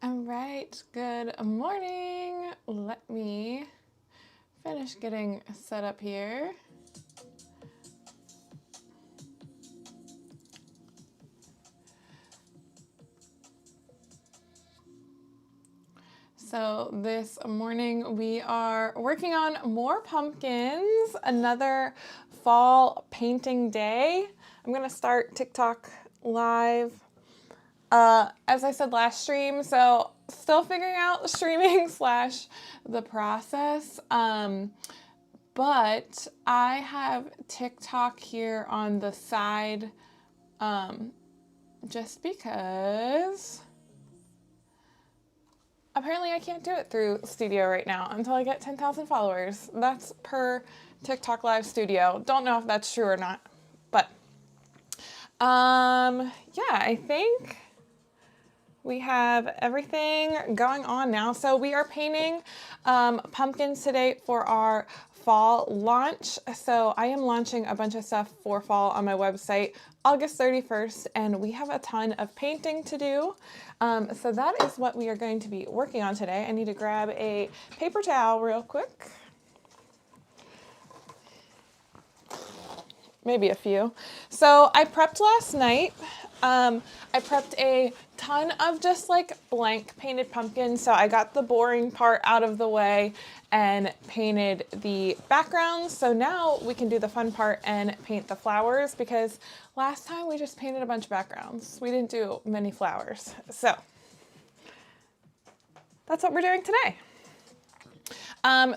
All right, good morning. Let me finish getting set up here. So this morning we are working on more pumpkins, another fall painting day. I'm gonna start TikTok live. As I said last stream, so still figuring out streaming slash the process. But I have TikTok here on the side just because apparently I can't do it through Studio right now until I get 10,000 followers. That's per TikTok Live Studio. Don't know if that's true or not, but yeah, I think we have everything going on now. So we are painting pumpkins today for our fall launch. So I am launching a bunch of stuff for fall on my website August 31st, and we have a ton of painting to do. So that is what we are going to be working on today. I need to grab a paper towel real quick. Maybe a few. So I prepped last night. I prepped a ton of just like blank painted pumpkins. So I got the boring part out of the way and painted the backgrounds. So now we can do the fun part and paint the flowers, because last time we just painted a bunch of backgrounds. We didn't do many flowers. So that's what we're doing today.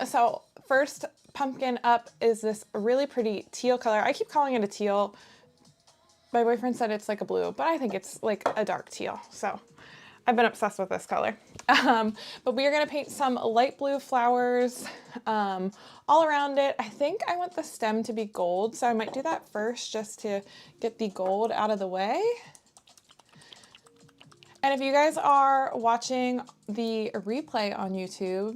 So first pumpkin up is this really pretty teal color. I keep calling it a teal. My boyfriend said it's like a blue, but I think it's like a dark teal. So I've been obsessed with this color. But we are going to paint some light blue flowers all around it. I think I want the stem to be gold, so I might do that first just to get the gold out of the way. And if you guys are watching the replay on YouTube,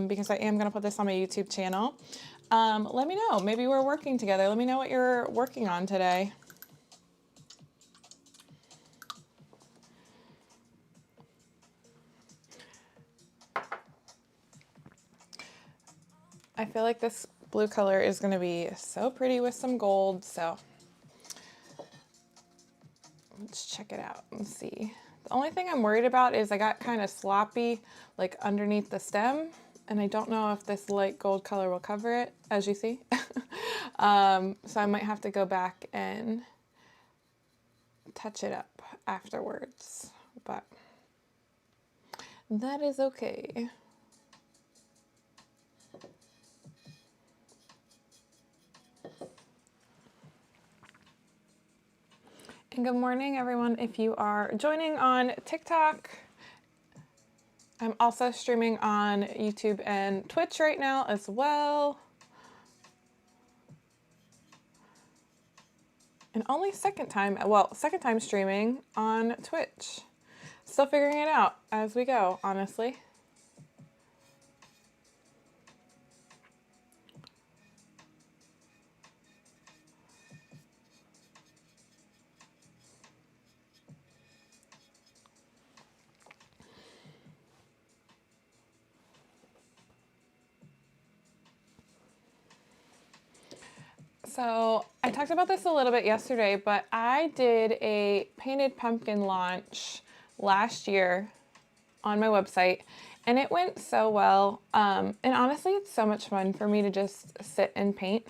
because I am going to put this on my YouTube channel, let me know. Maybe we're working together. Let me know what you're working on today. I feel like this blue color is going to be so pretty with some gold, so let's check it out and see. The only thing I'm worried about is I got kind of sloppy like underneath the stem, and I don't know if this light gold color will cover it, as you see. So I might have to go back and touch it up afterwards, but that is okay. And good morning, everyone. If you are joining on TikTok, I'm also streaming on YouTube and Twitch right now as well. And only second time streaming on Twitch. Still figuring it out as we go, honestly. So I talked about this a little bit yesterday, but I did a painted pumpkin launch last year on my website, and it went so well. And honestly, it's so much fun for me to just sit and paint.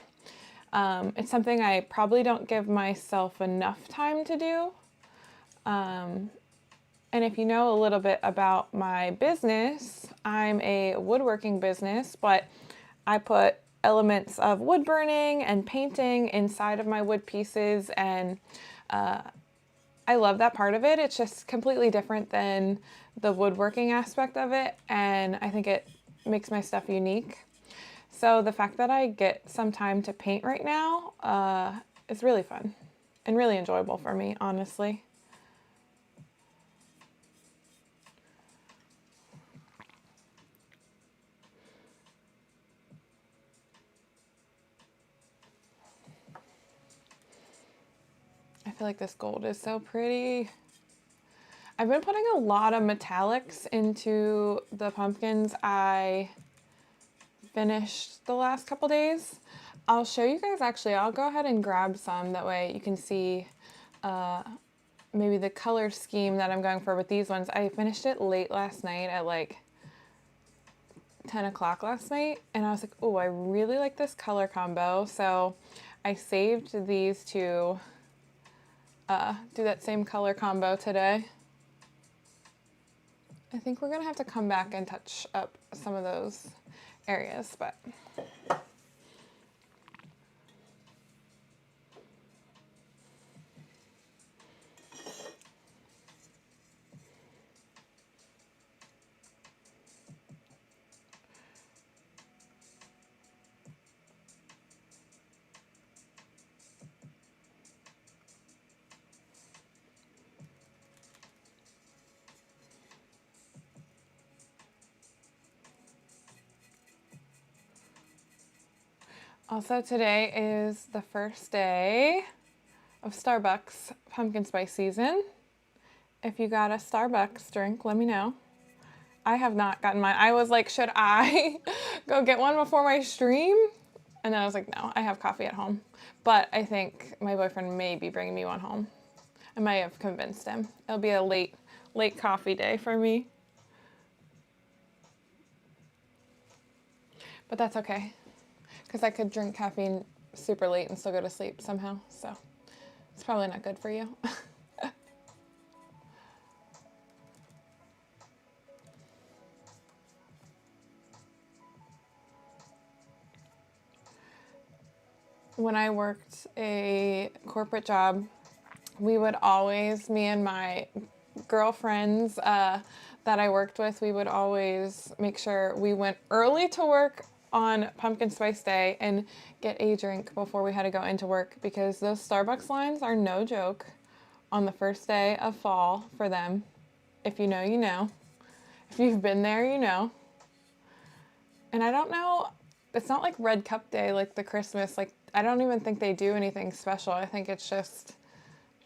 It's something I probably don't give myself enough time to do. And if you know a little bit about my business, I'm a woodworking business, but I put elements of wood burning and painting inside of my wood pieces, and I love that part of it. It's just completely different than the woodworking aspect of it, and I think it makes my stuff unique. So the fact that I get some time to paint right now is really fun and really enjoyable for me, honestly. I feel like this gold is so pretty. I've been putting a lot of metallics into the pumpkins I finished the last couple days. I'll show you guys actually. I'll go ahead and grab some. That way you can see maybe the color scheme that I'm going for with these ones. I finished it late last night at like 10 o'clock last night. And I was like, oh, I really like this color combo. So I saved these to do that same color combo today. I think we're going to have to come back and touch up some of those areas, but also today is the first day of Starbucks pumpkin spice season. If you got a Starbucks drink, let me know. I have not gotten mine. I was like, should I go get one before my stream? And then I was like, no, I have coffee at home. But I think my boyfriend may be bringing me one home. I might have convinced him. It'll be a late coffee day for me. But that's okay, because I could drink caffeine super late and still go to sleep somehow. So it's probably not good for you. When I worked a corporate job, we would always, me and my girlfriends that I worked with, we would always make sure we went early to work on pumpkin spice day and get a drink before we had to go into work, because those Starbucks lines are no joke on the first day of fall for them. If you know, you know. If you've been there, you know. And I don't know, it's not like Red Cup Day, like the Christmas, like I don't even think they do anything special. I think it's just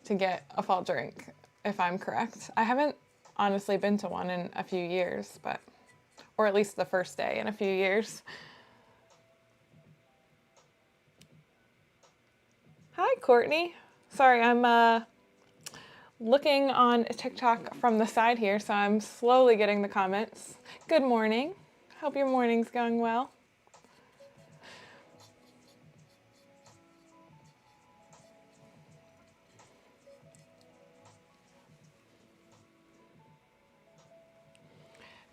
to get a fall drink, if I'm correct. I haven't honestly been to one in a few years, but, or at least the first day in a few years. Hi, Courtney. Sorry, I'm looking on TikTok from the side here, so I'm slowly getting the comments. Good morning. Hope your morning's going well.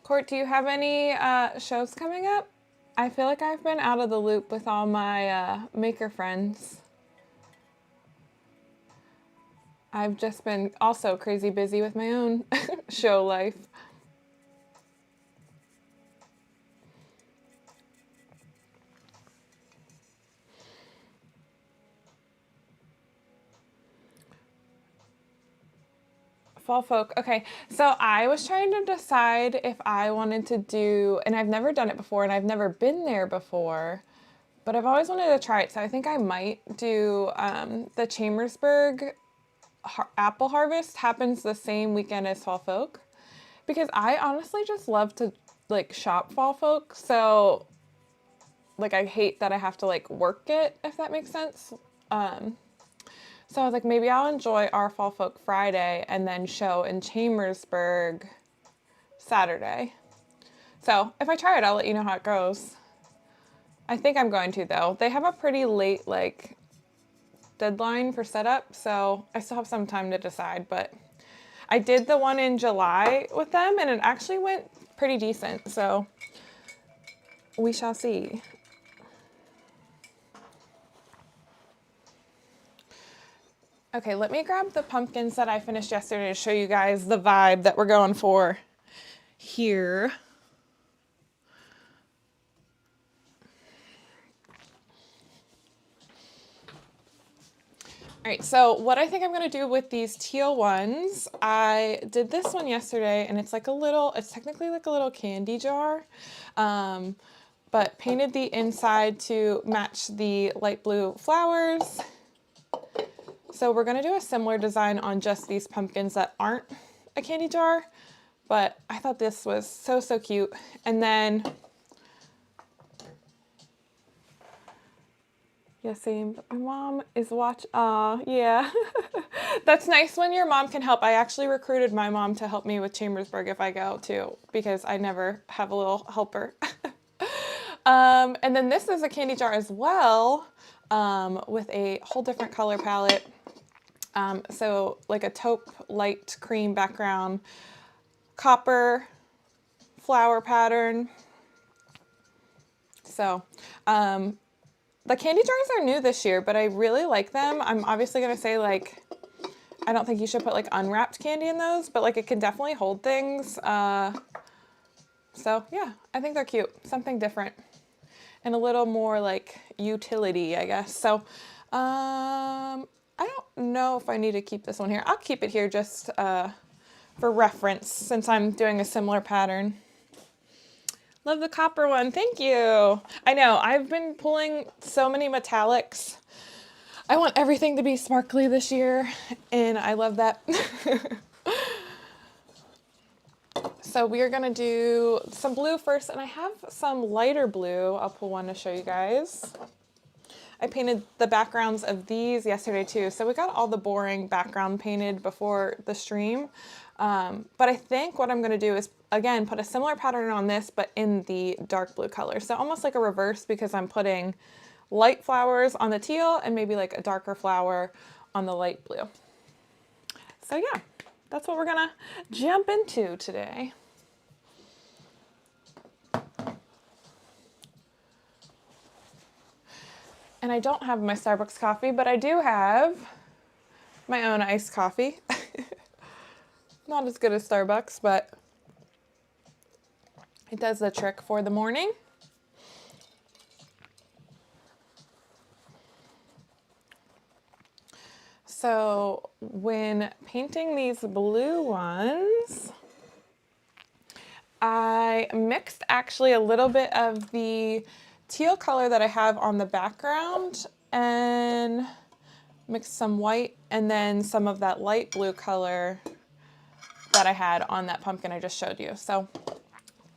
Court, do you have any shows coming up? I feel like I've been out of the loop with all my maker friends. I've just been also crazy busy with my own show life. Fall folk. Okay, so I was trying to decide if I wanted to do, and I've never done it before, and I've never been there before, but I've always wanted to try it. So I think I might do the Chambersburg apple harvest happens the same weekend as fall folk, because I honestly just love to like shop fall folk. So like I hate that I have to like work it, if that makes sense. So I was like, maybe I'll enjoy our Fall Folk Friday and then show in Chambersburg Saturday. So if I try it, I'll let you know how it goes. I think I'm going to, though. They have a pretty late, like, deadline for setup, so I still have some time to decide. But I did the one in July with them, and it actually went pretty decent. So we shall see. Okay, let me grab the pumpkins that I finished yesterday to show you guys the vibe that we're going for here. All right, so what I think I'm gonna do with these teal ones, I did this one yesterday, and it's like a little, it's technically like a little candy jar, but painted the inside to match the light blue flowers. So we're gonna do a similar design on just these pumpkins that aren't a candy jar, but I thought this was so, so cute. And then, yeah, same. But my mom is yeah. That's nice when your mom can help. I actually recruited my mom to help me with Chambersburg if I go too, because I never have a little helper. And then this is a candy jar as well, with a whole different color palette. So like a taupe light cream background, copper flower pattern. So, the candy jars are new this year, but I really like them. I'm obviously going to say, like, I don't think you should put like unwrapped candy in those, but like it can definitely hold things. So yeah, I think they're cute. Something different and a little more like utility, I guess. So, I don't know if I need to keep this one here. I'll keep it here just, for reference since I'm doing a similar pattern. Love the copper one. Thank you. I know I've been pulling so many metallics. I want everything to be sparkly this year, and I love that. So we are going to do some blue first, and I have some lighter blue. I'll pull one to show you guys. I painted the backgrounds of these yesterday too, so we got all the boring background painted before the stream. But I think what I'm going to do is, again, put a similar pattern on this, but in the dark blue color. So almost like a reverse, because I'm putting light flowers on the teal and maybe like a darker flower on the light blue. So yeah, that's what we're going to jump into today. And I don't have my Starbucks coffee, but I do have my own iced coffee. Not as good as Starbucks, but it does the trick for the morning. So when painting these blue ones, I mixed actually a little bit of the teal color that I have on the background and mixed some white and then some of that light blue color that I had on that pumpkin I just showed you. So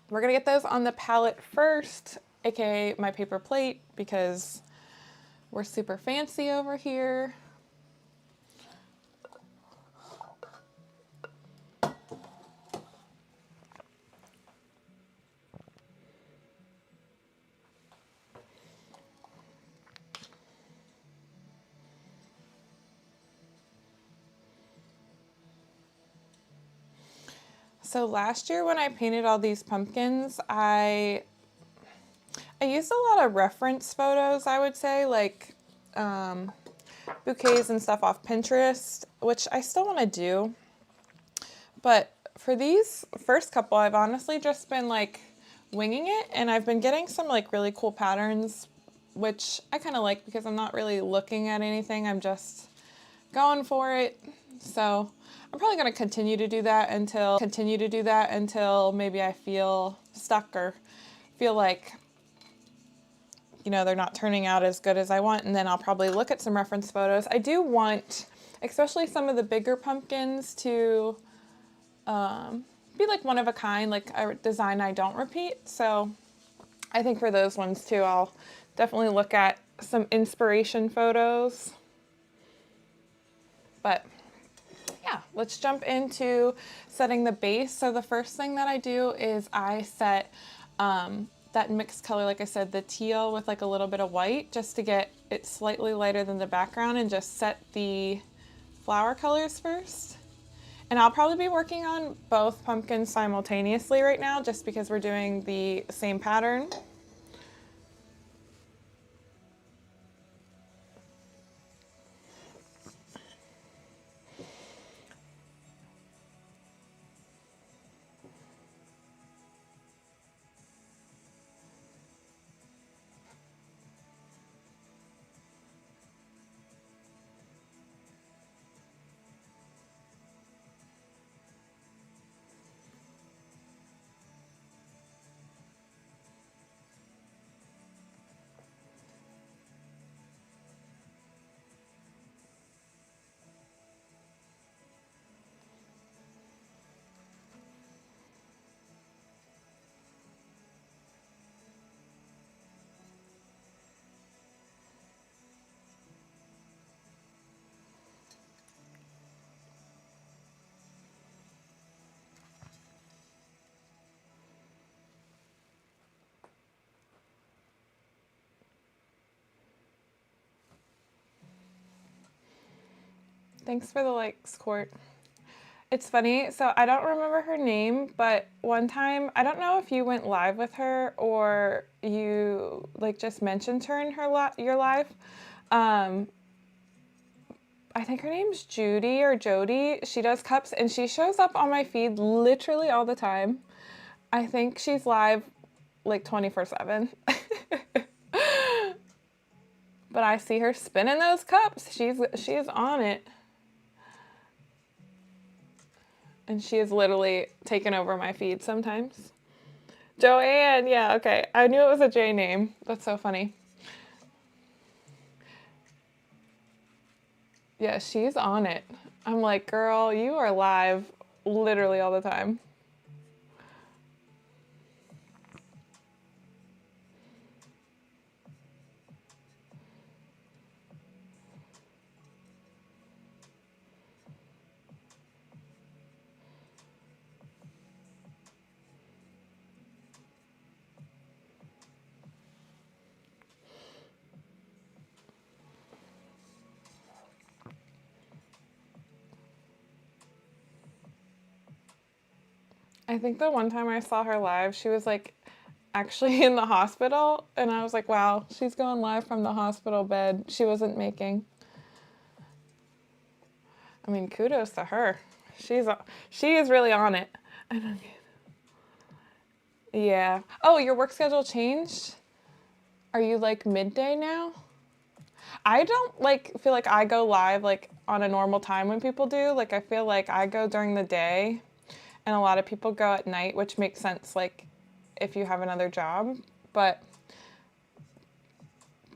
we're gonna get those on the palette first, aka my paper plate, because we're super fancy over here. So last year when I painted all these pumpkins, I used a lot of reference photos, I would say, like bouquets and stuff off Pinterest, which I still want to do. But for these first couple, I've honestly just been like winging it, and I've been getting some like really cool patterns, which I kind of like because I'm not really looking at anything. I'm just going for it. So I'm probably going to continue to do that until maybe I feel stuck or feel like, you know, they're not turning out as good as I want, and then I'll probably look at some reference photos. I do want, especially some of the bigger pumpkins, to be like one of a kind, like a design I don't repeat. So I think for those ones too, I'll definitely look at some inspiration photos. But yeah, let's jump into setting the base. So the first thing that I do is I set that mixed color, like I said, the teal with like a little bit of white, just to get it slightly lighter than the background, and just set the flower colors first. And I'll probably be working on both pumpkins simultaneously right now, just because we're doing the same pattern. Thanks for the likes, Court. It's funny. So I don't remember her name, but one time, I don't know if you went live with her or you like just mentioned her in your live. Um, I think her name's Judy or Jody. She does cups and she shows up on my feed literally all the time. I think she's live like 24/7. But I see her spinning those cups. She's on it. And she is literally taken over my feed sometimes. Joanne, yeah, okay. I knew it was a J name. That's so funny. Yeah, she's on it. I'm like, girl, you are live literally all the time. I think the one time I saw her live, she was like actually in the hospital, and I was like, wow, she's going live from the hospital bed. She wasn't making. I mean, kudos to her. She is really on it. I don't Yeah. Oh, your work schedule changed? Are you like midday now? I don't like feel like I go live like on a normal time when people do. Like I feel like I go during the day and a lot of people go at night, which makes sense like if you have another job. But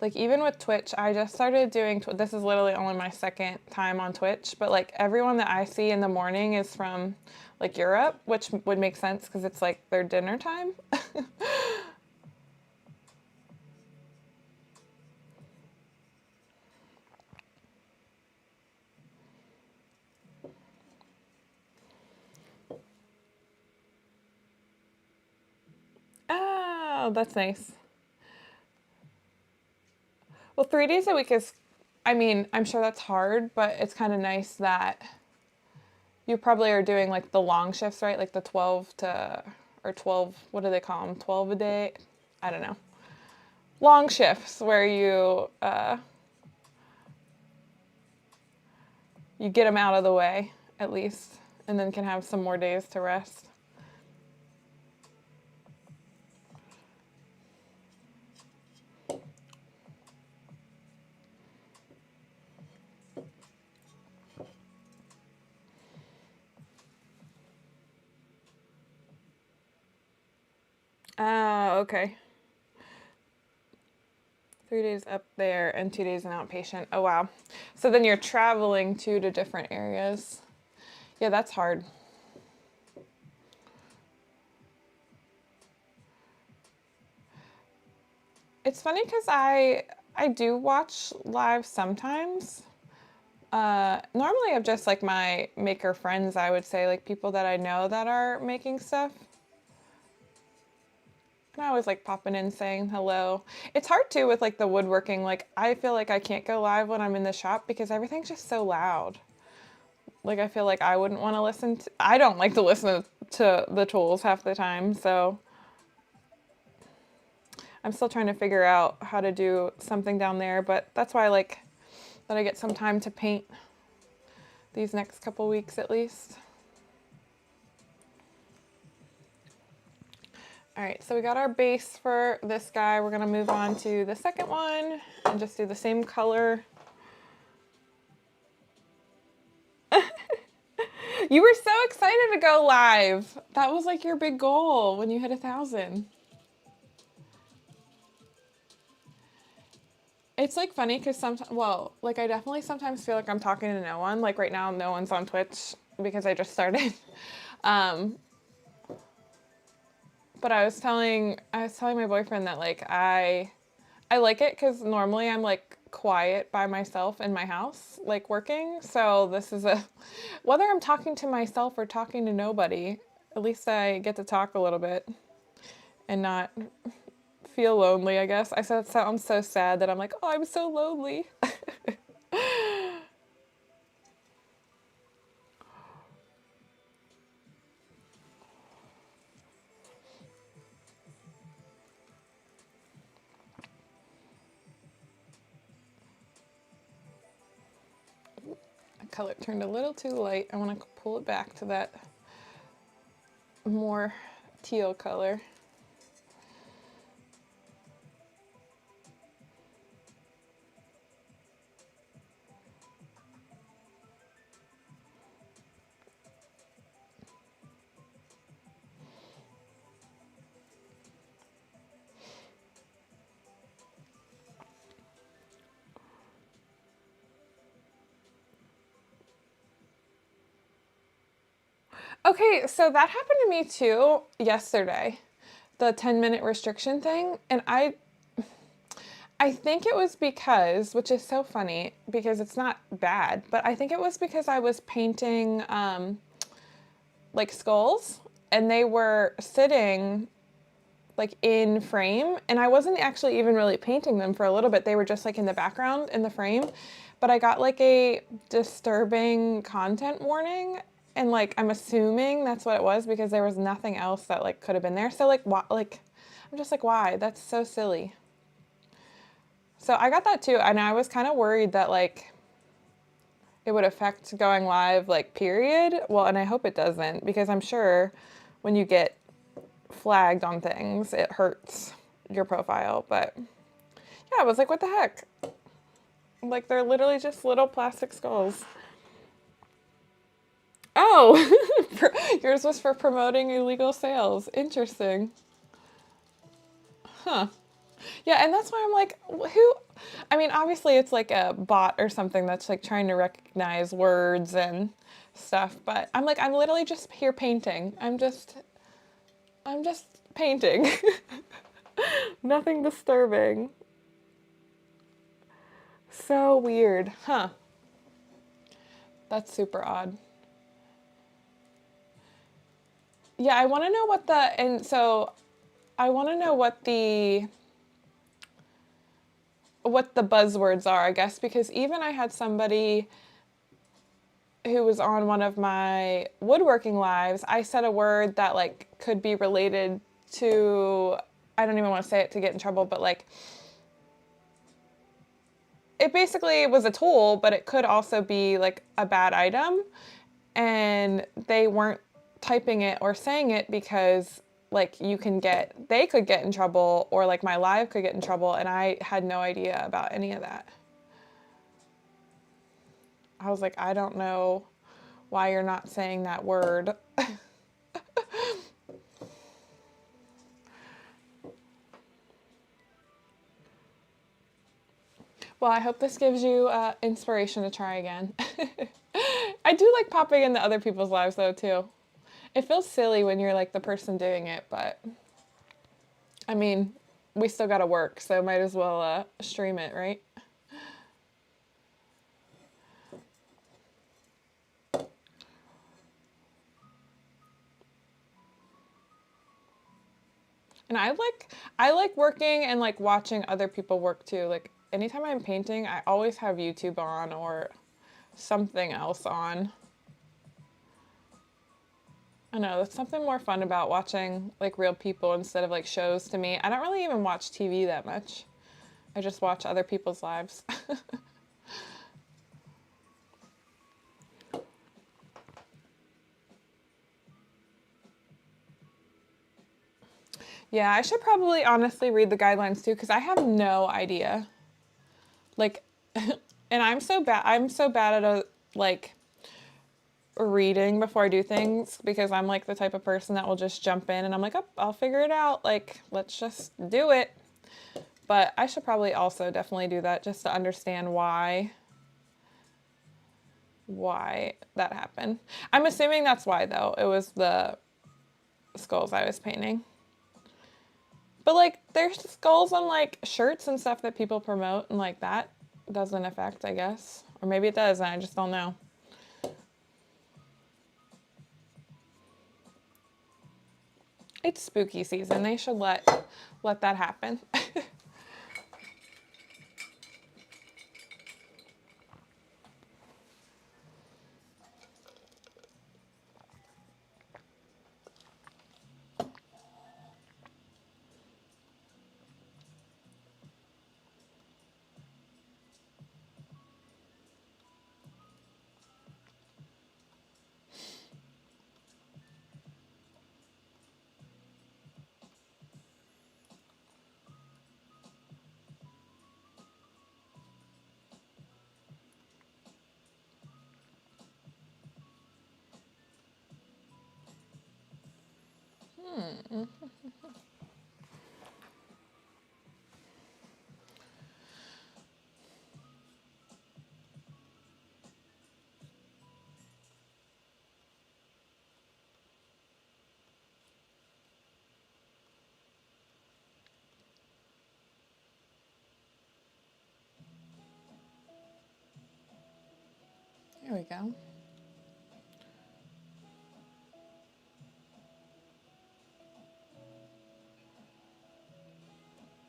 like even with Twitch, I just started doing this is literally only my second time on Twitch, but like everyone that I see in the morning is from like Europe, which would make sense because it's like their dinner time. Oh, that's nice. Well, 3 days a week is, I mean, I'm sure that's hard, but it's kind of nice that you probably are doing like the long shifts, right? Like the 12 to, or 12, what do they call them? 12 a day? I don't know. Long shifts where you get them out of the way at least, and then can have some more days to rest. Okay. 3 days up there and 2 days in outpatient. Oh, wow. So then you're traveling to different areas. Yeah, that's hard. It's funny because I do watch live sometimes. Normally I'm just like my maker friends, I would say, like people that I know that are making stuff. And I always like popping in saying hello. It's hard too with like the woodworking. Like I feel like I can't go live when I'm in the shop because everything's just so loud. Like I feel like I wouldn't want to listen to, I don't like to listen to the tools half the time, so I'm still trying to figure out how to do something down there, but that's why I like that I get some time to paint these next couple weeks at least. All right, so we got our base for this guy. We're gonna move on to the second one and just do the same color. You were so excited to go live. That was like your big goal when you hit 1,000. It's like funny because sometimes, well, like I definitely sometimes feel like I'm talking to no one. Like right now, no one's on Twitch because I just started. Um, but I was telling my boyfriend that like I like it because normally I'm like quiet by myself in my house, like working. So this is whether I'm talking to myself or talking to nobody, at least I get to talk a little bit and not feel lonely, I guess. I said sounds so sad that I'm like, oh, I'm so lonely. color turned a little too light. I want to pull it back to that more teal color. Okay, so that happened to me too yesterday, the 10-minute restriction thing, and I think it was because, which is so funny because it's not bad, but I think it was because I was painting like skulls and they were sitting like in frame, and I wasn't actually even really painting them for a little bit. They were just like in the background in the frame, but I got like a disturbing content warning, and like I'm assuming that's what it was because there was nothing else that like could have been there. So like why, like I'm just like, why? That's so silly. So I got that too, and I was kind of worried that like it would affect going live, like period. Well, and I hope it doesn't, because I'm sure when you get flagged on things, it hurts your profile. But yeah, I was like, what the heck? Like, they're literally just little plastic skulls. Oh, yours was for promoting illegal sales. Interesting. Huh. Yeah, and that's why I'm like, who? I mean, obviously it's like a bot or something that's like trying to recognize words and stuff, but I'm like, I'm literally just here painting. I'm just painting. Nothing disturbing. So weird, huh? That's super odd. Yeah, I want to know what and so I want to know what the buzzwords are, I guess, because even I had somebody who was on one of my woodworking lives. I said a word that like could be related to, I don't even want to say it to get in trouble, but like it basically was a tool, but it could also be like a bad item, and they weren't typing it or saying it because like they could get in trouble, or like my live could get in trouble, and I had no idea about any of that. I was like, I don't know why you're not saying that word. Well, I hope this gives you inspiration to try again. I do like popping into other people's lives though too. It feels silly when you're like the person doing it, but I mean, we still gotta work, so might as well stream it, right? And I like working and like watching other people work too. Like anytime I'm painting, I always have YouTube on or something else on. I know, that's something more fun about watching like real people instead of like shows to me. I don't really even watch TV that much. I just watch other people's lives. Yeah, I should probably honestly read the guidelines too, because I have no idea. Like, and I'm so bad at like reading before I do things, because I'm like the type of person that will just jump in and I'm like, oh, I'll figure it out. Like, let's just do it. But I should probably also definitely do that just to understand why that happened. I'm assuming that's why though. It was the skulls I was painting. But like there's skulls on like shirts and stuff that people promote, and like that doesn't affect, I guess. Or maybe it does and I just don't know. It's spooky season. They should let that happen. There we go.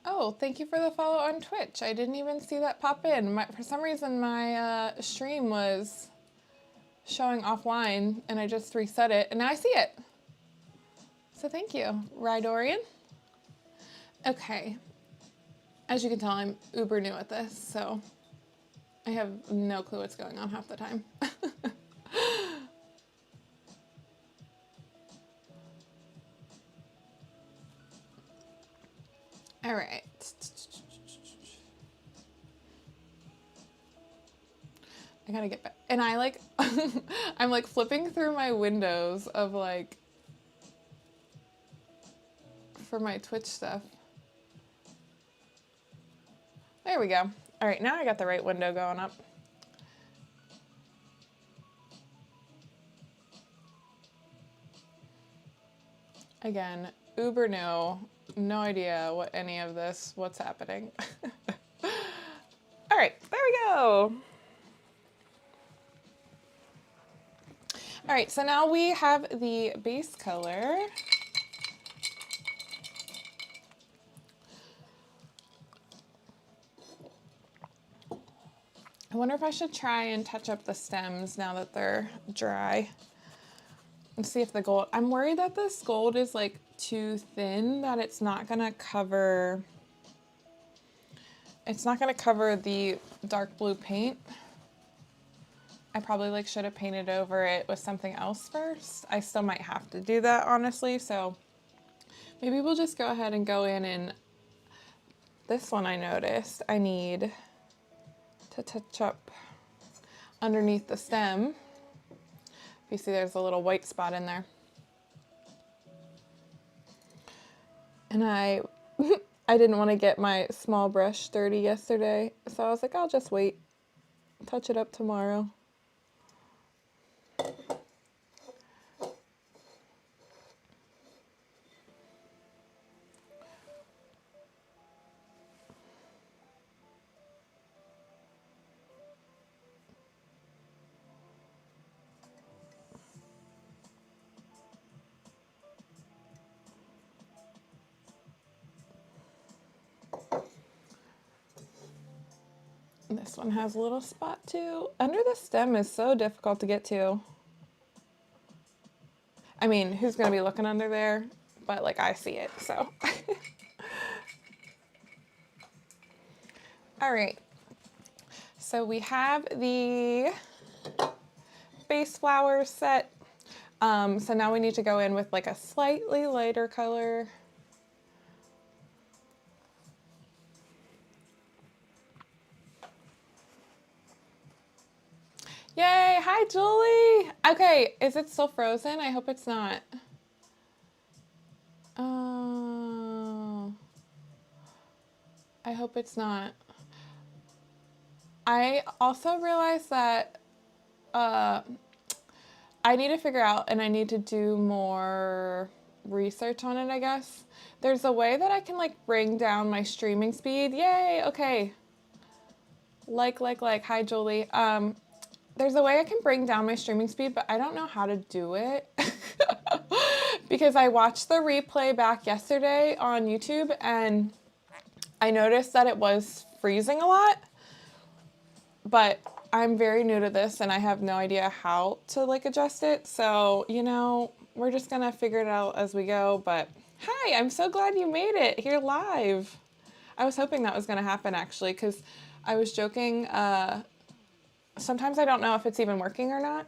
Oh, thank you for the follow on Twitch. I didn't even see that pop in. For some reason, my stream was showing offline, and I just reset it, and now I see it. So thank you, Rydorian. Okay. As you can tell, I'm uber new at this, so I have no clue what's going on half the time. All right. I gotta get back. And I like, I'm like flipping through my windows of like, for my Twitch stuff. There we go. All right, now I got the right window going up. Again, uber new. No idea what any of this, what's happening. All right, there we go. All right, so now we have the base color. I wonder if I should try and touch up the stems now that they're dry. And see if the gold, I'm worried that this gold is like too thin, that it's not gonna cover the dark blue paint. I probably like should have painted over it with something else first. I still might have to do that, honestly, so maybe we'll just go ahead and go in, and this one I noticed I need to touch up underneath the stem. You see there's a little white spot in there. And I didn't want to get my small brush dirty yesterday, so I was like, I'll just wait, touch it up tomorrow. This one has a little spot too. Under the stem is so difficult to get to. I mean, who's gonna be looking under there? But like I see it, so. All right, so we have the base flowers set. So now we need to go in with like a slightly lighter color. Yay, hi Julie. Okay, is it still frozen? I hope it's not. Oh, I hope it's not. I also realized that I need to figure out, and I need to do more research on it, I guess. There's a way that I can like bring down my streaming speed. Yay, okay. Like, hi Julie. There's a way I can bring down my streaming speed, but I don't know how to do it. Because I watched the replay back yesterday on YouTube, and I noticed that it was freezing a lot, but I'm very new to this and I have no idea how to like adjust it. So, you know, we're just gonna figure it out as we go. But hi, I'm so glad you made it here live. I was hoping that was gonna happen actually, because I was joking. Sometimes I don't know if it's even working or not.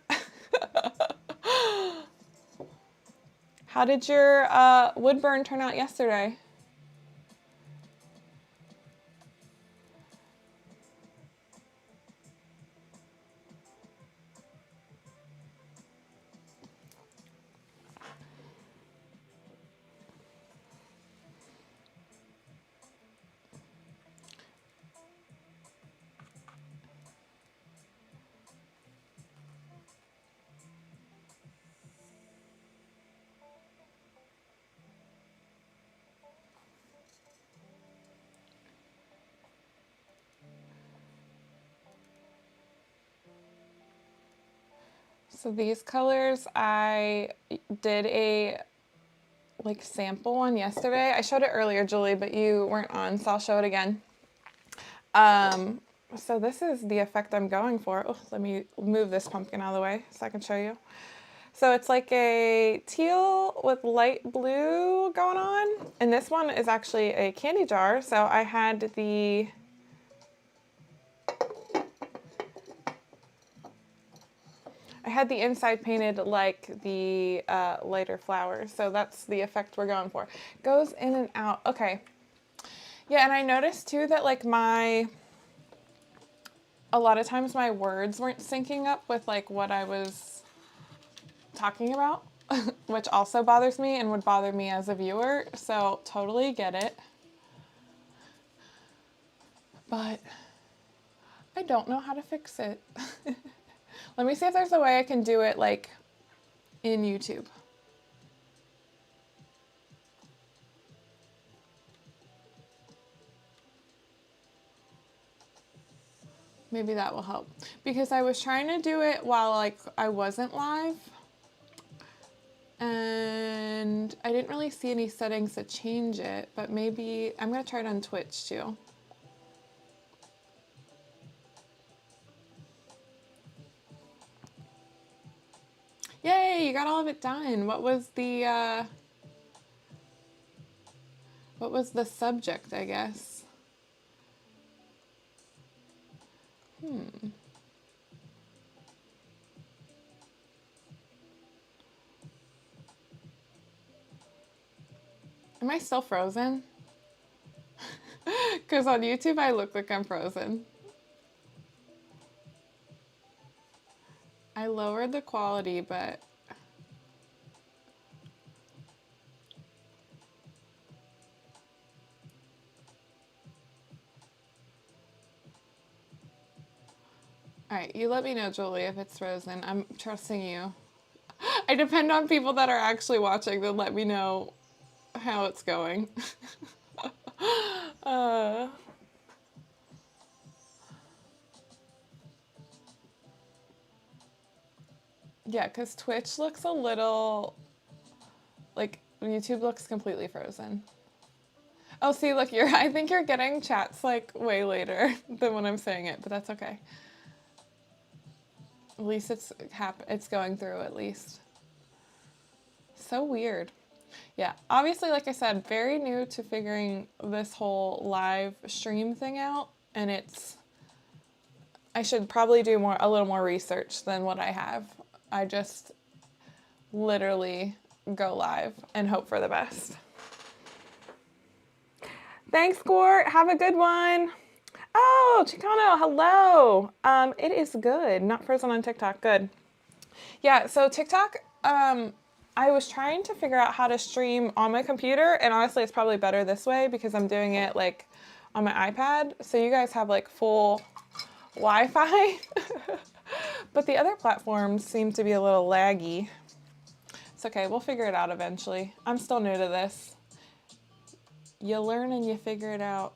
How did your wood burn turn out yesterday? So these colors, I did a like sample one yesterday. I showed it earlier, Julie, but you weren't on, so I'll show it again. So this is the effect I'm going for. Oh, let me move this pumpkin out of the way so I can show you. So it's like a teal with light blue going on. And this one is actually a candy jar. So I had the inside painted like the lighter flowers. So that's the effect we're going for. Goes in and out. Okay. Yeah, and I noticed too that like a lot of times my words weren't syncing up with like what I was talking about, which also bothers me and would bother me as a viewer. So totally get it. But I don't know how to fix it. Let me see if there's a way I can do it like in YouTube. Maybe that will help. Because I was trying to do it while like I wasn't live. And I didn't really see any settings to change it, but maybe I'm gonna try it on Twitch too. Yay, you got all of it done. What was the subject, I guess? Am I still frozen? Because on YouTube I look like I'm frozen. I lowered the quality, but all right, you let me know, Julie, if it's frozen. I'm trusting you. I depend on people that are actually watching to let me know how it's going. uh, yeah, because Twitch looks a little, like, YouTube looks completely frozen. Oh, see, look, I think you're getting chats, like, way later than when I'm saying it, but that's okay. At least it's going through, at least. So weird. Yeah, obviously, like I said, very new to figuring this whole live stream thing out, and I should probably do a little more research than what I have. I just literally go live and hope for the best. Thanks, Gort. Have a good one. Oh, Chicano, hello. It is good. Not frozen on TikTok. Good. Yeah, so TikTok, I was trying to figure out how to stream on my computer, and honestly, it's probably better this way because I'm doing it like on my iPad. So you guys have like full Wi-Fi, but the other platforms seem to be a little laggy. It's okay, we'll figure it out eventually. I'm still new to this. You learn and you figure it out.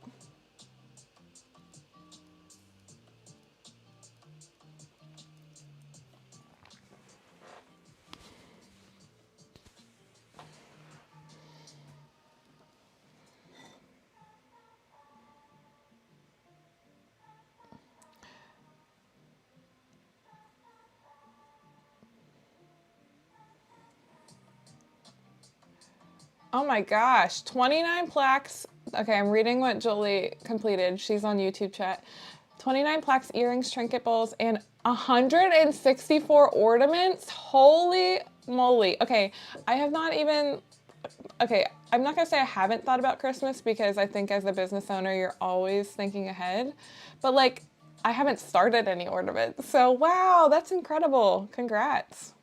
Oh my gosh, 29 plaques. Okay, I'm reading what Julie completed. She's on YouTube chat. 29 plaques, earrings, trinket bowls, and 164 ornaments. Holy moly. Okay, I have not even, okay, I'm not gonna say I haven't thought about Christmas because I think as a business owner, you're always thinking ahead. But like, I haven't started any ornaments. So wow, that's incredible. Congrats.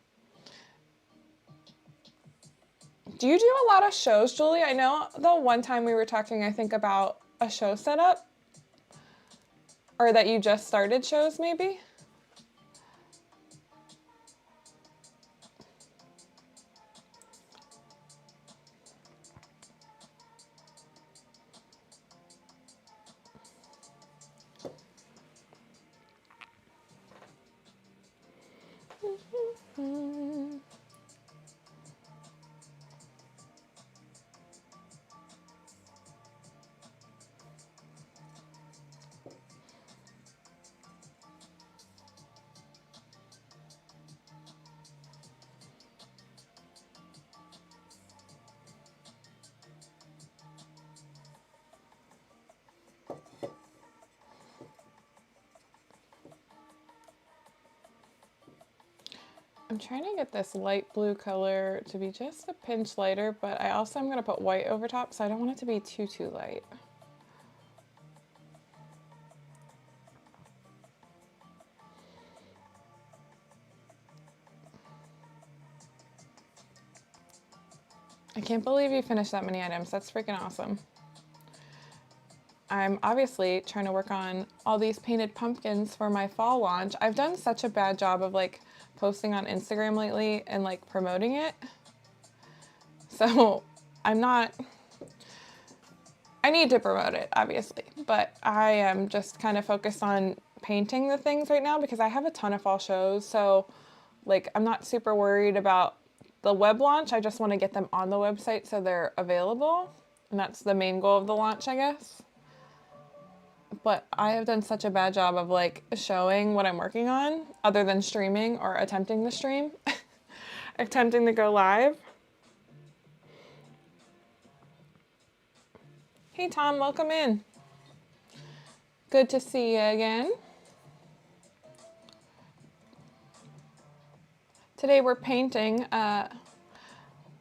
Do you do a lot of shows, Julie? I know the one time we were talking, I think, about a show setup. Or that you just started shows, maybe? I'm trying to get this light blue color to be just a pinch lighter, but I also am going to put white over top, so I don't want it to be too light. I can't believe you finished that many items. That's freaking awesome. I'm obviously trying to work on all these painted pumpkins for my fall launch. I've done such a bad job of like posting on Instagram lately and like promoting it. So I need to promote it, obviously, but I am just kind of focused on painting the things right now because I have a ton of fall shows. So like, I'm not super worried about the web launch. I just want to get them on the website so they're available. And that's the main goal of the launch, I guess. But I have done such a bad job of like showing what I'm working on other than streaming or attempting to stream, attempting to go live. Hey Tom, welcome in. Good to see you again. Today we're painting,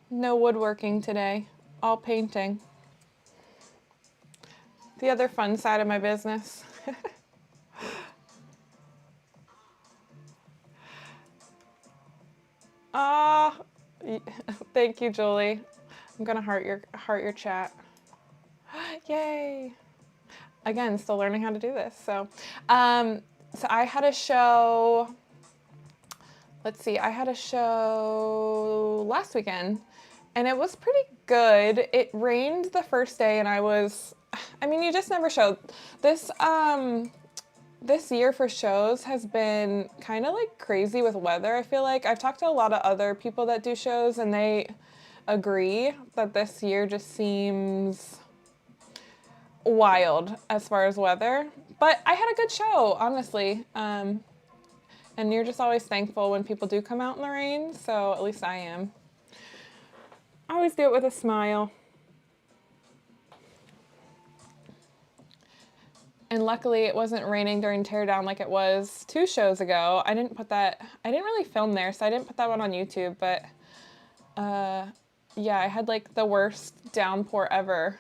no woodworking today, all painting. The other fun side of my business. Ah, thank you, Julie. I'm gonna heart your chat. Yay! Again, still learning how to do this. So I had a show. Let's see, I had a show last weekend, and it was pretty good. It rained the first day, and I mean, you just never show. This year for shows has been kind of like crazy with weather. I feel like I've talked to a lot of other people that do shows, and they agree that this year just seems wild as far as weather. But I had a good show, honestly. And you're just always thankful when people do come out in the rain, so at least I am. I always do it with a smile. And luckily it wasn't raining during teardown like it was 2 shows ago. I didn't really film there, so I didn't put that one on YouTube, but yeah, I had like the worst downpour ever.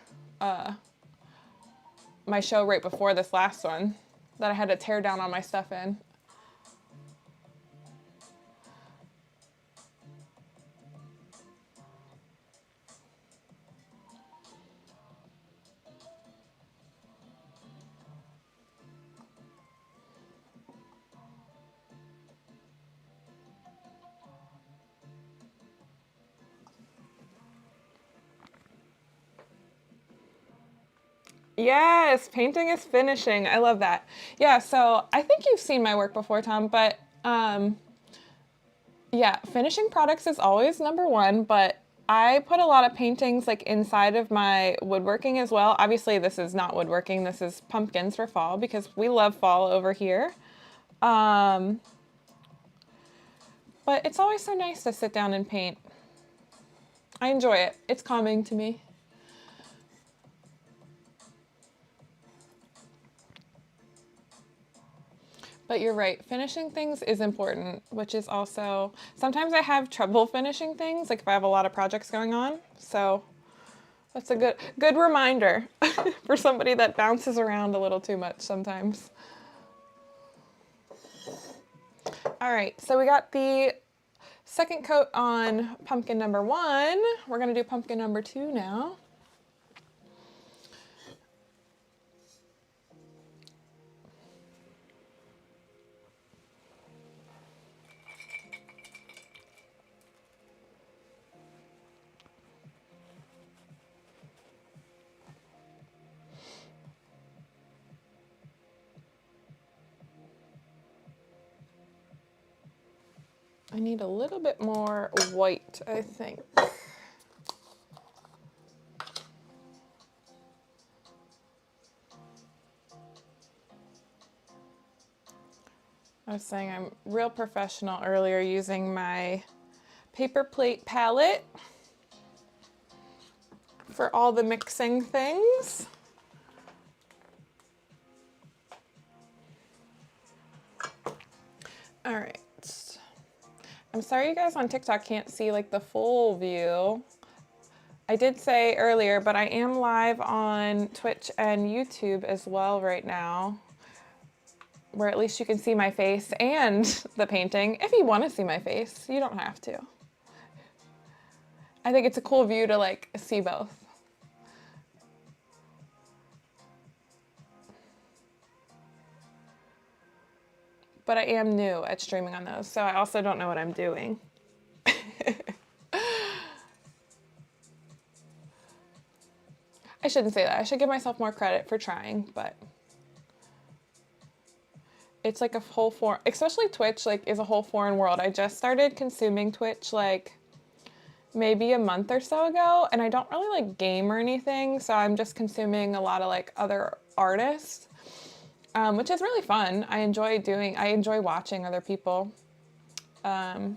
My show right before this last one that I had to tear down all my stuff in. Yes, painting is finishing. I love that. Yeah, so I think you've seen my work before, Tom, but yeah, finishing products is always number one, but I put a lot of paintings like inside of my woodworking as well. Obviously, this is not woodworking. This is pumpkins for fall because we love fall over here. But it's always so nice to sit down and paint. I enjoy it. It's calming to me. But you're right, finishing things is important, which is also, sometimes I have trouble finishing things, like if I have a lot of projects going on. So that's a good reminder for somebody that bounces around a little too much sometimes. All right, so we got the second coat on pumpkin number 1. We're gonna do pumpkin number 2 now. I need a little bit more white, I think. I was saying I'm real professional earlier using my paper plate palette for all the mixing things. All right. I'm sorry you guys on TikTok can't see like the full view. I did say earlier, but I am live on Twitch and YouTube as well right now, where at least you can see my face and the painting. If you want to see my face, you don't have to. I think it's a cool view to like see both. But I am new at streaming on those, so I also don't know what I'm doing. I shouldn't say that. I should give myself more credit for trying, but it's like a whole foreign, especially Twitch, like is a whole foreign world. I just started consuming Twitch like maybe a month or so ago, and I don't really like game or anything, so I'm just consuming a lot of like other artists. Which is really fun. I enjoy watching other people. But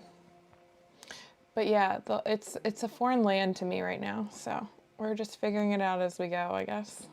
yeah, it's a foreign land to me right now, so we're just figuring it out as we go, I guess.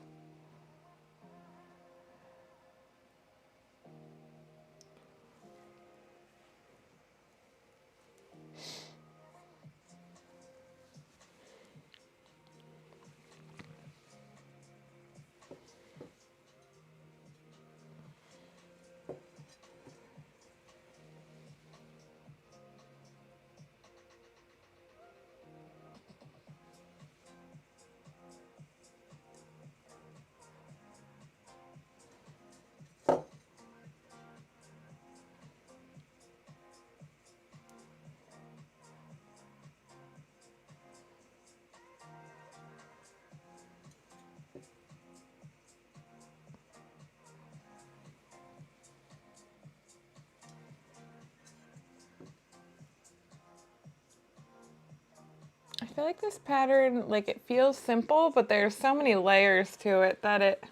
I feel like this pattern, like it feels simple, but there's so many layers to it that it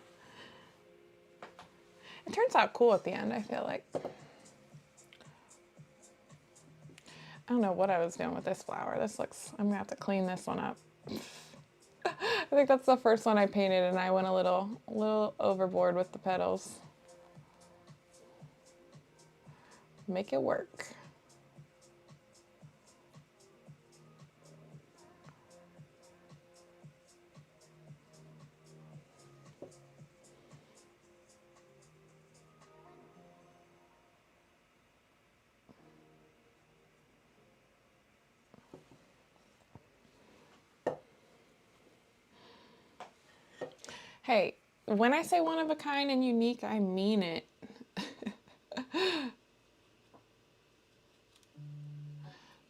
turns out cool at the end, I feel like. I don't know what I was doing with this flower. I'm gonna have to clean this one up. I think that's the first one I painted and I went a little overboard with the petals. Make it work. Hey, when I say one of a kind and unique, I mean it.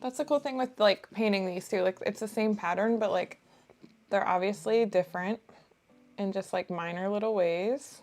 That's the cool thing with like painting these two. Like it's the same pattern, but like they're obviously different in just like minor little ways.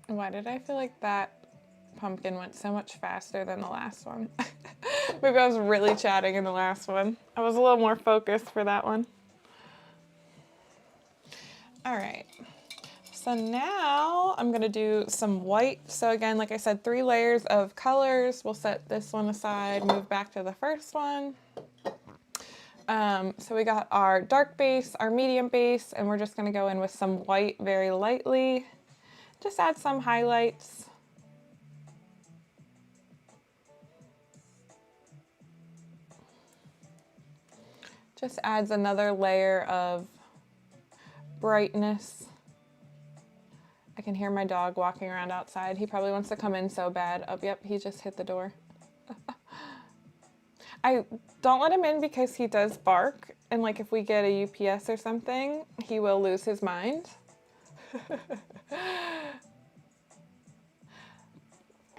Why did I feel like that pumpkin went so much faster than the last one? Maybe I was really chatting in the last one. I was a little more focused for that one. All right. So So now I'm going to do some white. So again, like I said, 3 layers of colors. We'll set this one aside, move back to the first one. So we got our dark base, our medium base, and we're just going to go in with some white very lightly. Just add some highlights. Just adds another layer of brightness. I can hear my dog walking around outside. He probably wants to come in so bad. Oh, yep, he just hit the door. I don't let him in because he does bark, and like if we get a UPS or something, he will lose his mind. All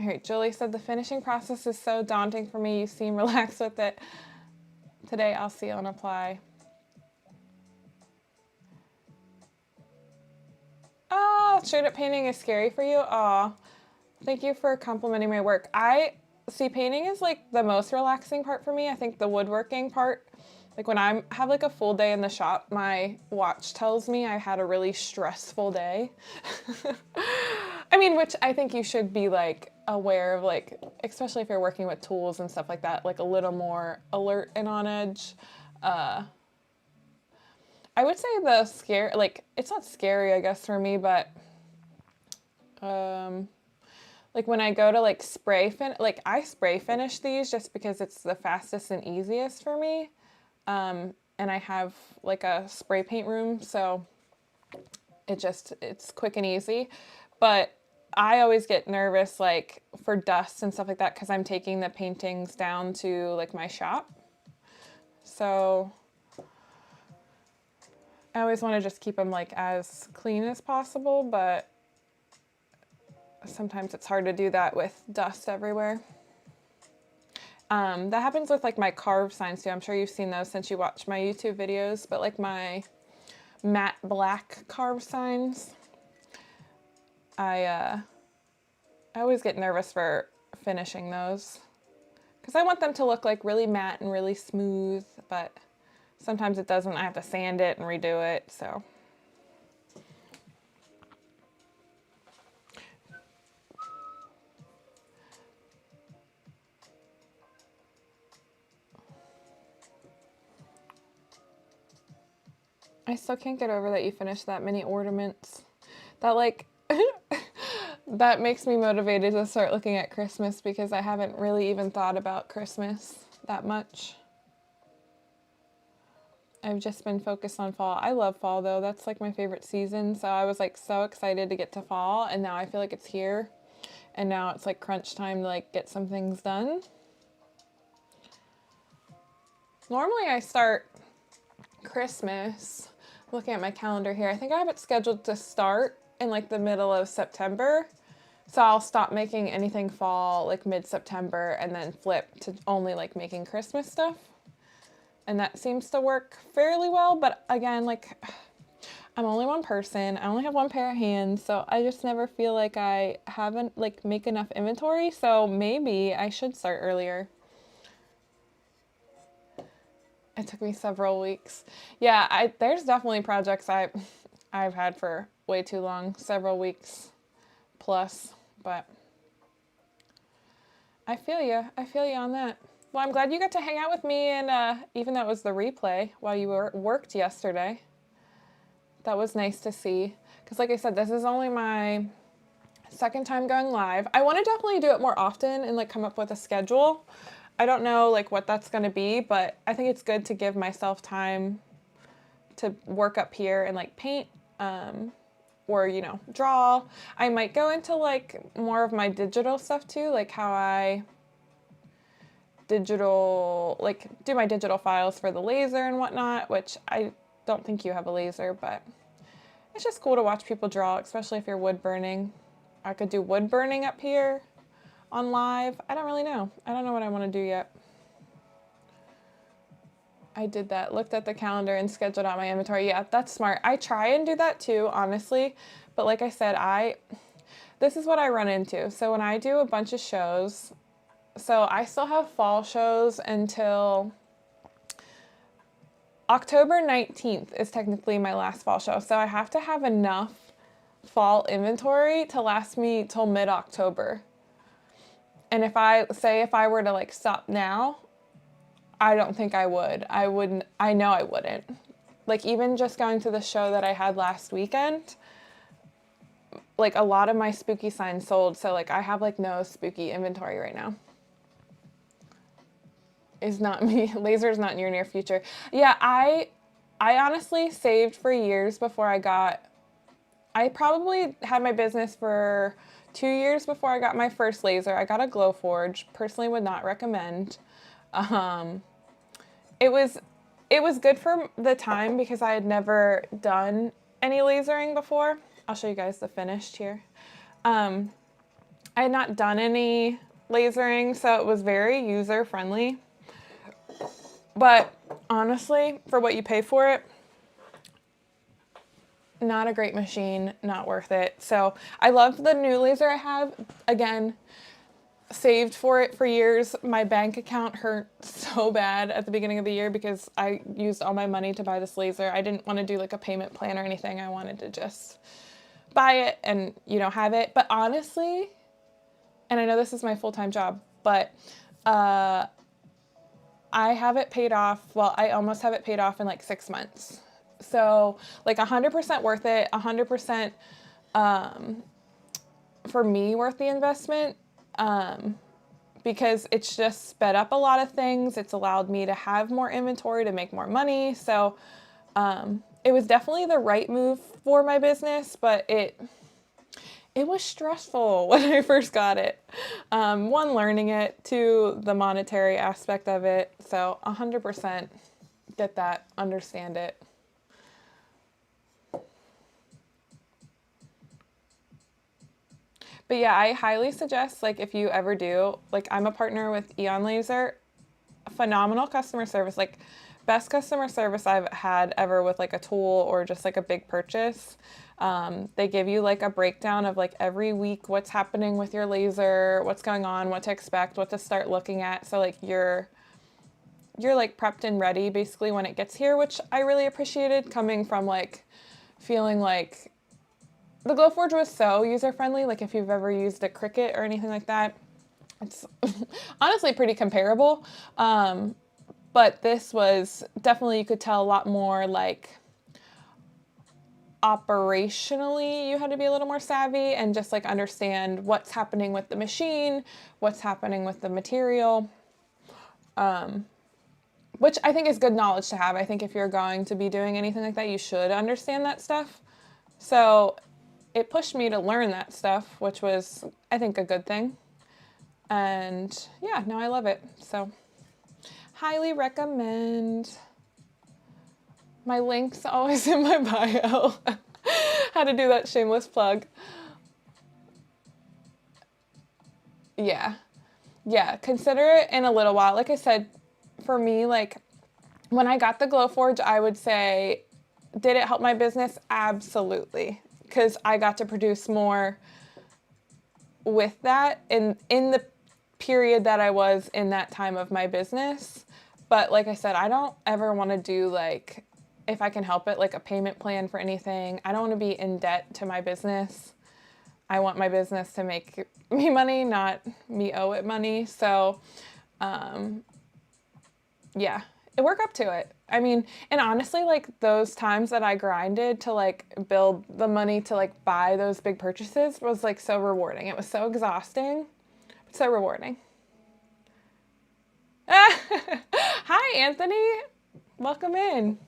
right, Julie said the finishing process is so daunting for me. You seem relaxed with it. Today I'll seal and apply. Oh, straight up painting is scary for you? Aw, thank you for complimenting my work. See, painting is like the most relaxing part for me. I think the woodworking part, like when I have like a full day in the shop, my watch tells me I had a really stressful day. I mean, which I think you should be like aware of, like, especially if you're working with tools and stuff like that, like a little more alert and on edge. I would say the scare, like, it's not scary, I guess, for me, but, like when I go to like I spray finish these just because it's the fastest and easiest for me. And I have like a spray paint room, so it's quick and easy. But I always get nervous like for dust and stuff like that because I'm taking the paintings down to like my shop. So I always want to just keep them like as clean as possible, but sometimes it's hard to do that with dust everywhere. That happens with like my carved signs too. I'm sure you've seen those since you watch my YouTube videos, but like my matte black carved signs, I always get nervous for finishing those because I want them to look like really matte and really smooth, but sometimes it doesn't. I have to sand it and redo it, so. I still can't get over that you finished that many ornaments. That like, that makes me motivated to start looking at Christmas because I haven't really even thought about Christmas that much. I've just been focused on fall. I love fall though. That's like my favorite season. So I was like so excited to get to fall, and now I feel like it's here. And now it's like crunch time to like get some things done. Normally I start Christmas, looking at my calendar here, I think I have it scheduled to start in like the middle of September. So I'll stop making anything fall like mid-September and then flip to only like making Christmas stuff. And that seems to work fairly well, but again, like I'm only one person. I only have one pair of hands, so I just never feel like I haven't like make enough inventory. So maybe I should start earlier. It took me several weeks. Yeah, there's definitely projects I've had for way too long, several weeks plus, but I feel you. I feel you on that. Well, I'm glad you got to hang out with me, and even though it was the replay while you worked yesterday, that was nice to see. Because like I said, this is only my second time going live. I want to definitely do it more often and like come up with a schedule. I don't know like what that's going to be, but I think it's good to give myself time to work up here and like paint, or, you know, draw. I might go into like more of my digital stuff too, like how I do my digital files for the laser and whatnot, which I don't think you have a laser, but it's just cool to watch people draw, especially if you're wood burning. I could do wood burning up here on live. I don't really know. I don't know what I want to do yet. I did that, looked at the calendar and scheduled out my inventory. Yeah, that's smart. I try and do that too, honestly. But like I said, this is what I run into. So when I do a bunch of shows, so I still have fall shows until October 19th is technically my last fall show. So I have to have enough fall inventory to last me till mid-October. And if I were to like stop now, I don't think I would. I know I wouldn't. Like even just going to the show that I had last weekend, like a lot of my spooky signs sold. So like I have like no spooky inventory right now. Is not me. Laser's not in your near future. Yeah, I honestly saved for years before I probably had my business for 2 years before I got my first laser. I got a Glowforge. Personally would not recommend. It was good for the time because I had never done any lasering before. I'll show you guys the finished here. I had not done any lasering, so it was very user friendly. But honestly, for what you pay for it, not a great machine, not worth it. So I love the new laser I have. Again, saved for it for years. My bank account hurt so bad at the beginning of the year because I used all my money to buy this laser. I didn't want to do like a payment plan or anything. I wanted to just buy it and, have it. But honestly, and I know this is my full-time job, but I have it paid off. Well, I almost have it paid off in like 6 months. So like 100% worth it, 100% for me worth the investment, because it's just sped up a lot of things. It's allowed me to have more inventory to make more money. So it was definitely the right move for my business, but it was stressful when I first got it. One, learning it, two, the monetary aspect of it. So 100% get that, understand it. But yeah, I highly suggest, like, if you ever do, like, I'm a partner with AEON Laser, phenomenal customer service, like, best customer service I've had ever with, like, a tool or just, like, a big purchase. They give you, like, a breakdown of, like, every week what's happening with your laser, what's going on, what to expect, what to start looking at. So, like, you're like, prepped and ready, basically, when it gets here, which I really appreciated, coming from, like, feeling like the Glowforge was so user-friendly. Like, if you've ever used a Cricut or anything like that, it's honestly pretty comparable. But this was definitely, you could tell a lot more, like, operationally, you had to be a little more savvy and just, like, understand what's happening with the machine, what's happening with the material, which I think is good knowledge to have. I think if you're going to be doing anything like that, you should understand that stuff. So it pushed me to learn that stuff, which was, I think, a good thing. And yeah, now I love it. So highly recommend. My link's always in my bio. How to do that shameless plug. Yeah. Yeah, consider it in a little while. Like I said, for me, like, when I got the Glowforge, I would say, did it help my business? Absolutely. Because I got to produce more with that in the period that I was in that time of my business. But like I said, I don't ever want to do, like, if I can help it, like a payment plan for anything. I don't want to be in debt to my business. I want my business to make me money, not me owe it money. So, yeah, work up to it. I mean, and honestly, like, those times that I grinded to, like, build the money to, like, buy those big purchases was, like, so rewarding. It was so exhausting, but so rewarding. Hi, Anthony. Welcome in.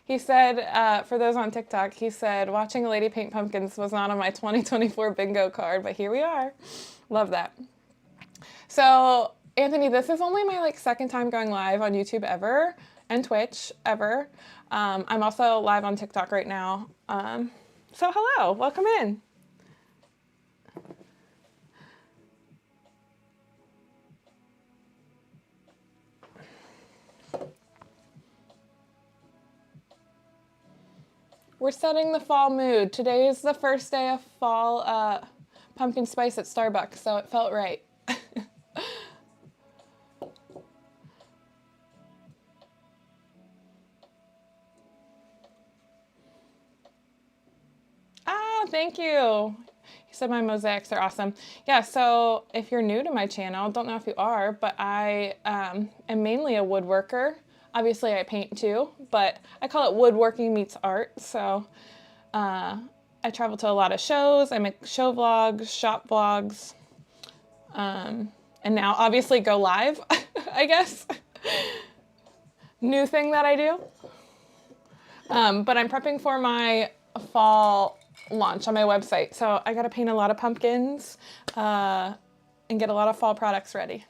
He said, for those on TikTok, he said, watching a lady paint pumpkins was not on my 2024 bingo card, but here we are. Love that. So, Anthony, this is only my, like, second time going live on YouTube ever, and Twitch ever. I'm also live on TikTok right now. So hello, welcome in. We're setting the fall mood. Today is the first day of fall pumpkin spice at Starbucks, so it felt right. thank you. He said my mosaics are awesome. Yeah, so if you're new to my channel, don't know if you are, but I am mainly a woodworker. Obviously I paint too, but I call it woodworking meets art. So I travel to a lot of shows. I make show vlogs, shop vlogs, and now obviously go live, I guess. New thing that I do. But I'm prepping for my fall launch on my website. So I got to paint a lot of pumpkins and get a lot of fall products ready.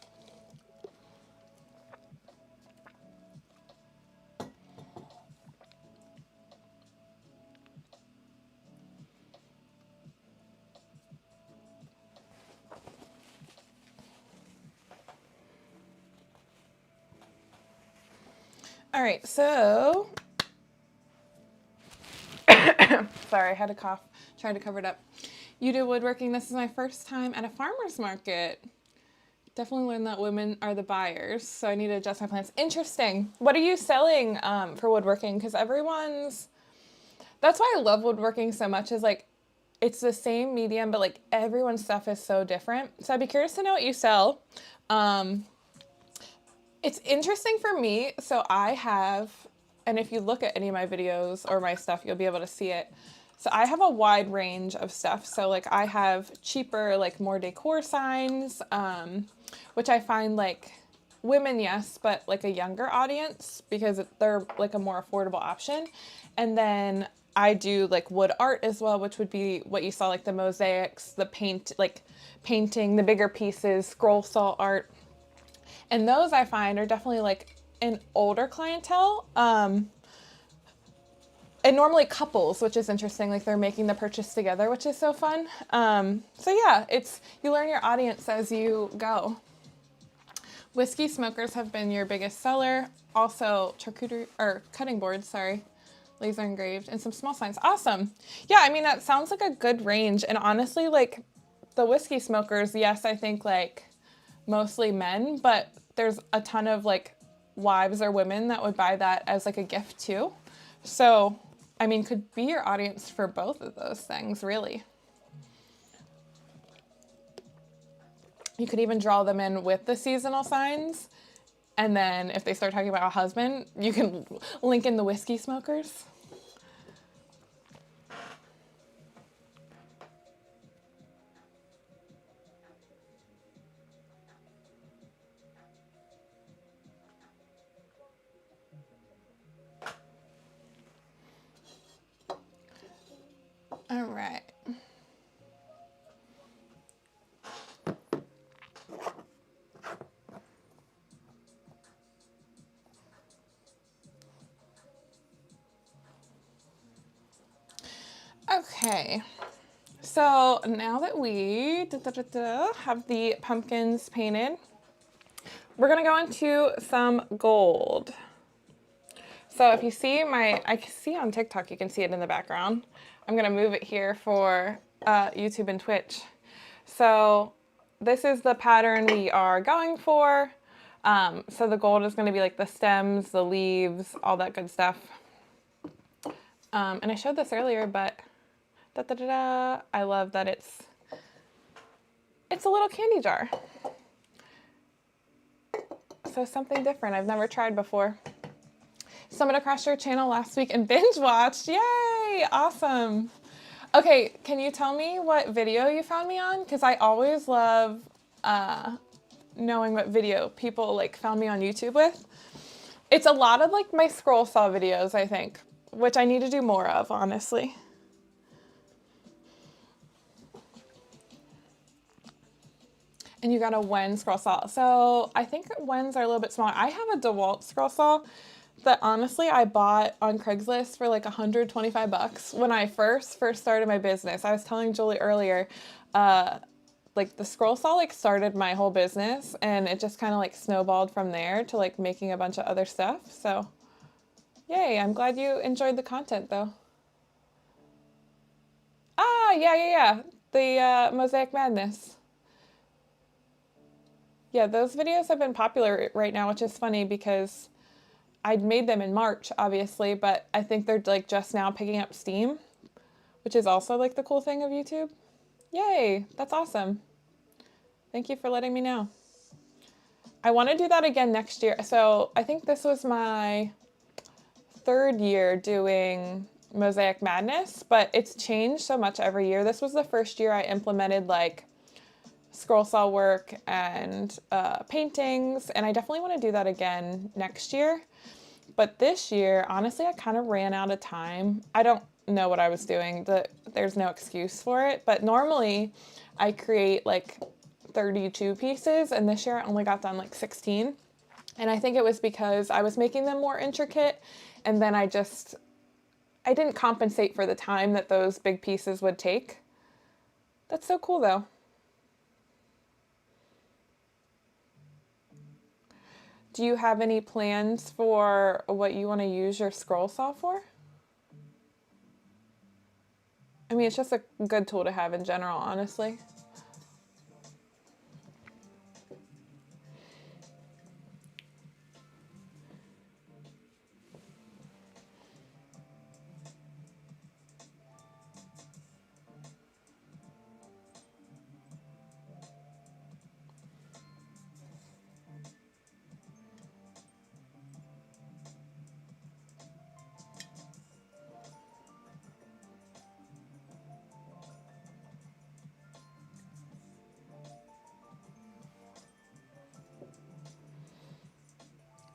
All right, so, sorry, I had a cough, tried to cover it up. You do woodworking. This is my first time at a farmer's market. Definitely learned that women are the buyers, so I need to adjust my plans. Interesting. What are you selling for woodworking? Because that's why I love woodworking so much, is like, it's the same medium, but like everyone's stuff is so different. So I'd be curious to know what you sell. It's interesting for me. So I have, and if you look at any of my videos or my stuff, you'll be able to see it. So I have a wide range of stuff. So like I have cheaper, like more decor signs, which I find like women, yes, but like a younger audience because they're like a more affordable option. And then I do like wood art as well, which would be what you saw, like the mosaics, the painting, the bigger pieces, scroll saw art. And those I find are definitely like an older clientele. And normally couples, which is interesting, like they're making the purchase together, which is so fun. So yeah, you learn your audience as you go. Whiskey smokers have been your biggest seller. Also charcuterie, or cutting boards, sorry, laser engraved, and some small signs. Awesome. Yeah, I mean, that sounds like a good range. And honestly, like the whiskey smokers, yes, I think like mostly men, but there's a ton of like wives or women that would buy that as like a gift too. So, I mean, could be your audience for both of those things, really. You could even draw them in with the seasonal signs. And then if they start talking about a husband, you can link in the whiskey smokers. All right. Okay, so now that we have the pumpkins painted, we're gonna go into some gold. So if you see I can see on TikTok, you can see it in the background. I'm gonna move it here for YouTube and Twitch. So this is the pattern we are going for. So the gold is gonna be like the stems, the leaves, all that good stuff. And I showed this earlier, but I love that it's a little candy jar. So something different I've never tried before. Stumbled across your channel last week and binge watched. Yay! Awesome. Okay, can you tell me what video you found me on? Because I always love knowing what video people like found me on YouTube with. It's a lot of like my scroll saw videos, I think, which I need to do more of, honestly. And you got a Wen scroll saw. So I think Wens are a little bit smaller. I have a DeWalt scroll saw that honestly I bought on Craigslist for like 125 bucks when I first started my business. I was telling Julie earlier, like the scroll saw like started my whole business, and it just kind of like snowballed from there to like making a bunch of other stuff. So yay, I'm glad you enjoyed the content though. Ah, yeah. The Mosaic Madness. Yeah, those videos have been popular right now, which is funny because I'd made them in March, obviously, but I think they're like just now picking up steam, which is also like the cool thing of YouTube. Yay, that's awesome. Thank you for letting me know. I want to do that again next year. So I think this was my third year doing Mosaic Madness, but it's changed so much every year. This was the first year I implemented like scroll saw work and paintings, and I definitely want to do that again next year. But this year, honestly, I kind of ran out of time. I don't know what I was doing. There's no excuse for it, but normally I create like 32 pieces, and this year I only got done like 16. And I think it was because I was making them more intricate, and then I didn't compensate for the time that those big pieces would take. That's so cool though. Do you have any plans for what you want to use your scroll saw for? I mean, it's just a good tool to have in general, honestly.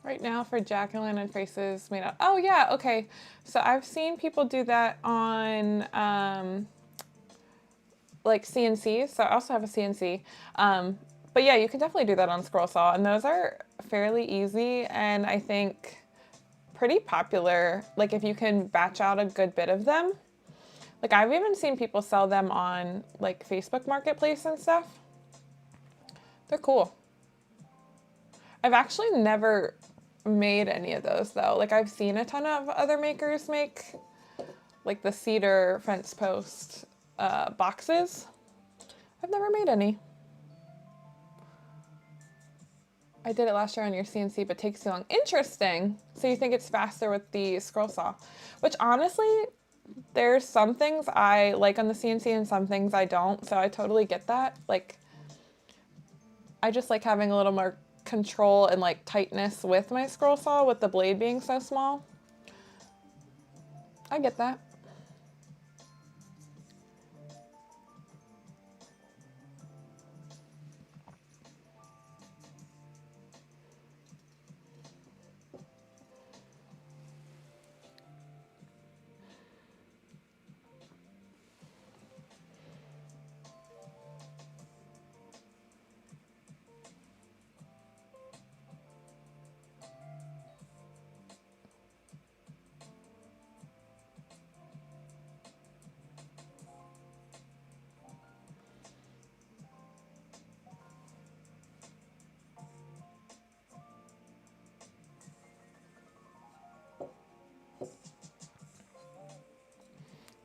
Right now for jack-o'-lantern faces made out. Oh yeah, okay. So I've seen people do that on like CNCs. So I also have a CNC. But yeah, you can definitely do that on scroll saw, and those are fairly easy and I think pretty popular. Like if you can batch out a good bit of them. Like I've even seen people sell them on like Facebook Marketplace and stuff. They're cool. I've actually never made any of those though. Like I've seen a ton of other makers make like the cedar fence post boxes. I've never made any. I did it last year on your CNC, but takes too long. Interesting. So you think it's faster with the scroll saw, which honestly, there's some things I like on the CNC and some things I don't. So I totally get that. Like, I just like having a little more control and like tightness with my scroll saw with the blade being so small. I get that.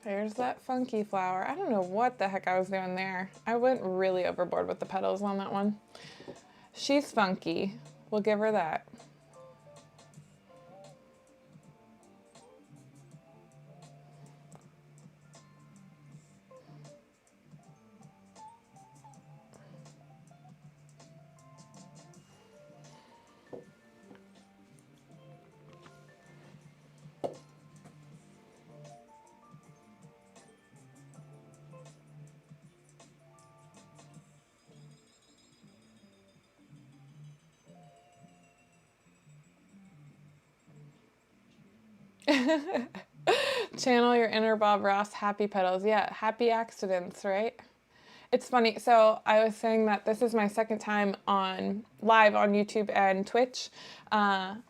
There's that funky flower. I don't know what the heck I was doing there. I went really overboard with the petals on that one. She's funky. We'll give her that. Channel your inner Bob Ross, happy petals. Yeah, happy accidents, right? It's funny. So I was saying that this is my second time on live on YouTube and Twitch. And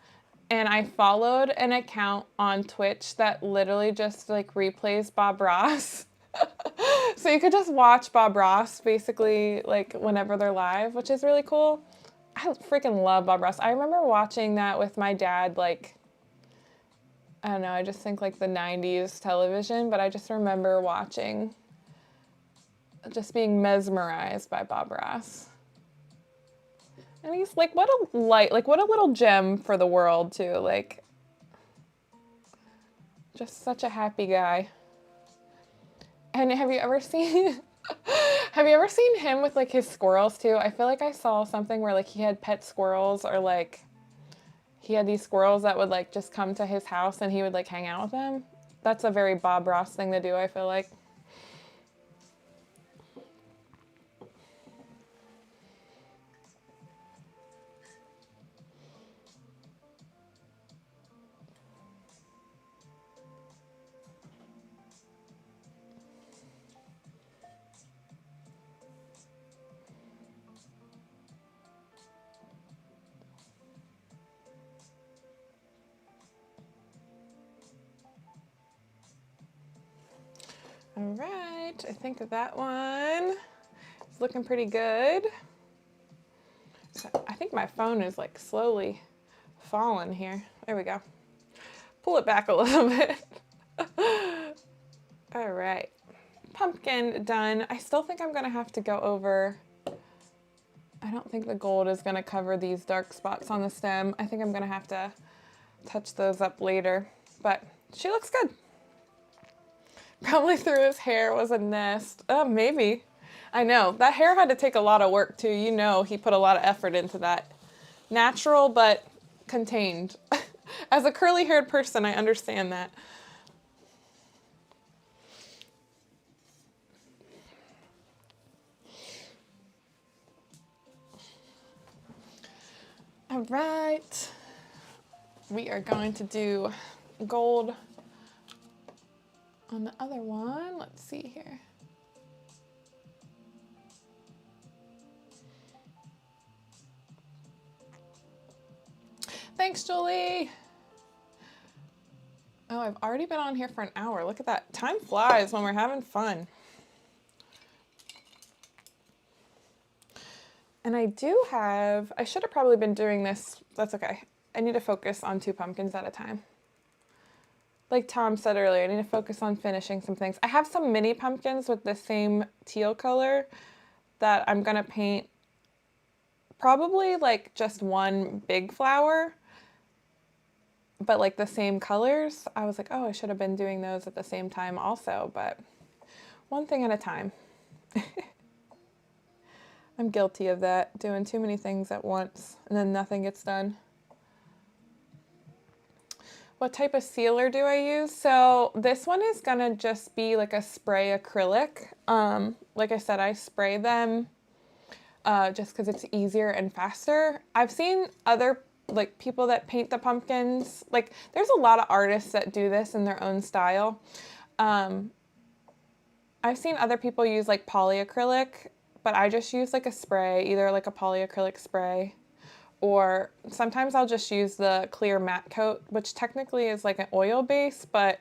I followed an account on Twitch that literally just like replays Bob Ross. So you could just watch Bob Ross basically like whenever they're live, which is really cool. I freaking love Bob Ross. I remember watching that with my dad, like, I don't know, I just think like the 90s television, but I just remember watching, just being mesmerized by Bob Ross. And he's like, what a light, like what a little gem for the world too. Like, just such a happy guy. And have you ever seen have you ever seen him with like his squirrels too? I feel like I saw something where like he had pet squirrels, or like he had these squirrels that would like just come to his house and he would like hang out with them. That's a very Bob Ross thing to do, I feel like. All right, I think that one is looking pretty good. So I think my phone is like slowly falling here. There we go. Pull it back a little bit. All right, pumpkin done. I still think I'm gonna have to go over, I don't think the gold is gonna cover these dark spots on the stem. I think I'm gonna have to touch those up later, but she looks good. Probably through his hair was a nest. Oh, maybe. I know. That hair had to take a lot of work too. You know, he put a lot of effort into that. Natural, but contained. As a curly-haired person, I understand that. All right. We are going to do gold on the other one. Let's see here. Thanks, Julie. Oh, I've already been on here for an hour. Look at that. Time flies when we're having fun. And I do have, I should have probably been doing this. That's okay. I need to focus on 2 pumpkins at a time. Like Tom said earlier, I need to focus on finishing some things. I have some mini pumpkins with the same teal color that I'm going to paint probably like just one big flower, but like the same colors. I was like, oh, I should have been doing those at the same time also, but one thing at a time. I'm guilty of that, doing too many things at once and then nothing gets done. What type of sealer do I use? So this one is gonna just be like a spray acrylic. Like I said, I spray them just because it's easier and faster. I've seen other like people that paint the pumpkins. Like there's a lot of artists that do this in their own style. I've seen other people use like polyacrylic, but I just use like a spray, either like a polyacrylic spray, or sometimes I'll just use the clear matte coat, which technically is like an oil base, but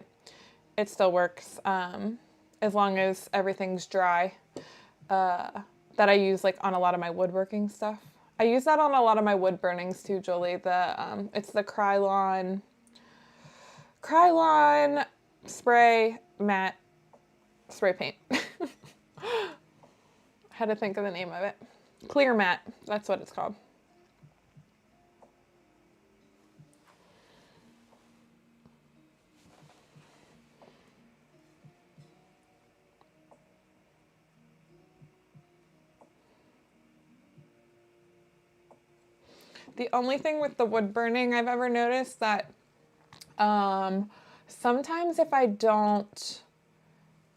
it still works as long as everything's dry. That I use like on a lot of my woodworking stuff. I use that on a lot of my wood burnings too, Julie. It's the Krylon spray matte spray paint. Had to think of the name of it. Clear matte, that's what it's called. The only thing with the wood burning I've ever noticed that sometimes if I don't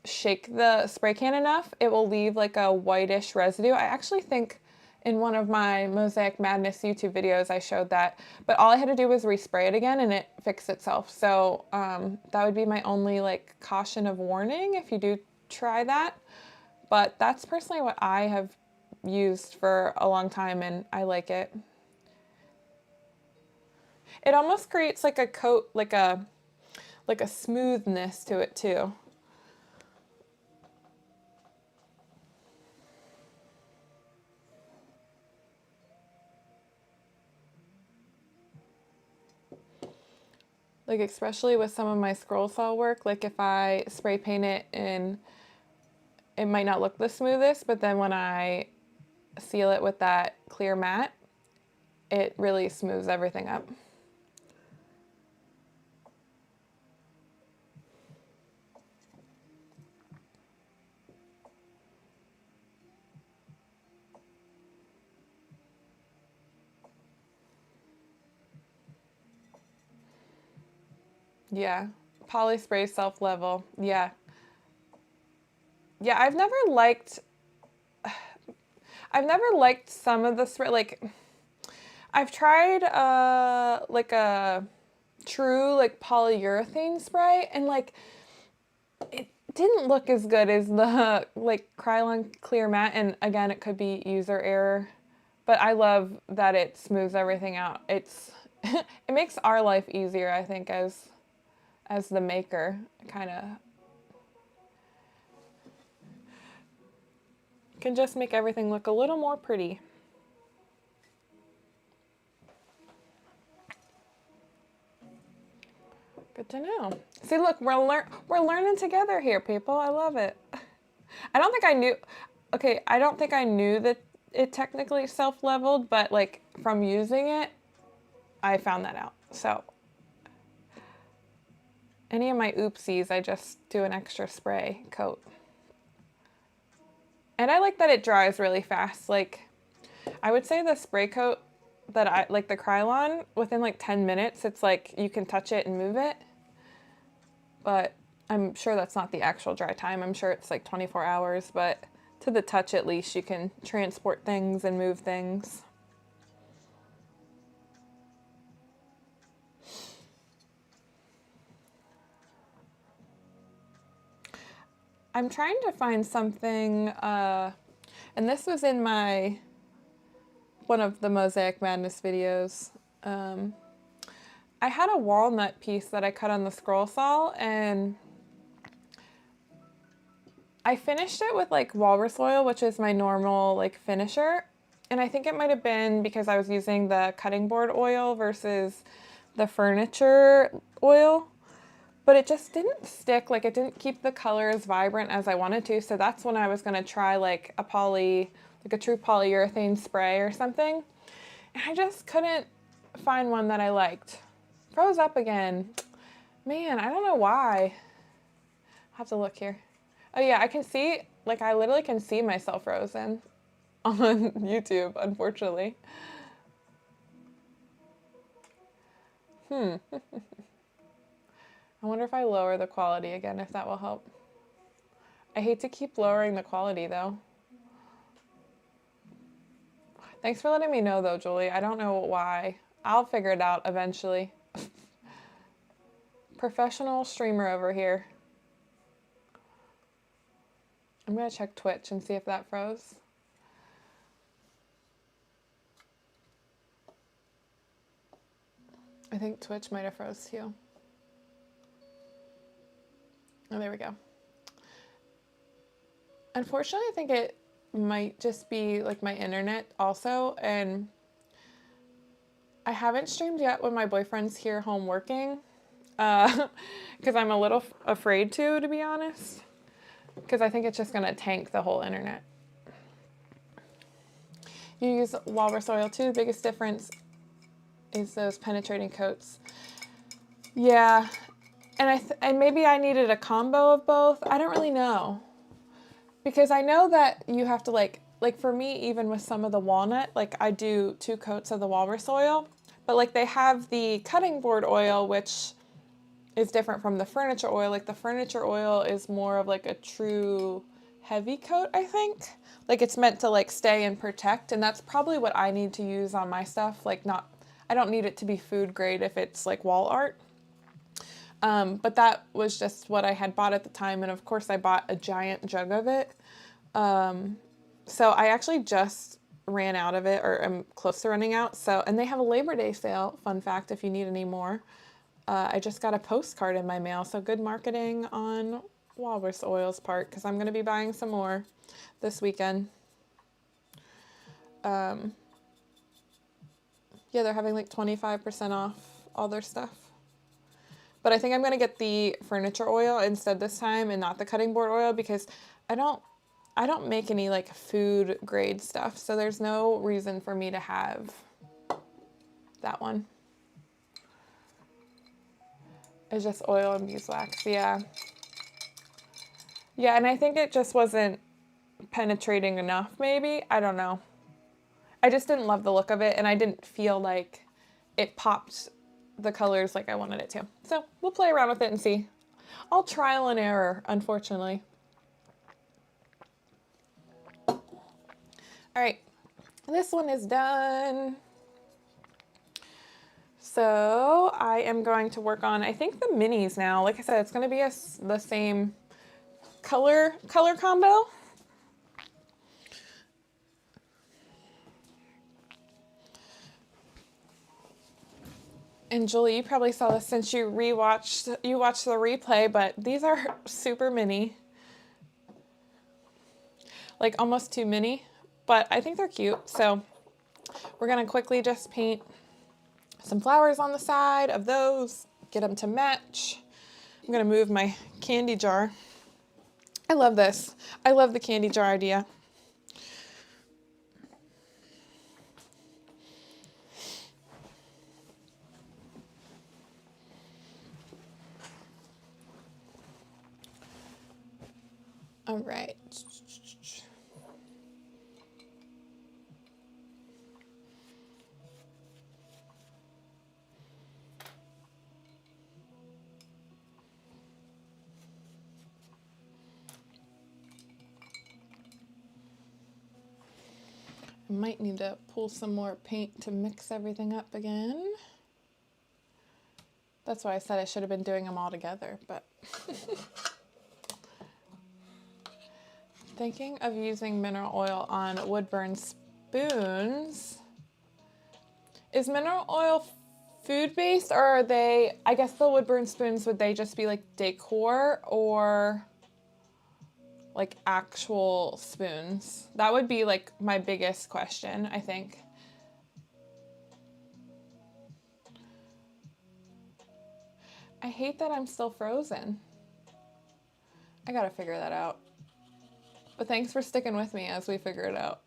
shake the spray can enough, it will leave like a whitish residue. I actually think in one of my Mosaic Madness YouTube videos I showed that, but all I had to do was respray it again and it fixed itself. So that would be my only like caution of warning if you do try that. But that's personally what I have used for a long time and I like it. It almost creates like a coat, like a smoothness to it too. Like especially with some of my scroll saw work, like if I spray paint it and it might not look the smoothest, but then when I seal it with that clear matte, it really smooths everything up. Yeah. Poly spray self-level. Yeah. Yeah, I've never liked some of the spray. Like, I've tried like a true like polyurethane spray, and like it didn't look as good as the like Krylon Clear Matte. And again, it could be user error, but I love that it smooths everything out. It's it makes our life easier, I think, as the maker. Kind of can just make everything look a little more pretty. Good to know. See, look, we're learning together here, people. I love it. I don't think I knew. Okay, I don't think I knew that it technically self-leveled, but like from using it, I found that out. So any of my oopsies, I just do an extra spray coat. And I like that it dries really fast. Like, I would say the spray coat that I like, the Krylon, within like 10 minutes, it's like you can touch it and move it. But I'm sure that's not the actual dry time. I'm sure it's like 24 hours, but to the touch at least, you can transport things and move things. I'm trying to find something, and this was in one of the Mosaic Madness videos. I had a walnut piece that I cut on the scroll saw, and I finished it with like walrus oil, which is my normal like finisher. And I think it might have been because I was using the cutting board oil versus the furniture oil, but it just didn't stick. Like, it didn't keep the color as vibrant as I wanted to. So that's when I was going to try like a true polyurethane spray or something. And I just couldn't find one that I liked. Froze up again. Man, I don't know why. I'll have to look here. Oh yeah, I can see, like, I literally can see myself frozen on YouTube, unfortunately. I wonder if I lower the quality again, if that will help. I hate to keep lowering the quality though. Thanks for letting me know though, Julie. I don't know why. I'll figure it out eventually. Professional streamer over here. I'm gonna check Twitch and see if that froze. I think Twitch might have froze too. Oh, there we go. Unfortunately, I think it might just be like my internet also, and I haven't streamed yet when my boyfriend's here home working, because I'm a little afraid to be honest, because I think it's just gonna tank the whole internet. You use walrus oil too. The biggest difference is those penetrating coats. Yeah, and maybe I needed a combo of both. I don't really know. Because I know that you have to like for me, even with some of the walnut, like I do 2 coats of the walrus oil, but like they have the cutting board oil, which is different from the furniture oil. Like the furniture oil is more of like a true heavy coat, I think. Like it's meant to like stay and protect, and that's probably what I need to use on my stuff. Like I don't need it to be food grade if it's like wall art. But that was just what I had bought at the time, and of course I bought a giant jug of it. So I actually just ran out of it, or I'm close to running out. So, and they have a Labor Day sale, fun fact, if you need any more. I just got a postcard in my mail, so good marketing on Walrus Oil's part, because I'm going to be buying some more this weekend. Yeah, they're having like 25% off all their stuff. But I think I'm going to get the furniture oil instead this time and not the cutting board oil, because I don't make any like food grade stuff. So there's no reason for me to have that one. It's just oil and beeswax. Yeah. Yeah, and I think it just wasn't penetrating enough, maybe. I don't know. I just didn't love the look of it, and I didn't feel like it popped the colors like I wanted it to. So we'll play around with it and see. All trial and error, unfortunately. All right, this one is done. So I am going to work on, I think, the minis now. Like I said, it's going to be the same color combo. And Julie, you probably saw this since you watched the replay, but these are super mini. Like almost too mini, but I think they're cute. So we're gonna quickly just paint some flowers on the side of those, get them to match. I'm gonna move my candy jar. I love this. I love the candy jar idea. All right. I might need to pull some more paint to mix everything up again. That's why I said I should have been doing them all together, but thinking of using mineral oil on wood burn spoons. Is mineral oil food-based, or are they, I guess the wood burn spoons, would they just be like decor or like actual spoons? That would be like my biggest question, I think. I hate that I'm still frozen. I gotta figure that out. But thanks for sticking with me as we figure it out.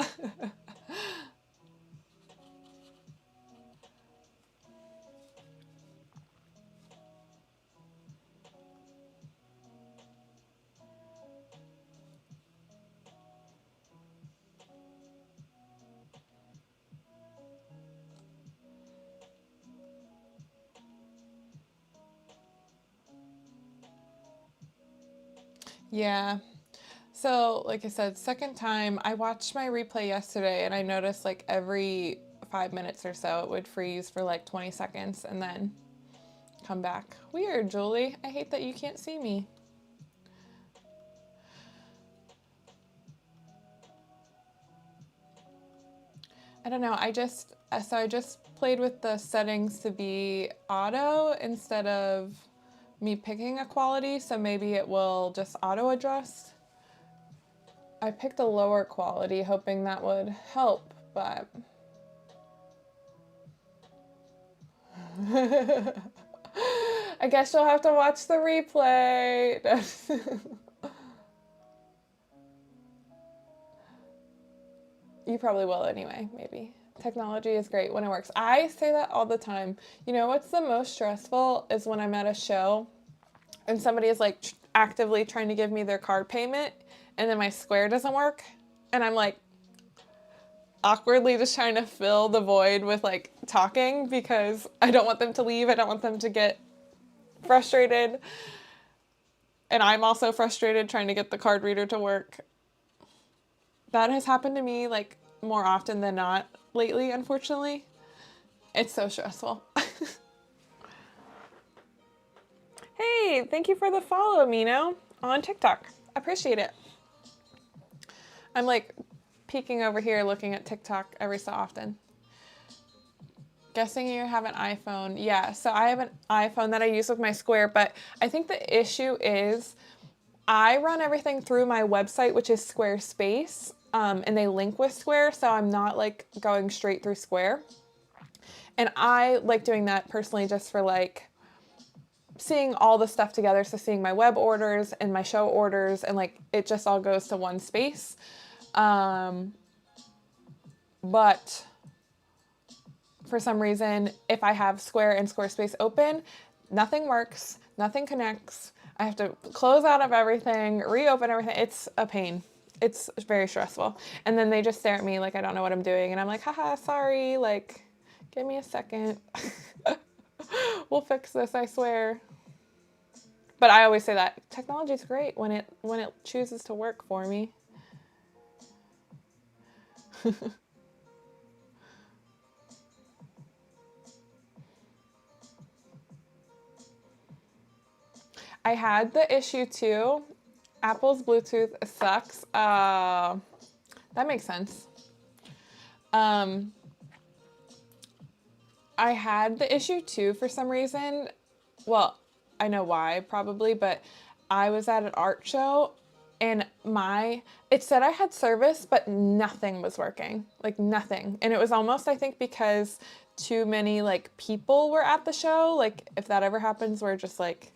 Yeah. So, like I said, second time, I watched my replay yesterday and I noticed like every 5 minutes or so it would freeze for like 20 seconds and then come back. Weird, Julie. I hate that you can't see me. I don't know. I just played with the settings to be auto instead of me picking a quality, so maybe it will just auto adjust. I picked a lower quality hoping that would help, but I guess you'll have to watch the replay. You probably will anyway, maybe. Technology is great when it works. I say that all the time. You know what's the most stressful is when I'm at a show and somebody is like actively trying to give me their card payment and then my Square doesn't work. And I'm like awkwardly just trying to fill the void with like talking because I don't want them to leave. I don't want them to get frustrated. And I'm also frustrated trying to get the card reader to work. That has happened to me like more often than not lately, unfortunately. It's so stressful. Hey, thank you for the follow, Mino, on TikTok. I appreciate it. I'm like peeking over here looking at TikTok every so often. Guessing you have an iPhone. Yeah, so I have an iPhone that I use with my Square, but I think the issue is I run everything through my website, which is Squarespace, and they link with Square, so I'm not like going straight through Square. And I like doing that personally just for like seeing all the stuff together, so seeing my web orders and my show orders, and like it just all goes to one space. But for some reason, if I have Square and Squarespace open, nothing works, nothing connects. I have to close out of everything, reopen everything. It's a pain. It's very stressful. And then they just stare at me like I don't know what I'm doing. And I'm like, haha, sorry, like, give me a second. We'll fix this, I swear. But I always say that technology is great when it chooses to work for me. I had the issue too. Apple's Bluetooth sucks. That makes sense. I had the issue too for some reason. Well, I know why probably, but I was at an art show and it said I had service, but nothing was working. Like nothing. And it was almost, I think, because too many like people were at the show. Like if that ever happens where just like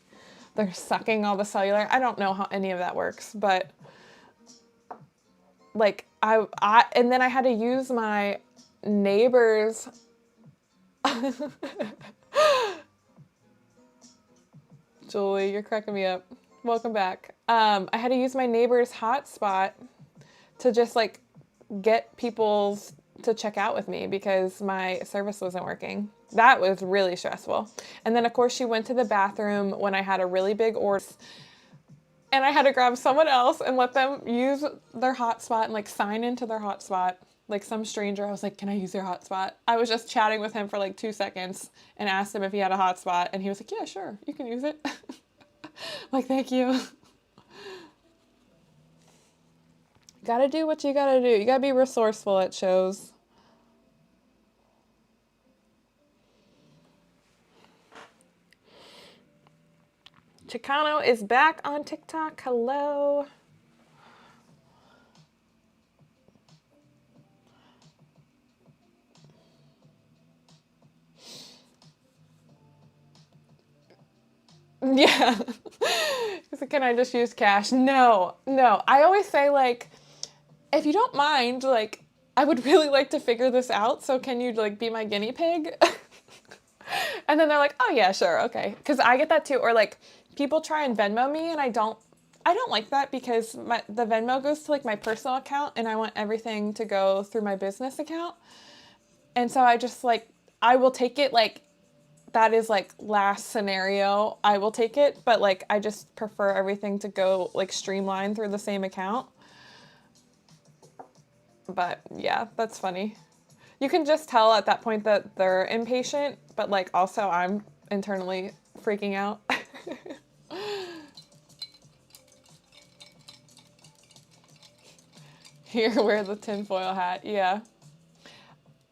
they're sucking all the cellular. I don't know how any of that works, but like and then I had to use my neighbor's Julie, you're cracking me up. Welcome back. I had to use my neighbor's hotspot to just like get people to check out with me because my service wasn't working. That was really stressful. And then of course she went to the bathroom when I had a really big order and I had to grab someone else and let them use their hotspot and like sign into their hotspot. Like some stranger, I was like, can I use your hotspot? I was just chatting with him for like 2 seconds and asked him if he had a hotspot. And he was like, yeah, sure, you can use it. Like, thank you. Gotta do what you gotta do. You gotta be resourceful at shows. Chicano is back on TikTok. Hello. Yeah. So can I just use cash? No. I always say like, if you don't mind, like, I would really like to figure this out. So can you like be my guinea pig? And then they're like, oh yeah, sure. Okay. Cause I get that too. Or like people try and Venmo me and I don't like that because the Venmo goes to like my personal account and I want everything to go through my business account. And so I just like, I will take it like, that is like last scenario. I will take it, but like I just prefer everything to go like streamlined through the same account. But yeah, that's funny. You can just tell at that point that they're impatient, but like also I'm internally freaking out. Here, wear the tinfoil hat. Yeah.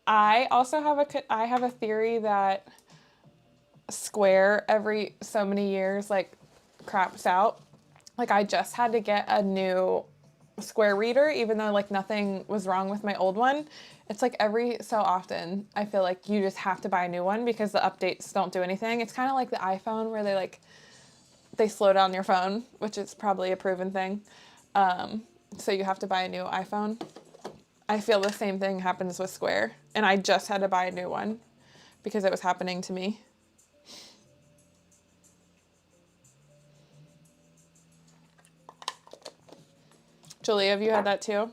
I also have a theory that Square every so many years like craps out. Like I just had to get a new Square reader even though like nothing was wrong with my old one. It's like every so often I feel like you just have to buy a new one because the updates don't do anything. It's kind of like the iPhone where they slow down your phone, which is probably a proven thing. So you have to buy a new iPhone. I feel the same thing happens with Square and I just had to buy a new one because it was happening to me. Julie, have you had that too?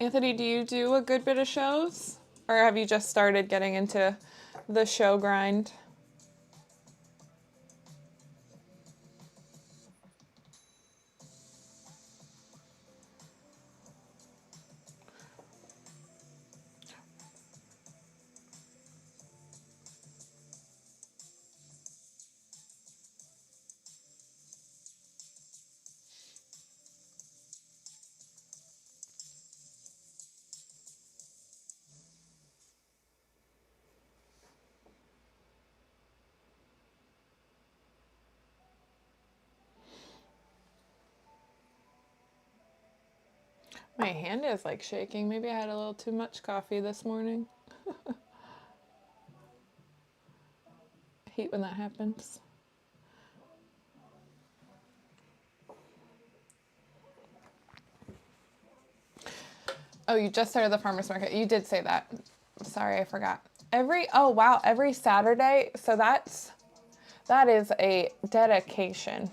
Anthony, do you do a good bit of shows? Or have you just started getting into the show grind? My hand is like shaking. Maybe I had a little too much coffee this morning. I hate when that happens. Oh, you just started the farmer's market. You did say that. Sorry, I forgot. Every Saturday. So that is a dedication.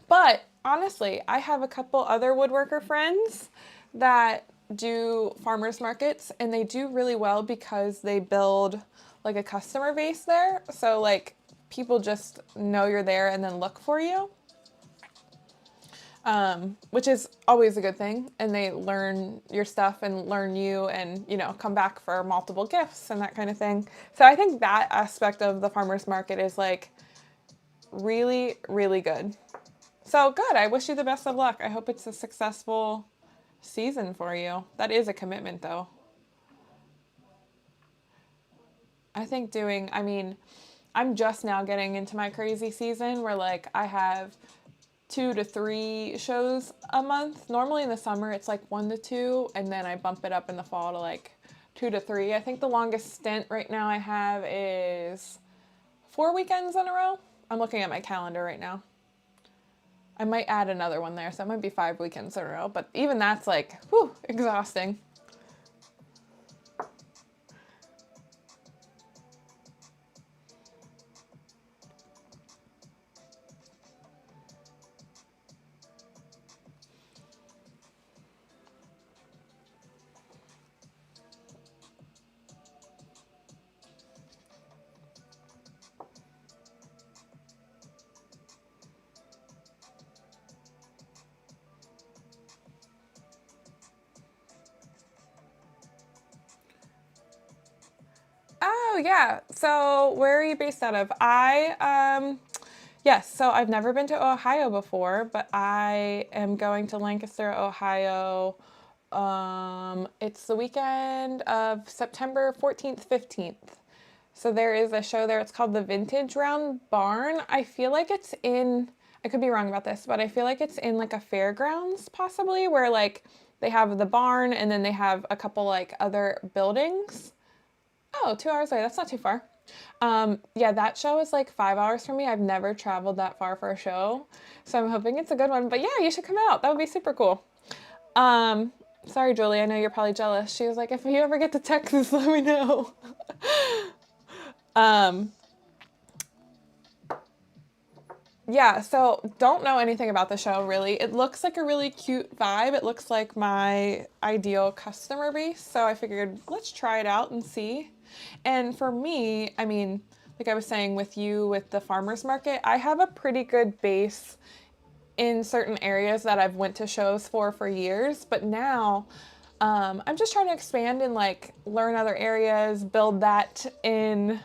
But honestly, I have a couple other woodworker friends that do farmers markets, and they do really well because they build like a customer base there. So like people just know you're there and then look for you, which is always a good thing. And they learn your stuff and learn you and, you know, come back for multiple gifts and that kind of thing. So I think that aspect of the farmers market is like really, really good. So good. I wish you the best of luck. I hope it's a successful season for you. That is a commitment though. I think I mean, I'm just now getting into my crazy season where like I have 2 to 3 shows a month. Normally in the summer it's like 1 to 2, and then I bump it up in the fall to like 2 to 3. I think the longest stint right now I have is 4 weekends in a row. I'm looking at my calendar right now. I might add another one there, so it might be 5 weekends in a row, but even that's like, whew, exhausting. Oh yeah. So where are you based out of? Yes, so I've never been to Ohio before, but I am going to Lancaster, Ohio. It's the weekend of September 14th, 15th. So there is a show there. It's called the Vintage Round Barn. I feel like I could be wrong about this, but I feel like it's in like a fairgrounds possibly where like they have the barn and then they have a couple like other buildings. Oh, 2 hours away. That's not too far. Yeah, that show is like 5 hours from me. I've never traveled that far for a show, so I'm hoping it's a good one. But yeah, you should come out. That would be super cool. Um, Sorry, Julie. I know you're probably jealous. She was like, if you ever get to Texas, let me know. um, yeah, so don't know anything about the show really. It looks like a really cute vibe. It looks like my ideal customer base. So I figured let's try it out and see. And for me, I mean, like I was saying with you with the farmers market, I have a pretty good base in certain areas that I've went to shows for years, but now I'm just trying to expand and like learn other areas, build that in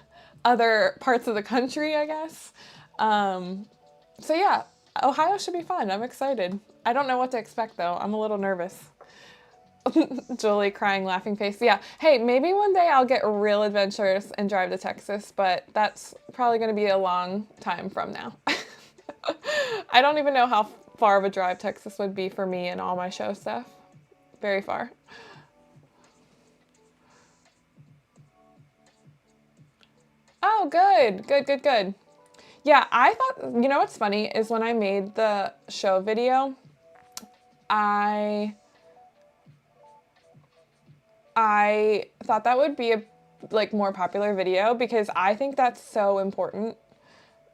other parts of the country, I guess. So yeah, Ohio should be fun. I'm excited. I don't know what to expect though. I'm a little nervous. Julie crying, laughing face. Yeah. Hey, maybe one day I'll get real adventurous and drive to Texas, but that's probably going to be a long time from now. I don't even know how far of a drive Texas would be for me and all my show stuff. Very far. Oh, good. Good, good, good. Yeah, I thought, you know what's funny is when I made the show video, I I thought that would be a like more popular video because I think that's so important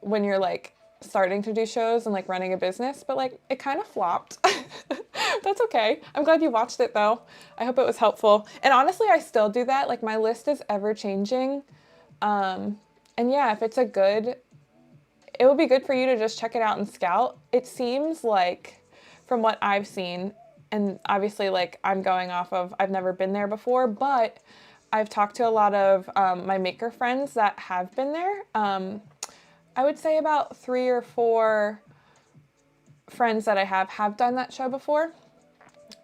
when you're like starting to do shows and like running a business, but like it kind of flopped. That's okay. I'm glad you watched it though. I hope it was helpful. And honestly, I still do that. Like my list is ever changing. And yeah, if it's it would be good for you to just check it out and scout. It seems like from what I've seen, and obviously like I'm going off of, I've never been there before, but I've talked to a lot of my maker friends that have been there. I would say about 3 or 4 friends that I have done that show before.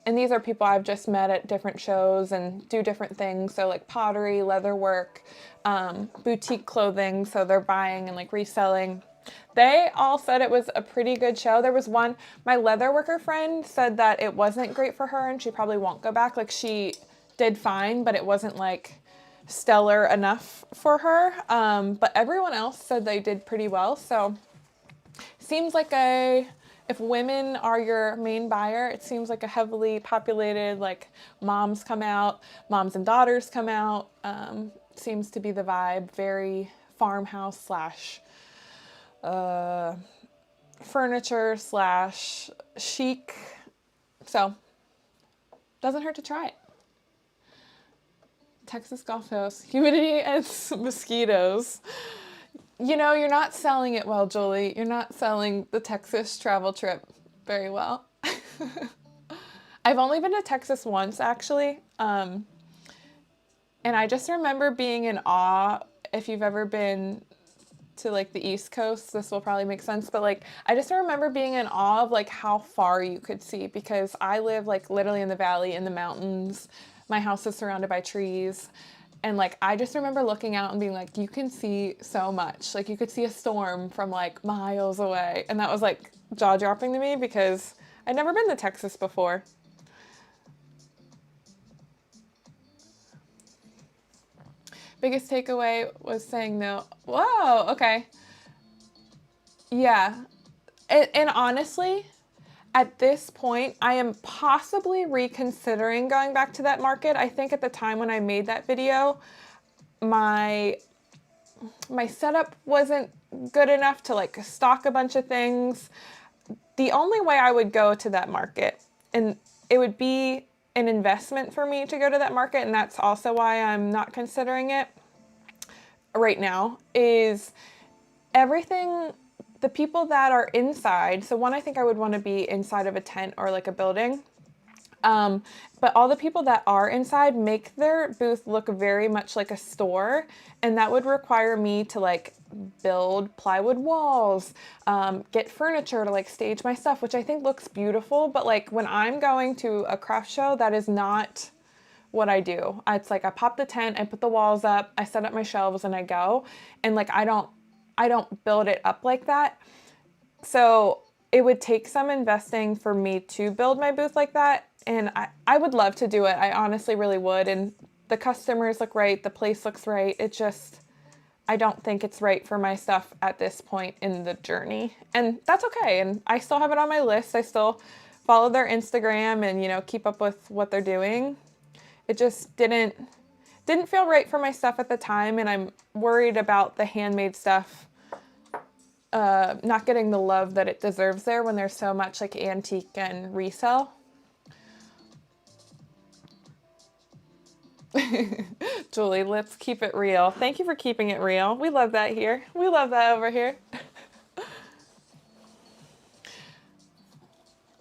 And these are people I've just met at different shows and do different things. So like pottery, leatherwork, boutique clothing. So they're buying and like reselling. They all said it was a pretty good show. There was one, my leatherworker friend said that it wasn't great for her and she probably won't go back. Like she did fine, but it wasn't like stellar enough for her. But everyone else said they did pretty well. So seems like if women are your main buyer, it seems like a heavily populated, like moms come out, moms and daughters come out. Seems to be the vibe, very farmhouse slash furniture slash chic. So doesn't hurt to try it. Texas Gulf Coast, humidity and mosquitoes. You know, you're not selling it well, Julie. You're not selling the Texas travel trip very well. I've only been to Texas once, actually. And I just remember being in awe. If you've ever been to like the East Coast, this will probably make sense. But like, I just remember being in awe of like how far you could see, because I live like literally in the valley, in the mountains. My house is surrounded by trees. And like, I just remember looking out and being like, you can see so much. Like, you could see a storm from like miles away. And that was like jaw dropping to me because I'd never been to Texas before. Biggest takeaway was saying no. Whoa, okay. Yeah. And honestly, at this point, I am possibly reconsidering going back to that market. I think at the time when I made that video, my setup wasn't good enough to like stock a bunch of things. The only way I would go to that market, and it would be an investment for me to go to that market, and that's also why I'm not considering it right now, is everything, the people that are inside. So one, I think I would want to be inside of a tent or like a building. But all the people that are inside make their booth look very much like a store. And that would require me to like build plywood walls, get furniture to like stage my stuff, which I think looks beautiful. But like when I'm going to a craft show, that is not what I do. It's like I pop the tent, I put the walls up, I set up my shelves, and I go. And like I don't build it up like that. So it would take some investing for me to build my booth like that. And I would love to do it. I honestly really would. And the customers look right. The place looks right. It just, I don't think it's right for my stuff at this point in the journey. And that's okay. And I still have it on my list. I still follow their Instagram and, you know, keep up with what they're doing. It just didn't feel right for my stuff at the time. And I'm worried about the handmade stuff not getting the love that it deserves there when there's so much like antique and resale. Julie, let's keep it real. Thank you for keeping it real. We love that here. We love that over here.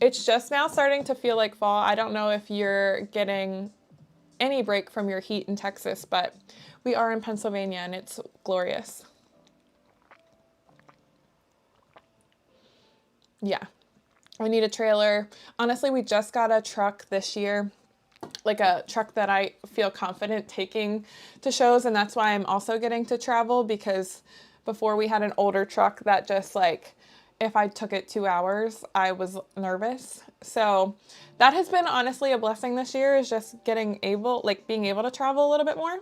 It's just now starting to feel like fall. I don't know if you're getting any break from your heat in Texas, but we are in Pennsylvania and it's glorious. Yeah, we need a trailer. Honestly, we just got a truck this year, like a truck that I feel confident taking to shows. And that's why I'm also getting to travel, because before we had an older truck that just like, if I took it 2 hours, I was nervous. So that has been honestly a blessing this year, is just being able to travel a little bit more.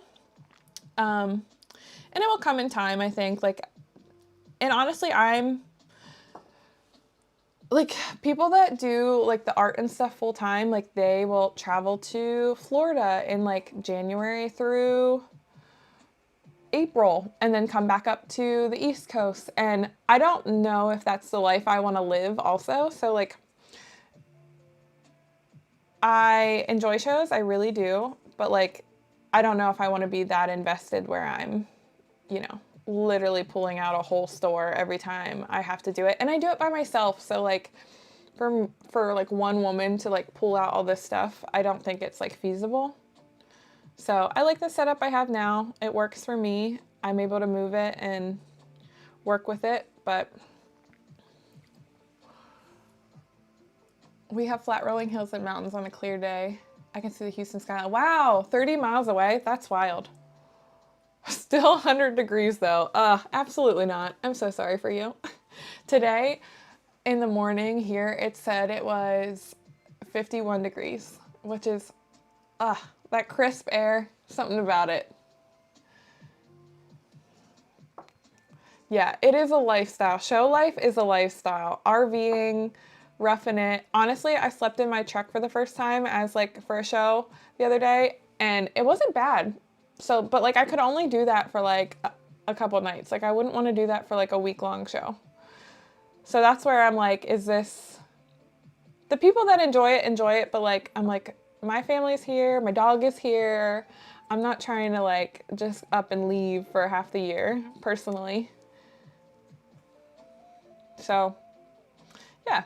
And it will come in time, I think. And honestly, I'm like, people that do like the art and stuff full time, like they will travel to Florida in like January through April and then come back up to the East Coast. And I don't know if that's the life I want to live also. So like, I enjoy shows, I really do, but like, I don't know if I want to be that invested where I'm, you know, literally pulling out a whole store every time I have to do it. And I do it by myself. So like for like one woman to like pull out all this stuff, I don't think it's like feasible. So I like the setup I have now. It works for me. I'm able to move it and work with it, but we have flat rolling hills and mountains on a clear day. I can see the Houston skyline. Wow, 30 miles away. That's wild. Still 100 degrees though. Absolutely not. I'm so sorry for you. Today in the morning here, it said it was 51 degrees, which is, that crisp air, something about it. Yeah, it is a lifestyle. Show life is a lifestyle. RVing, roughing it. Honestly, I slept in my truck for the first time as like for a show the other day, and it wasn't bad. So, but like I could only do that for like a couple nights. Like I wouldn't want to do that for like a week-long show. So that's where I'm like, is this, the people that enjoy it, but like, I'm like, my family's here, my dog is here. I'm not trying to like just up and leave for half the year personally. So yeah.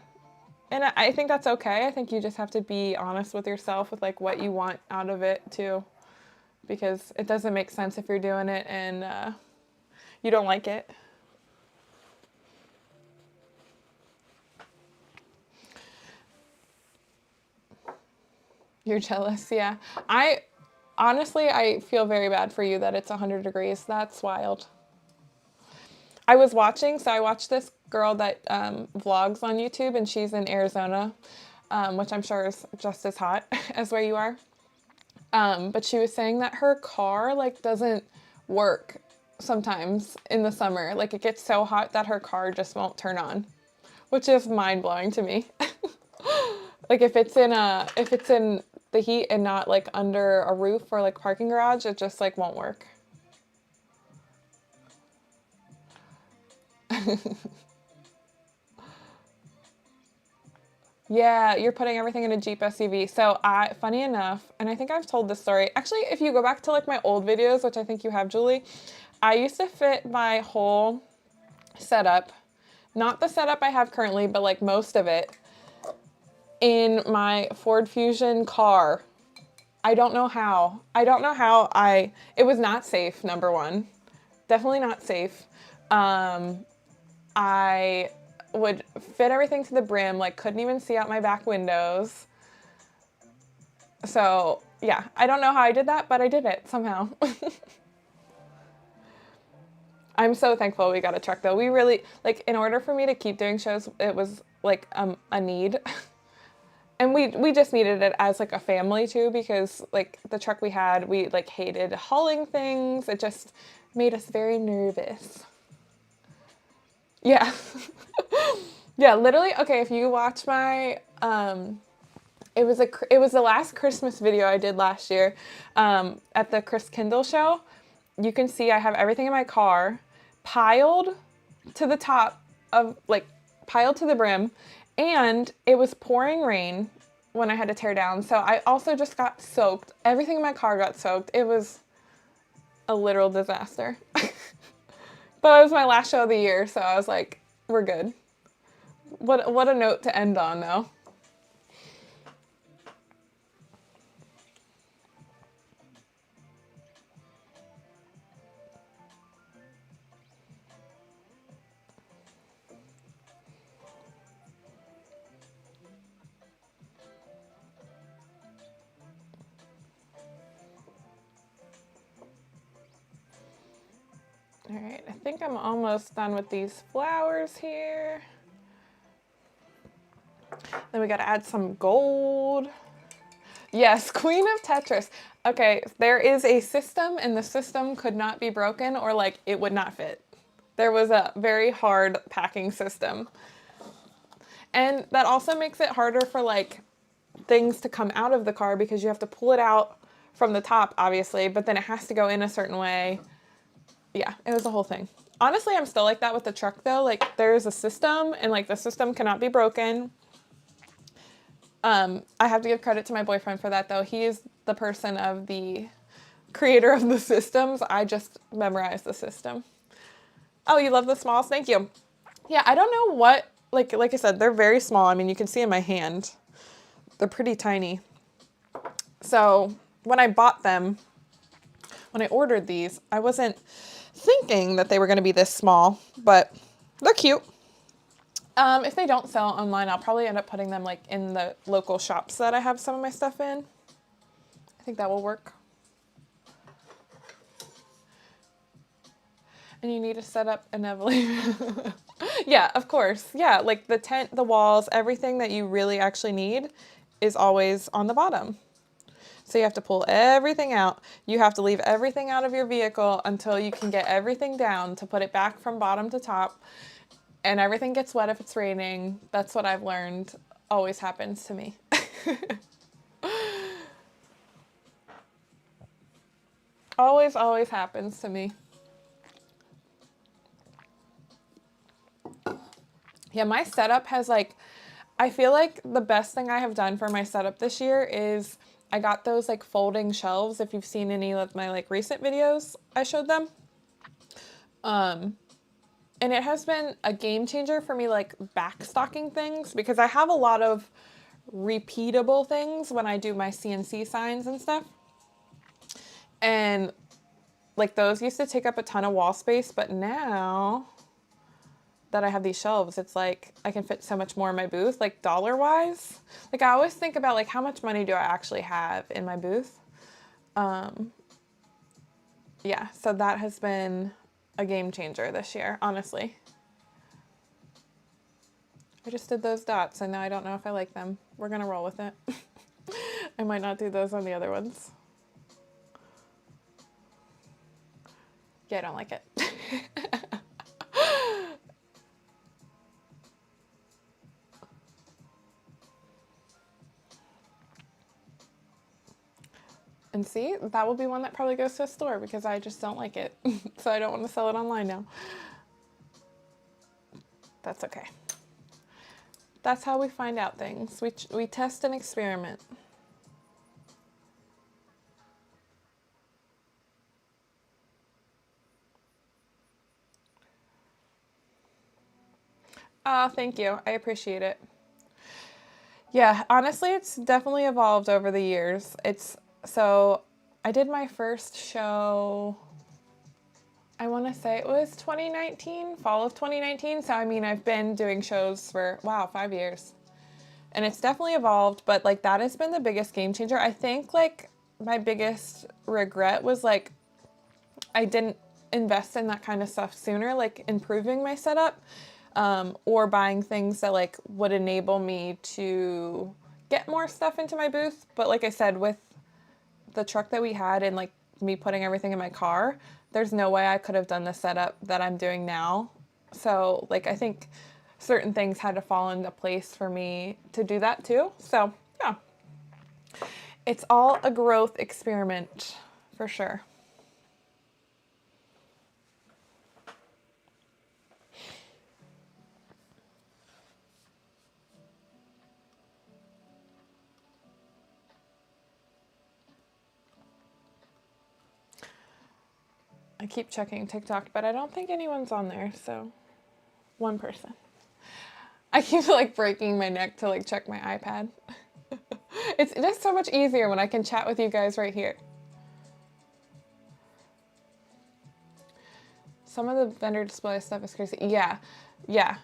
And I think that's okay. I think you just have to be honest with yourself with like what you want out of it too, because it doesn't make sense if you're doing it and you don't like it. You're jealous, yeah. I feel very bad for you that it's 100 degrees. That's wild. I watched this girl that vlogs on YouTube, and she's in Arizona, which I'm sure is just as hot as where you are. But she was saying that her car like doesn't work sometimes in the summer. Like it gets so hot that her car just won't turn on, which is mind blowing to me. Like if it's in the heat and not like under a roof or like parking garage, it just like won't work. Yeah, you're putting everything in a Jeep SUV. So funny enough, and I think I've told this story. Actually, if you go back to like my old videos, which I think you have, Julie, I used to fit my whole setup, not the setup I have currently, but like most of it, in my Ford Fusion car. I don't know how. It was not safe, number one. Definitely not safe. I would fit everything to the brim, like couldn't even see out my back windows. So yeah, I don't know how I did that, but I did it somehow. I'm so thankful we got a truck though. We really, like, in order for me to keep doing shows, it was like a need. And we just needed it as like a family too, because like the truck we had, we like hated hauling things. It just made us very nervous. Yeah. Yeah, literally. Okay, if you watch my it was the last Christmas video I did last year at the Chris Kindle show. You can see I have everything in my car piled to the top of like piled to the brim, and it was pouring rain when I had to tear down. So I also just got soaked. Everything in my car got soaked. It was a literal disaster. But it was my last show of the year, so I was like, we're good. What a note to end on though. All right, I think I'm almost done with these flowers here. Then we got to add some gold. Yes, Queen of Tetris. Okay, there is a system, and the system could not be broken or like it would not fit. There was a very hard packing system. And that also makes it harder for like things to come out of the car because you have to pull it out from the top, obviously, but then it has to go in a certain way. Yeah, it was a whole thing. Honestly, I'm still like that with the truck though. Like there's a system and like the system cannot be broken. I have to give credit to my boyfriend for that though. He is the person of the creator of the systems. I just memorized the system. Oh, you love the smalls? Thank you. Yeah, I don't know what, like I said, they're very small. I mean, you can see in my hand. They're pretty tiny. So when I bought them, when I ordered these, I wasn't thinking that they were going to be this small, but they're cute. If they don't sell online, I'll probably end up putting them like in the local shops that I have some of my stuff in. I think that will work. And you need to set up an evolution. Yeah, of course. Yeah, like the tent, the walls, everything that you really actually need is always on the bottom. So you have to pull everything out. You have to leave everything out of your vehicle until you can get everything down to put it back from bottom to top. And everything gets wet if it's raining. That's what I've learned always happens to me. Always happens to me. Yeah, my setup has like, I feel like the best thing I have done for my setup this year is I got those like folding shelves. If you've seen any of my like recent videos, I showed them. And it has been a game changer for me, like backstocking things, because I have a lot of repeatable things when I do my CNC signs and stuff. And like those used to take up a ton of wall space, but now that I have these shelves, it's like I can fit so much more in my booth, like dollar wise. Like I always think about like how much money do I actually have in my booth. Yeah, so that has been a game changer this year, honestly. I just did those dots and now I don't know if I like them. We're gonna roll with it. I might not do those on the other ones. Yeah, I don't like it. And see, that will be one that probably goes to a store because I just don't like it. So I don't want to sell it online now. That's okay. That's how we find out things. We test and experiment. Oh, thank you. I appreciate it. Yeah, honestly, it's definitely evolved over the years. So I did my first show, I want to say it was 2019, fall of 2019. So, I mean, I've been doing shows for, wow, 5 years. And it's definitely evolved, but like that has been the biggest game changer. I think like my biggest regret was like I didn't invest in that kind of stuff sooner, like improving my setup, or buying things that like would enable me to get more stuff into my booth. But like I said, with the truck that we had and like me putting everything in my car, there's no way I could have done the setup that I'm doing now. So like I think certain things had to fall into place for me to do that too. So yeah, it's all a growth experiment for sure. I keep checking TikTok, but I don't think anyone's on there. So one person. I keep like breaking my neck to like check my iPad. It's just so much easier when I can chat with you guys right here. Some of the vendor display stuff is crazy. Yeah, yeah.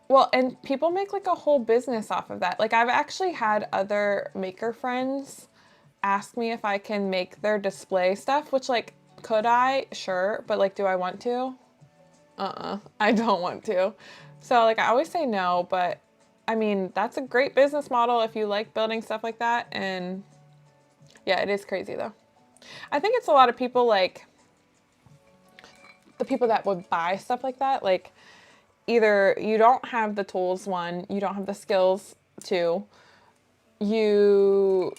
Well, and people make like a whole business off of that. Like I've actually had other maker friends ask me if I can make their display stuff, which like, could I? Sure. But like, do I want to? I don't want to. So like, I always say no, but I mean, that's a great business model if you like building stuff like that. And yeah, it is crazy though. I think it's a lot of people like the people that would buy stuff like that, like either you don't have the tools, one, you don't have the skills, two, you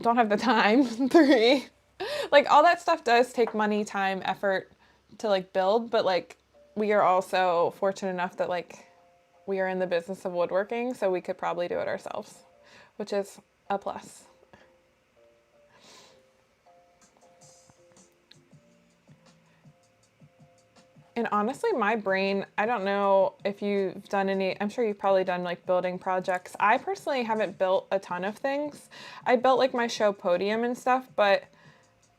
don't have the time, three. Like all that stuff does take money, time, effort to like build, but like we are also fortunate enough that like we are in the business of woodworking, so we could probably do it ourselves, which is a plus. And honestly, my brain, I don't know if you've done any, I'm sure you've probably done like building projects. I personally haven't built a ton of things. I built like my show podium and stuff, but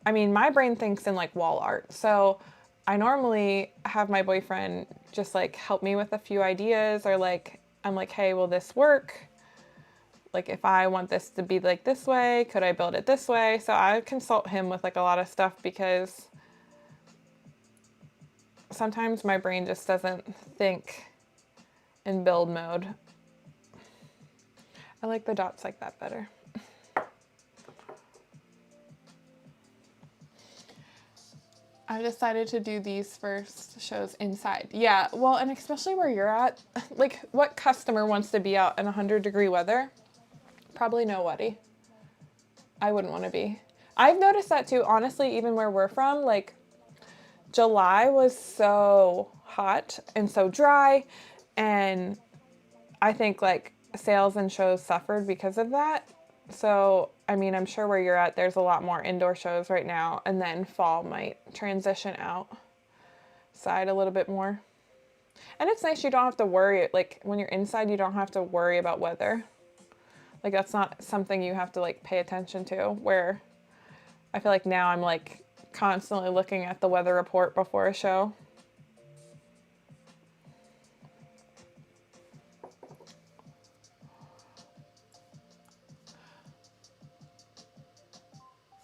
I mean, my brain thinks in like wall art. So I normally have my boyfriend just like help me with a few ideas, or like, I'm like, hey, will this work? Like if I want this to be like this way, could I build it this way? So I consult him with like a lot of stuff because sometimes my brain just doesn't think in build mode. I like the dots like that better. I've decided to do these first shows inside. Yeah, well, and especially where you're at, like what customer wants to be out in 100-degree weather? Probably nobody. I wouldn't want to be. I've noticed that too, honestly, even where we're from, like July was so hot and so dry, And I think like sales and shows suffered because of that. So, I mean, I'm sure where you're at, there's a lot more indoor shows right now, and then fall might transition outside a little bit more. And it's nice you don't have to worry, like when you're inside, you don't have to worry about weather. Like that's not something you have to like pay attention to, where I feel like now I'm like constantly looking at the weather report before a show.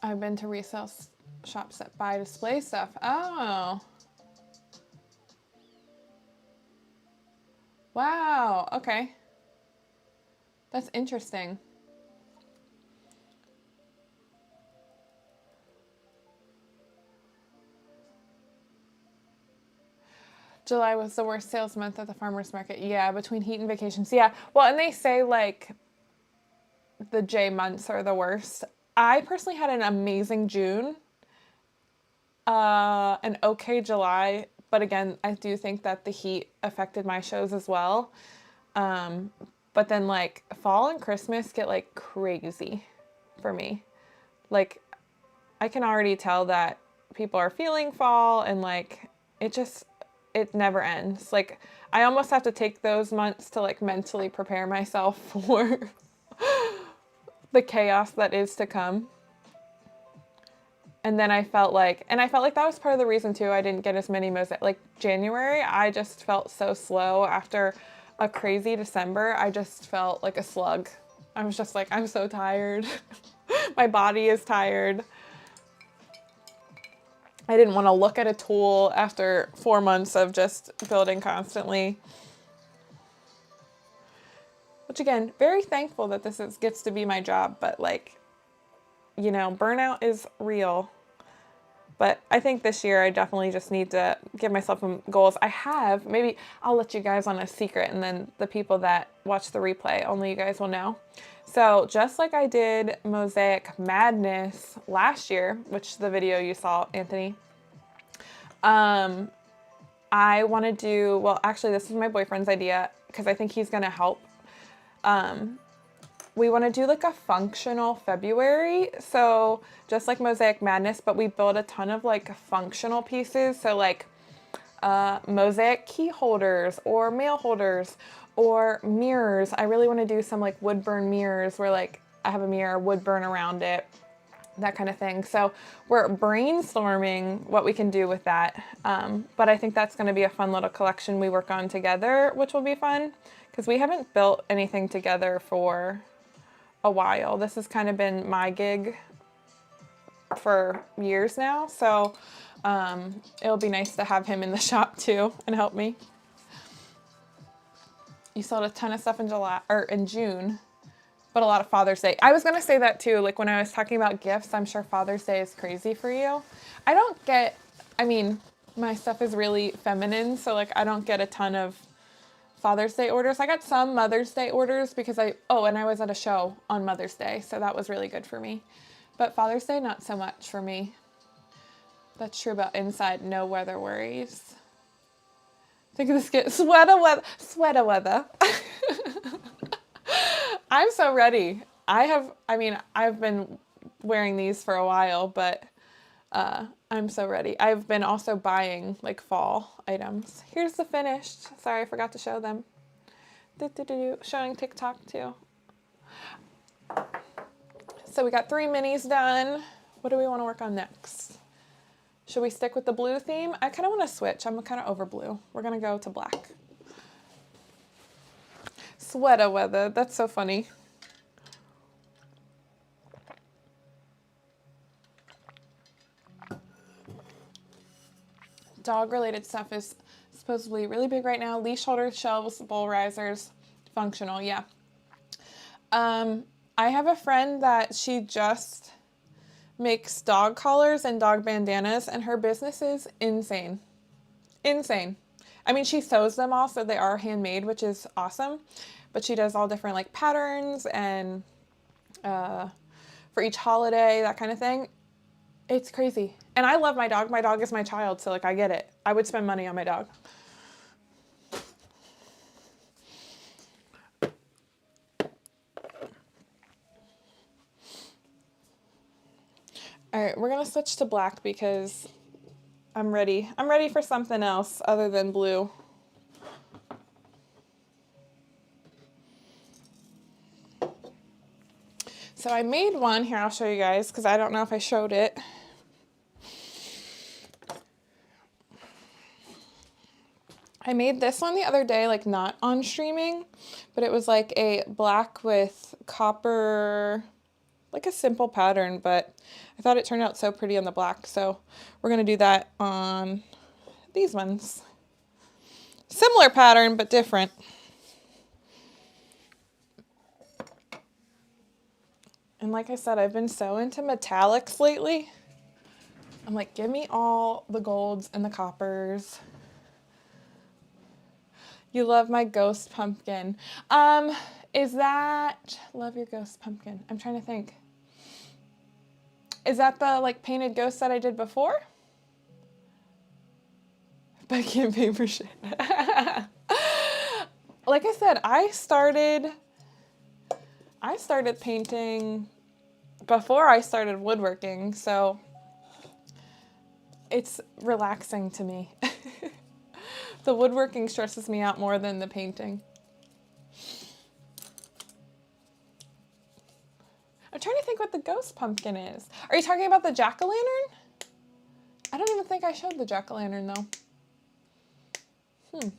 I've been to resale shops that buy display stuff. Oh. Wow. Okay. That's interesting. July was the worst sales month at the farmer's market. Yeah, between heat and vacations. Yeah. Well, and they say like the J months are the worst. I personally had an amazing June, an okay July, but again, I do think that the heat affected my shows as well. But then like fall and Christmas get like crazy for me. Like I can already tell that people are feeling fall, and like it never ends. Like I almost have to take those months to like mentally prepare myself for the chaos that is to come. And then I felt like that was part of the reason too I didn't get as many mosaic. Like January, I just felt so slow after a crazy December. I just felt like a slug. I was just like, I'm so tired. My body is tired. I didn't want to look at a tool after 4 months of just building constantly. Which again, very thankful that gets to be my job, but like, you know, burnout is real. But I think this year I definitely just need to give myself some goals. Maybe I'll let you guys on a secret, and then the people that watch the replay, only you guys will know. So just like I did Mosaic Madness last year, which the video you saw, Anthony, I want to do, well, actually this is my boyfriend's idea because I think he's going to help. We want to do like a functional February. So just like Mosaic Madness, but we build a ton of like functional pieces. So like mosaic key holders or mail holders or mirrors. I really want to do some like wood burn mirrors where like I have a mirror, wood burn around it, that kind of thing. So we're brainstorming what we can do with that. But I think that's going to be a fun little collection we work on together, which will be fun because we haven't built anything together for a while. This has kind of been my gig for years now. So it'll be nice to have him in the shop too and help me. You sold a ton of stuff in June, but a lot of Father's Day. I was going to say that too. Like when I was talking about gifts, I'm sure Father's Day is crazy for you. I mean, my stuff is really feminine. So like, I don't get a ton of Father's Day orders. I got some Mother's Day orders because and I was at a show on Mother's Day. So that was really good for me. But Father's Day, not so much for me. That's true about inside. No weather worries. Think of the skit. Sweater weather. I'm so ready. I've been wearing these for a while, but I'm so ready. I've been also buying like fall items. Here's the finished. Sorry, I forgot to show them. Showing TikTok too. So we got 3 minis done. What do we want to work on next? Should we stick with the blue theme? I kind of want to switch. I'm kind of over blue. We're going to go to black. Sweater weather. That's so funny. Dog-related stuff is supposedly really big right now. Leash holders, shelves, bowl risers, functional, yeah. I have a friend that she just makes dog collars and dog bandanas, and her business is insane. Insane. I mean, she sews them all, so they are handmade, which is awesome. But she does all different like patterns and for each holiday, that kind of thing. It's crazy. And I love my dog. My dog is my child, so like I get it. I would spend money on my dog. All right, we're gonna switch to black because I'm ready. I'm ready for something else other than blue. So I made one here. I'll show you guys because I don't know if I showed it. I made this one the other day, like not on streaming, but it was like a black with copper, like a simple pattern, but I thought it turned out so pretty on the black. So we're gonna do that on these ones. Similar pattern, but different. And like I said, I've been so into metallics lately. I'm like, give me all the golds and the coppers. You love my ghost pumpkin. Is that, love your ghost pumpkin? I'm trying to think. Is that the like painted ghost that I did before? But I can't pay for shit. Like I said, I started painting before I started woodworking, so it's relaxing to me. The woodworking stresses me out more than the painting. I'm trying to think what the ghost pumpkin is. Are you talking about the jack-o'-lantern? I don't even think I showed the jack-o'-lantern though. You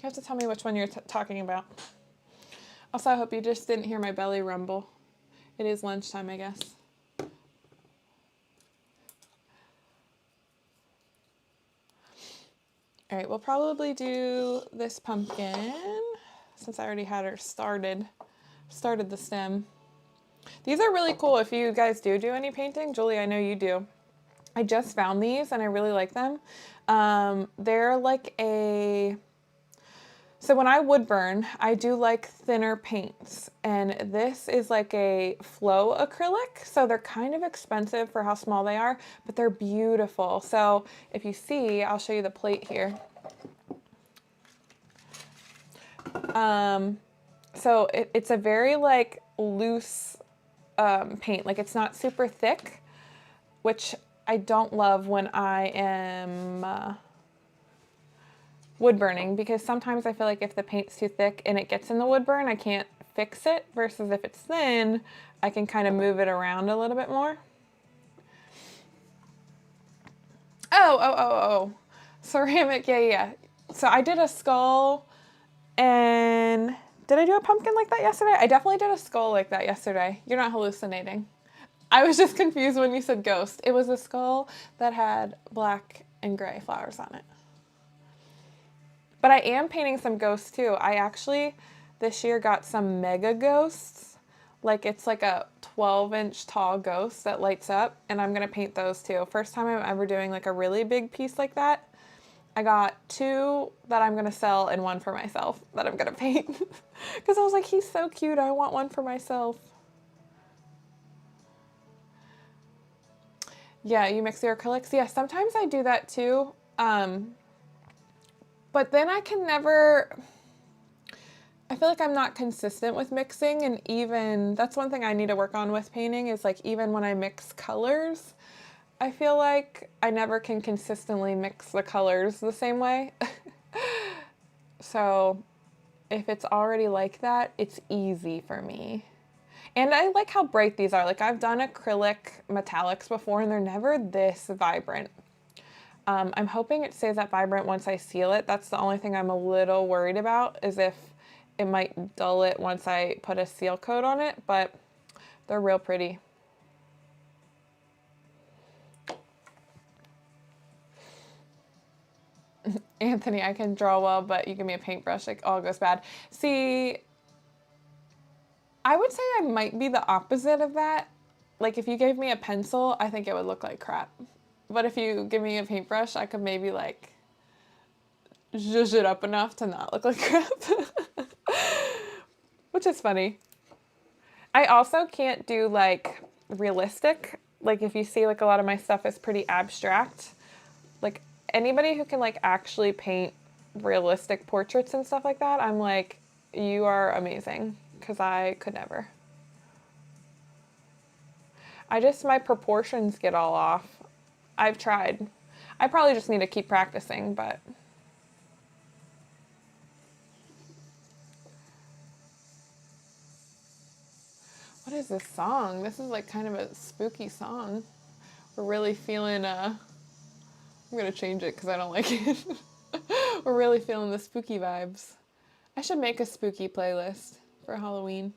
have to tell me which one you're talking about. Also, I hope you just didn't hear my belly rumble. It is lunchtime, I guess. All right, we'll probably do this pumpkin since I already had her started the stem. These are really cool if you guys do any painting. Julie, I know you do. I just found these and I really like them. They're like so when I wood burn, I do like thinner paints, and this is like a flow acrylic. So they're kind of expensive for how small they are, but they're beautiful. So if you see, I'll show you the plate here. So it's a very like loose paint, like it's not super thick, which I don't love when I am wood burning, because sometimes I feel like if the paint's too thick and it gets in the wood burn, I can't fix it, versus if it's thin, I can kind of move it around a little bit more. Oh. Ceramic, yeah. So I did a skull, and did I do a pumpkin like that yesterday? I definitely did a skull like that yesterday. You're not hallucinating. I was just confused when you said ghost. It was a skull that had black and gray flowers on it. But I am painting some ghosts too. I actually this year got some mega ghosts. Like it's like a 12-inch tall ghost that lights up, and I'm gonna paint those too. First time I'm ever doing like a really big piece like that. I got 2 that I'm gonna sell and 1 for myself that I'm gonna paint. Because I was like, he's so cute, I want 1 for myself. Yeah, you mix your acrylics. Yeah, sometimes I do that too. But then I can never, I feel like I'm not consistent with mixing, and even, that's one thing I need to work on with painting, is like even when I mix colors, I feel like I never can consistently mix the colors the same way. So if it's already like that, it's easy for me. And I like how bright these are. Like I've done acrylic metallics before and they're never this vibrant. I'm hoping it stays that vibrant once I seal it. That's the only thing I'm a little worried about, is if it might dull it once I put a seal coat on it, but they're real pretty. Anthony, I can draw well, but you give me a paintbrush, like all goes bad. See, I would say I might be the opposite of that. Like if you gave me a pencil, I think it would look like crap. But if you give me a paintbrush, I could maybe like zhuzh it up enough to not look like crap. Which is funny. I also can't do like realistic. Like if you see like a lot of my stuff is pretty abstract. Like anybody who can like actually paint realistic portraits and stuff like that, I'm like, you are amazing, because I could never. My proportions get all off. I've tried. I probably just need to keep practicing, but. What is this song? This is like kind of a spooky song. We're really feeling, I'm gonna change it because I don't like it. We're really feeling the spooky vibes. I should make a spooky playlist for Halloween.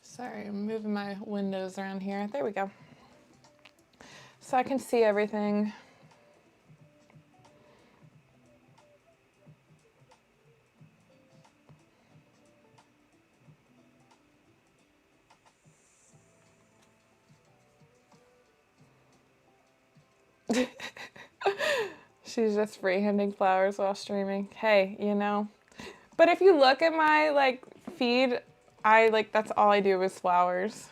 Sorry, I'm moving my windows around here. There we go. So I can see everything. She's just freehanding flowers while streaming. Hey, you know. But if you look at my feed, that's all I do is flowers.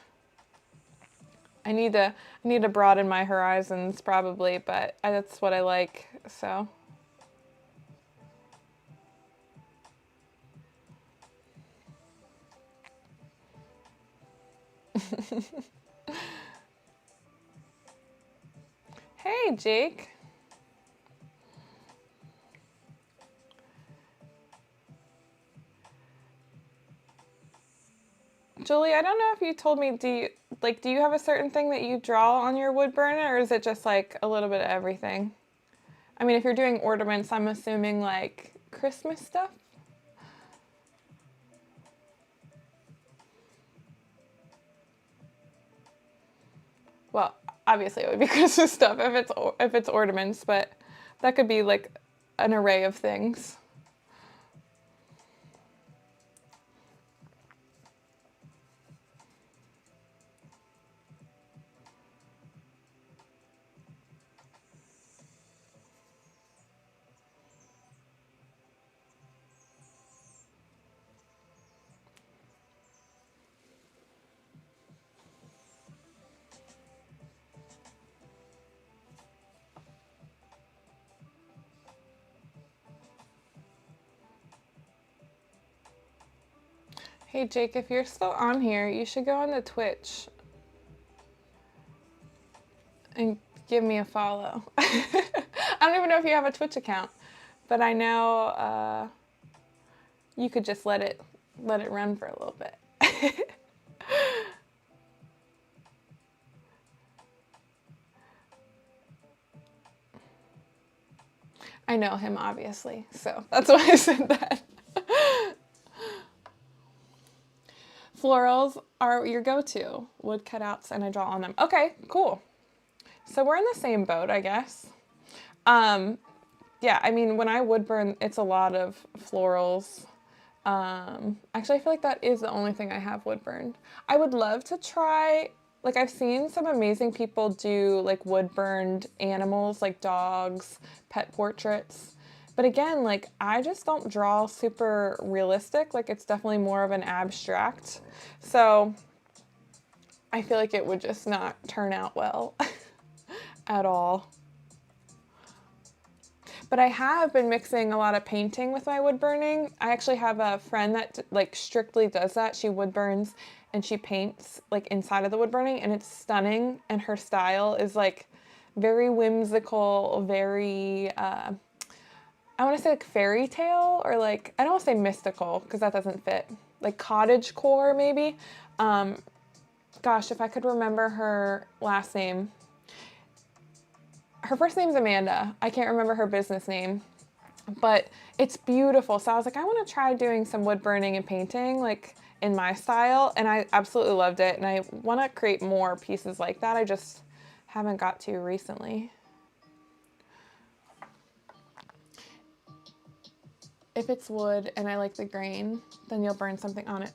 I need to broaden my horizons probably, but that's what I like. So. Hey, Jake. Julie, I don't know if you told me, do you have a certain thing that you draw on your wood burner, or is it just like a little bit of everything? I mean, if you're doing ornaments, I'm assuming like Christmas stuff? Well, obviously it would be Christmas stuff if it's ornaments, but that could be like an array of things. Hey Jake, if you're still on here, you should go on the Twitch and give me a follow. I don't even know if you have a Twitch account, but I know you could just let it run for a little bit. I know him, obviously, so that's why I said that. Florals are your go-to. Wood cutouts, and I draw on them. Okay, cool. So we're in the same boat, I guess. Yeah, I mean, when I wood burn, it's a lot of florals. Actually, I feel like that is the only thing I have wood burned. I would love to try, like I've seen some amazing people do like wood burned animals, like dogs, pet portraits. But again, like I just don't draw super realistic. Like it's definitely more of an abstract. So I feel like it would just not turn out well at all. But I have been mixing a lot of painting with my wood burning. I actually have a friend that like strictly does that. She wood burns and she paints like inside of the wood burning, and it's stunning. And her style is like very whimsical, very, I want to say like fairy tale, or like, I don't want to say mystical because that doesn't fit. Like cottage core maybe. Gosh, if I could remember her last name. Her first name's Amanda. I can't remember her business name, but it's beautiful. So I was like, I want to try doing some wood burning and painting like in my style, and I absolutely loved it. And I want to create more pieces like that. I just haven't got to recently. If it's wood and I like the grain, then you'll burn something on it.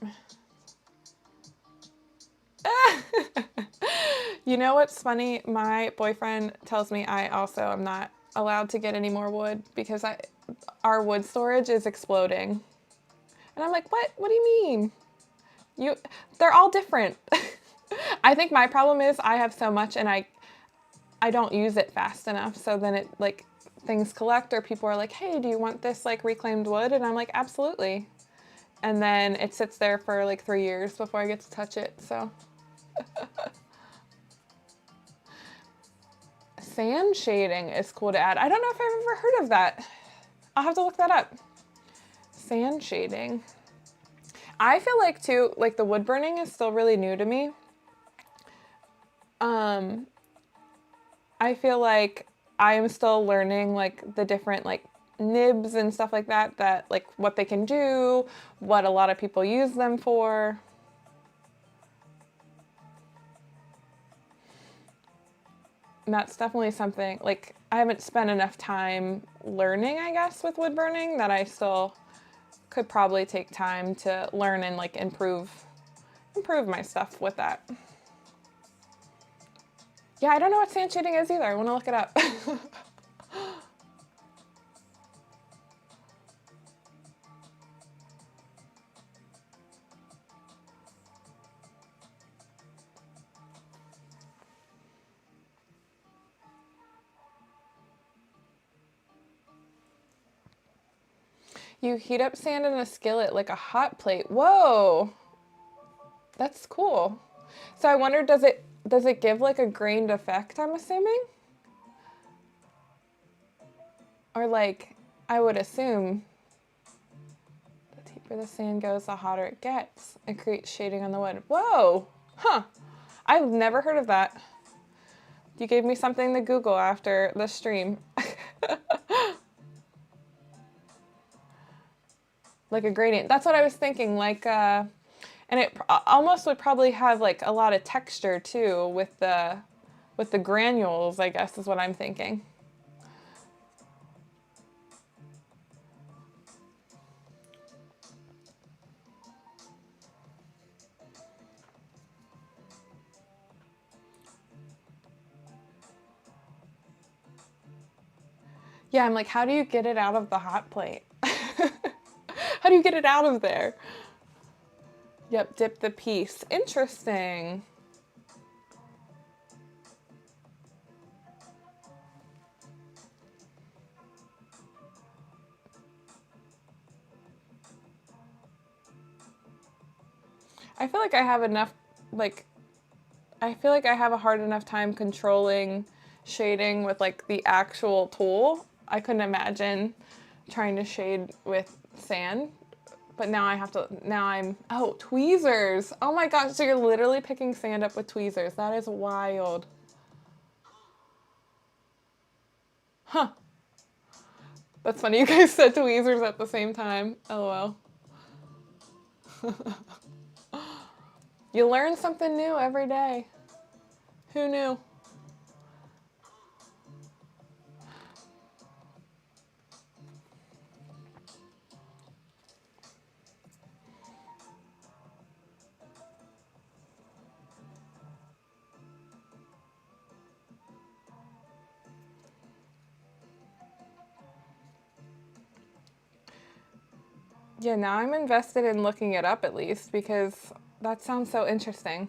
You know what's funny? My boyfriend tells me I also am not allowed to get any more wood because our wood storage is exploding. And I'm like, what do you mean? They're all different. I think my problem is I have so much and I don't use it fast enough. So then it like things collect, or people are like, hey, do you want this like reclaimed wood? And I'm like, absolutely. And then it sits there for like 3 years before I get to touch it. So sand shading is cool to add. I don't know if I've ever heard of that. I'll have to look that up. Sand shading. I feel like too, like the wood burning is still really new to me. I feel like I am still learning like the different like nibs and stuff like that like what they can do, what a lot of people use them for. And that's definitely something like I haven't spent enough time learning, I guess, with wood burning that I still could probably take time to learn and like improve my stuff with that. Yeah, I don't know what sand shading is either. I want to look it up. You heat up sand in a skillet like a hot plate. Whoa, that's cool. So I wonder, does it give like a grained effect, I'm assuming? Or like, I would assume the deeper the sand goes, the hotter it gets. It creates shading on the wood. Whoa, huh. I've never heard of that. You gave me something to Google after the stream. Like a gradient. That's what I was thinking. Like, and it almost would probably have like a lot of texture too with the granules, I guess is what I'm thinking. Yeah, I'm like, how do you get it out of the hot plate? How do you get it out of there? Yep, dip the piece. Interesting. I feel like I have enough, like, I feel like I have a hard enough time controlling shading with like the actual tool. I couldn't imagine trying to shade with sand. But now I have to, oh, tweezers. Oh my gosh, so you're literally picking sand up with tweezers. That is wild. Huh. That's funny, you guys said tweezers at the same time. LOL. You learn something new every day. Who knew? Yeah, now I'm invested in looking it up at least because that sounds so interesting.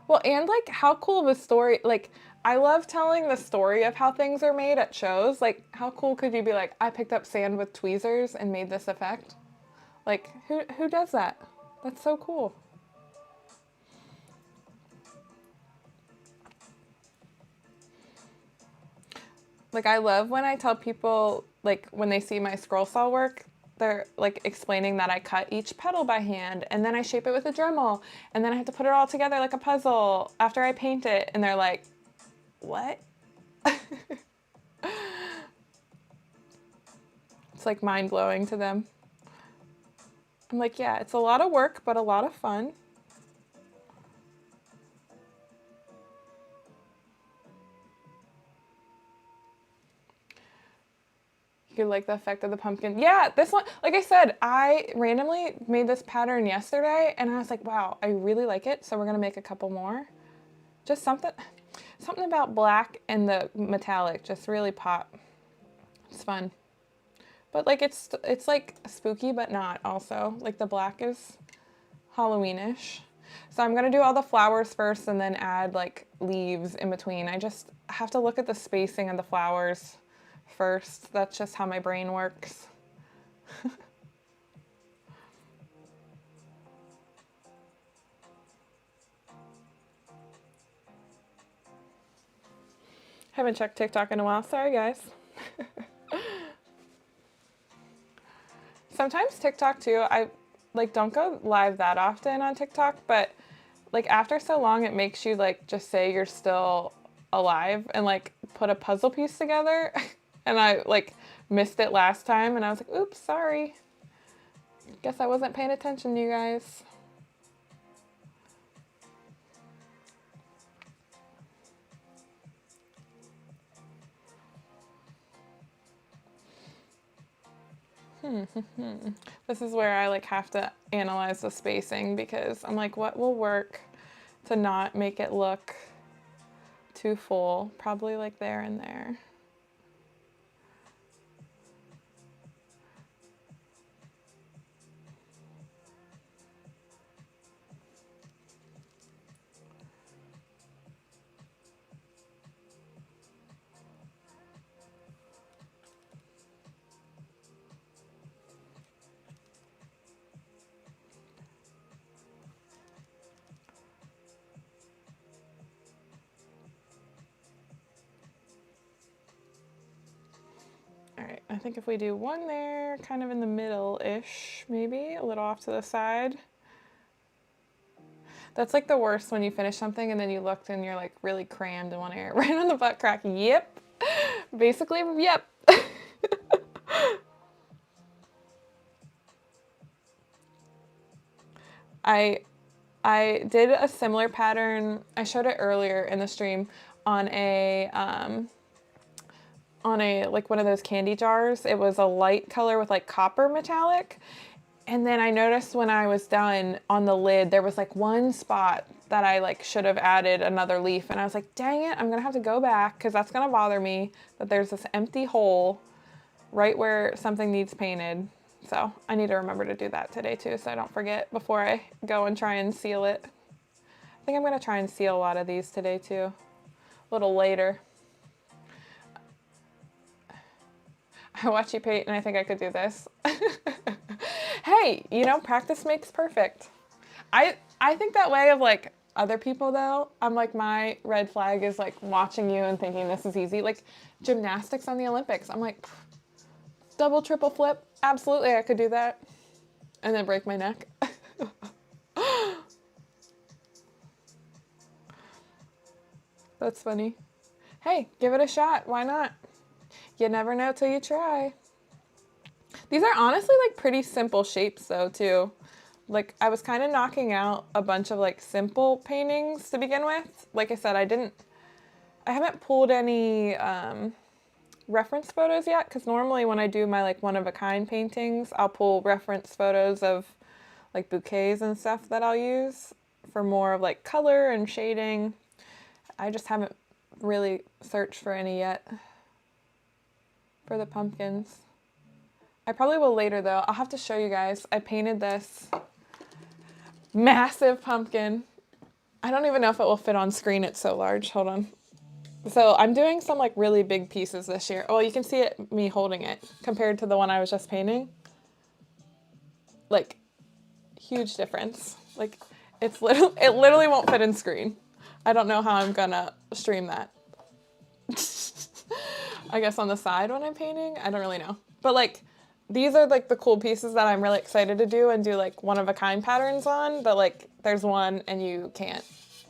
Well, and like how cool of a story, like I love telling the story of how things are made at shows. Like how cool could you be like, I picked up sand with tweezers and made this effect? Like who does that? That's so cool. Like I love when I tell people like when they see my scroll saw work, they're like explaining that I cut each petal by hand and then I shape it with a Dremel and then I have to put it all together like a puzzle after I paint it, and they're like, "What?" It's like mind-blowing to them. I'm like, "Yeah, it's a lot of work, but a lot of fun." You like the effect of the pumpkin. Yeah, this one, like I said, I randomly made this pattern yesterday and I was like, wow, I really like it. So we're gonna make a couple more. Just something about black and the metallic just really pop. It's fun. But like it's like spooky, but not also. Like the black is Halloweenish. So I'm gonna do all the flowers first and then add like leaves in between. I just have to look at the spacing of the flowers first. That's just how my brain works. Haven't checked TikTok in a while. Sorry, guys. Sometimes TikTok too, I like don't go live that often on TikTok, but like after so long it makes you like just say you're still alive and like put a puzzle piece together. And I like missed it last time and I was like, oops, sorry. Guess I wasn't paying attention, you guys. This is where I like have to analyze the spacing because I'm like, what will work to not make it look too full? Probably like there and there. All right, I think if we do one there, kind of in the middle-ish, maybe, a little off to the side. That's like the worst when you finish something and then you looked and you're like really crammed in one area. Right on the butt crack, yep. Basically, yep. I did a similar pattern. I showed it earlier in the stream on a like one of those candy jars. It was a light color with like copper metallic. And then I noticed when I was done on the lid, there was like one spot that I like should have added another leaf. And I was like, dang it, I'm gonna have to go back because that's gonna bother me that there's this empty hole right where something needs painted. So I need to remember to do that today too so I don't forget before I go and try and seal it. I think I'm gonna try and seal a lot of these today too, a little later. I watch you paint and I think I could do this. Hey, you know, practice makes perfect. I think that way of like other people though. I'm like, my red flag is like watching you and thinking this is easy. Like gymnastics on the Olympics. I'm like, double, triple flip. Absolutely, I could do that. And then break my neck. That's funny. Hey, give it a shot. Why not? You never know till you try. These are honestly like pretty simple shapes though too. Like I was kind of knocking out a bunch of like simple paintings to begin with. Like I said, I haven't pulled any reference photos yet because normally when I do my like one-of-a-kind paintings, I'll pull reference photos of like bouquets and stuff that I'll use for more of like color and shading. I just haven't really searched for any yet for the pumpkins. I probably will later though. I'll have to show you guys. I painted this massive pumpkin. I don't even know if it will fit on screen. It's so large. Hold on. So I'm doing some like really big pieces this year. Well, you can see it, me holding it compared to the one I was just painting. Like huge difference. Like it literally won't fit in screen. I don't know how I'm gonna stream that. I guess on the side when I'm painting, I don't really know. But like these are like the cool pieces that I'm really excited to do and do like one-of-a-kind patterns on, but like there's one and you can't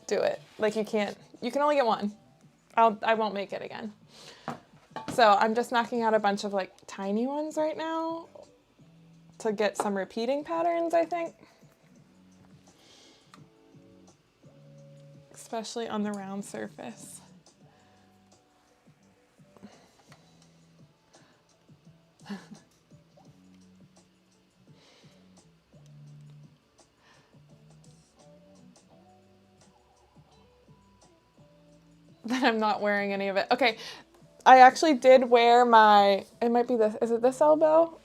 do it. Like you can only get one. I won't make it again. So I'm just knocking out a bunch of like tiny ones right now to get some repeating patterns, I think. Especially on the round surface. That I'm not wearing any of it. Okay, I actually did wear my, it might be this, is it this elbow?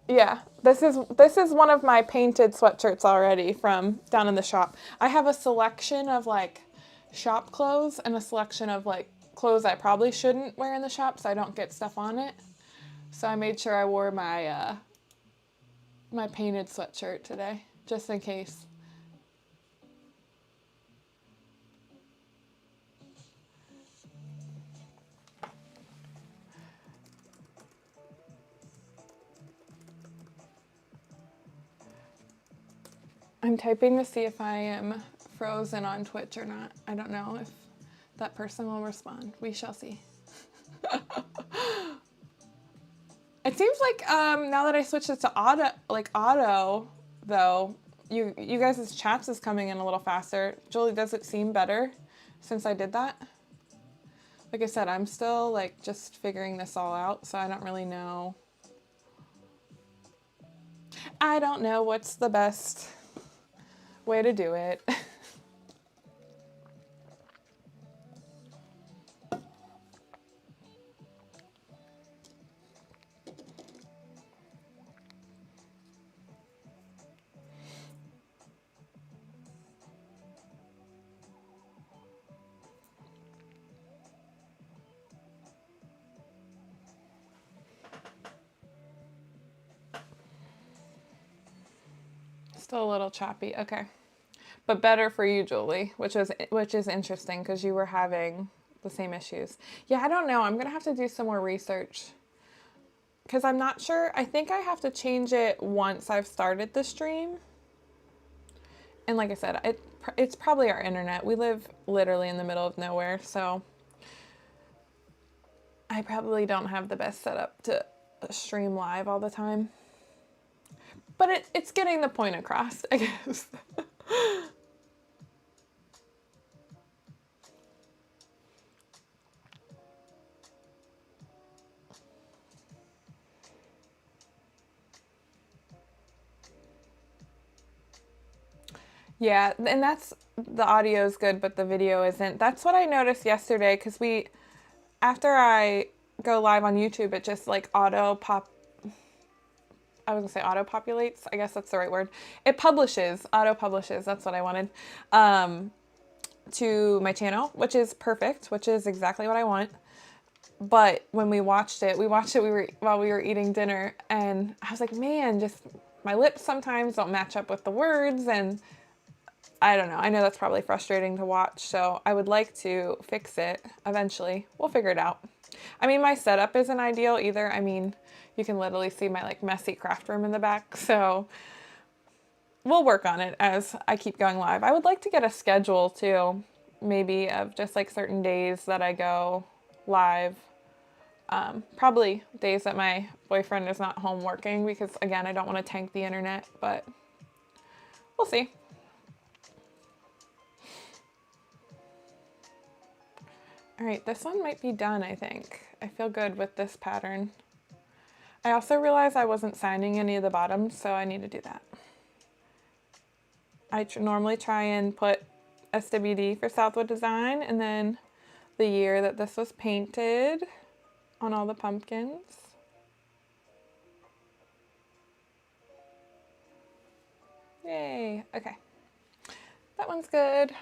Yeah, this is one of my painted sweatshirts already from down in the shop. I have a selection of like shop clothes and a selection of like clothes I probably shouldn't wear in the shop so I don't get stuff on it. So I made sure I wore my my painted sweatshirt today, just in case. I'm typing to see if I am frozen on Twitch or not. I don't know if that person will respond. We shall see. It seems like now that I switched it to auto though, you guys' chats is coming in a little faster. Julie, does it seem better since I did that? Like I said, I'm still like just figuring this all out, so I don't really know. I don't know what's the best way to do it. Still a little choppy. Okay. But better for you, Julie, which is interesting because you were having the same issues. Yeah, I don't know. I'm going to have to do some more research because I'm not sure. I think I have to change it once I've started the stream. And like I said, it's probably our internet. We live literally in the middle of nowhere, so I probably don't have the best setup to stream live all the time. But it's getting the point across, I guess. Yeah, and that's, the audio is good, but the video isn't. That's what I noticed yesterday, because after I go live on YouTube, it just like I was gonna say auto populates. I guess that's the right word. It auto publishes, that's what I wanted, to my channel, which is perfect, which is exactly what I want. But when we watched it while we were eating dinner, and I was like, man, just my lips sometimes don't match up with the words, and I don't know. I know that's probably frustrating to watch, so I would like to fix it eventually. We'll figure it out. I mean, my setup isn't ideal either. I mean, you can literally see my like messy craft room in the back, so we'll work on it as I keep going live. I would like to get a schedule too, maybe of just like certain days that I go live. Probably days that my boyfriend is not home working because, again, I don't want to tank the internet, but we'll see. All right, this one might be done, I think. I feel good with this pattern. I also realized I wasn't signing any of the bottoms, so I need to do that. I normally try and put SWD for Southwood Design and then the year that this was painted on all the pumpkins. Yay, okay. That one's good.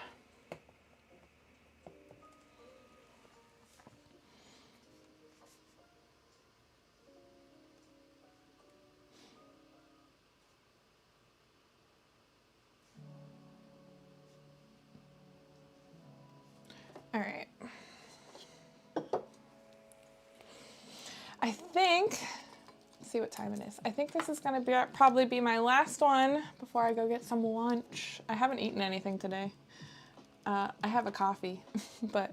All right. I think, let's see what time it is. I think this is gonna probably be my last one before I go get some lunch. I haven't eaten anything today. I have a coffee, but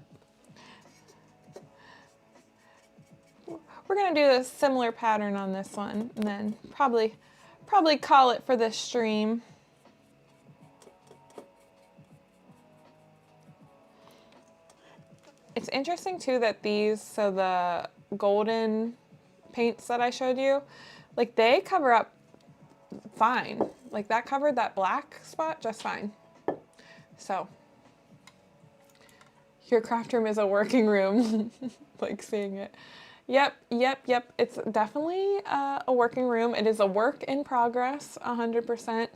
we're gonna do a similar pattern on this one and then probably call it for this stream. It's interesting too that so the golden paints that I showed you, like they cover up fine. Like that covered that black spot just fine. So Your craft room is a working room. Like seeing it. Yep. It's definitely a working room. It is a work in progress, 100%.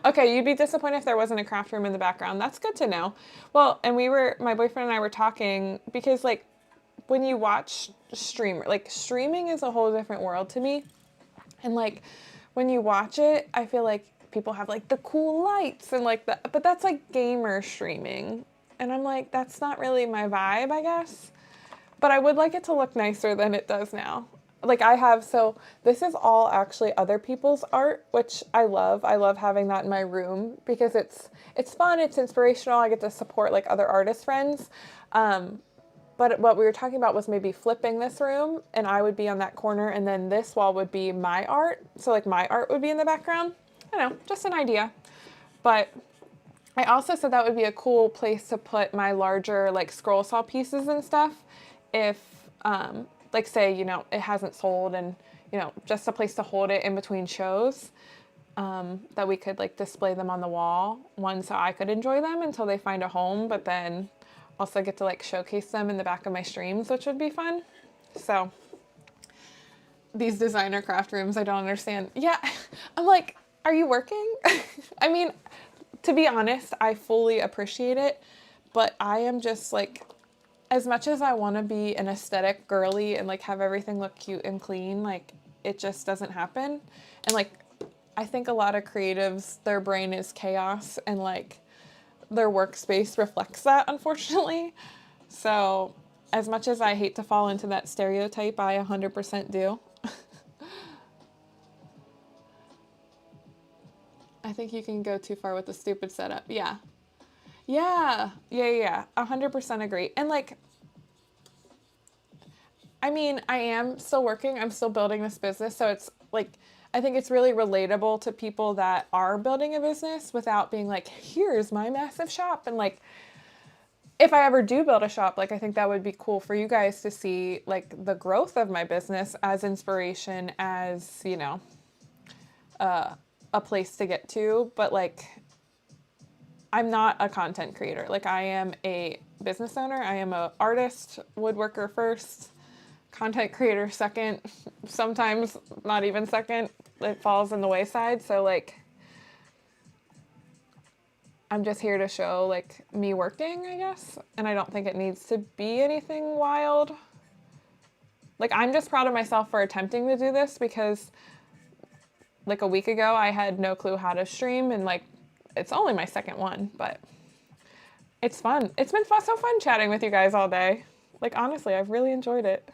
Okay, you'd be disappointed if there wasn't a craft room in the background. That's good to know. Well, and my boyfriend and I were talking because like when you watch like streaming is a whole different world to me. And like when you watch it, I feel like people have like the cool lights and like but that's like gamer streaming. And I'm like, that's not really my vibe, I guess. But I would like it to look nicer than it does now. Like so this is all actually other people's art, which I love. I love having that in my room because it's fun, it's inspirational. I get to support like other artist friends. But what we were talking about was maybe flipping this room and I would be on that corner and then this wall would be my art. So like my art would be in the background. I don't know, just an idea. But I also said that would be a cool place to put my larger like scroll saw pieces and stuff. If like say, it hasn't sold and, just a place to hold it in between shows, that we could like display them on the wall. One, so I could enjoy them until they find a home, but then also get to like showcase them in the back of my streams, which would be fun. So these designer craft rooms, I don't understand. Yeah, I'm like, are you working? I mean, to be honest, I fully appreciate it, but I am just like, as much as I want to be an aesthetic girly and like have everything look cute and clean, like it just doesn't happen. And like, I think a lot of creatives, their brain is chaos and like their workspace reflects that, unfortunately. So as much as I hate to fall into that stereotype, I 100% do. I think you can go too far with the stupid setup. Yeah. Yeah. 100% agree. And like, I mean, I am still working. I'm still building this business. So it's like, I think it's really relatable to people that are building a business without being like, here's my massive shop. And like, if I ever do build a shop, like, I think that would be cool for you guys to see like the growth of my business as inspiration, as, a place to get to. But like, I'm not a content creator. Like I am a business owner. I am an artist, woodworker first, content creator second, sometimes not even second. It falls in the wayside. So like, I'm just here to show like me working, I guess. And I don't think it needs to be anything wild. Like I'm just proud of myself for attempting to do this because like a week ago I had no clue how to stream and like it's only my second one, but it's fun. It's been so fun chatting with you guys all day. Like honestly, I've really enjoyed it.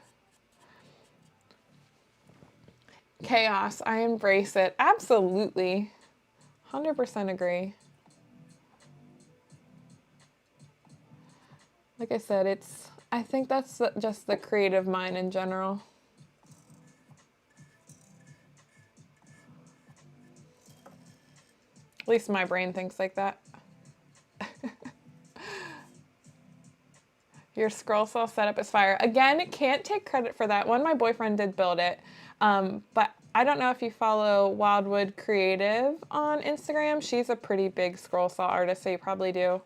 Chaos, I embrace it. Absolutely. 100% agree. Like I said, I think that's just the creative mind in general. At least my brain thinks like that. Your scroll saw setup is fire. Again, can't take credit for that one. My boyfriend did build it. But I don't know if you follow Wildwood Creative on Instagram. She's a pretty big scroll saw artist, so you probably do.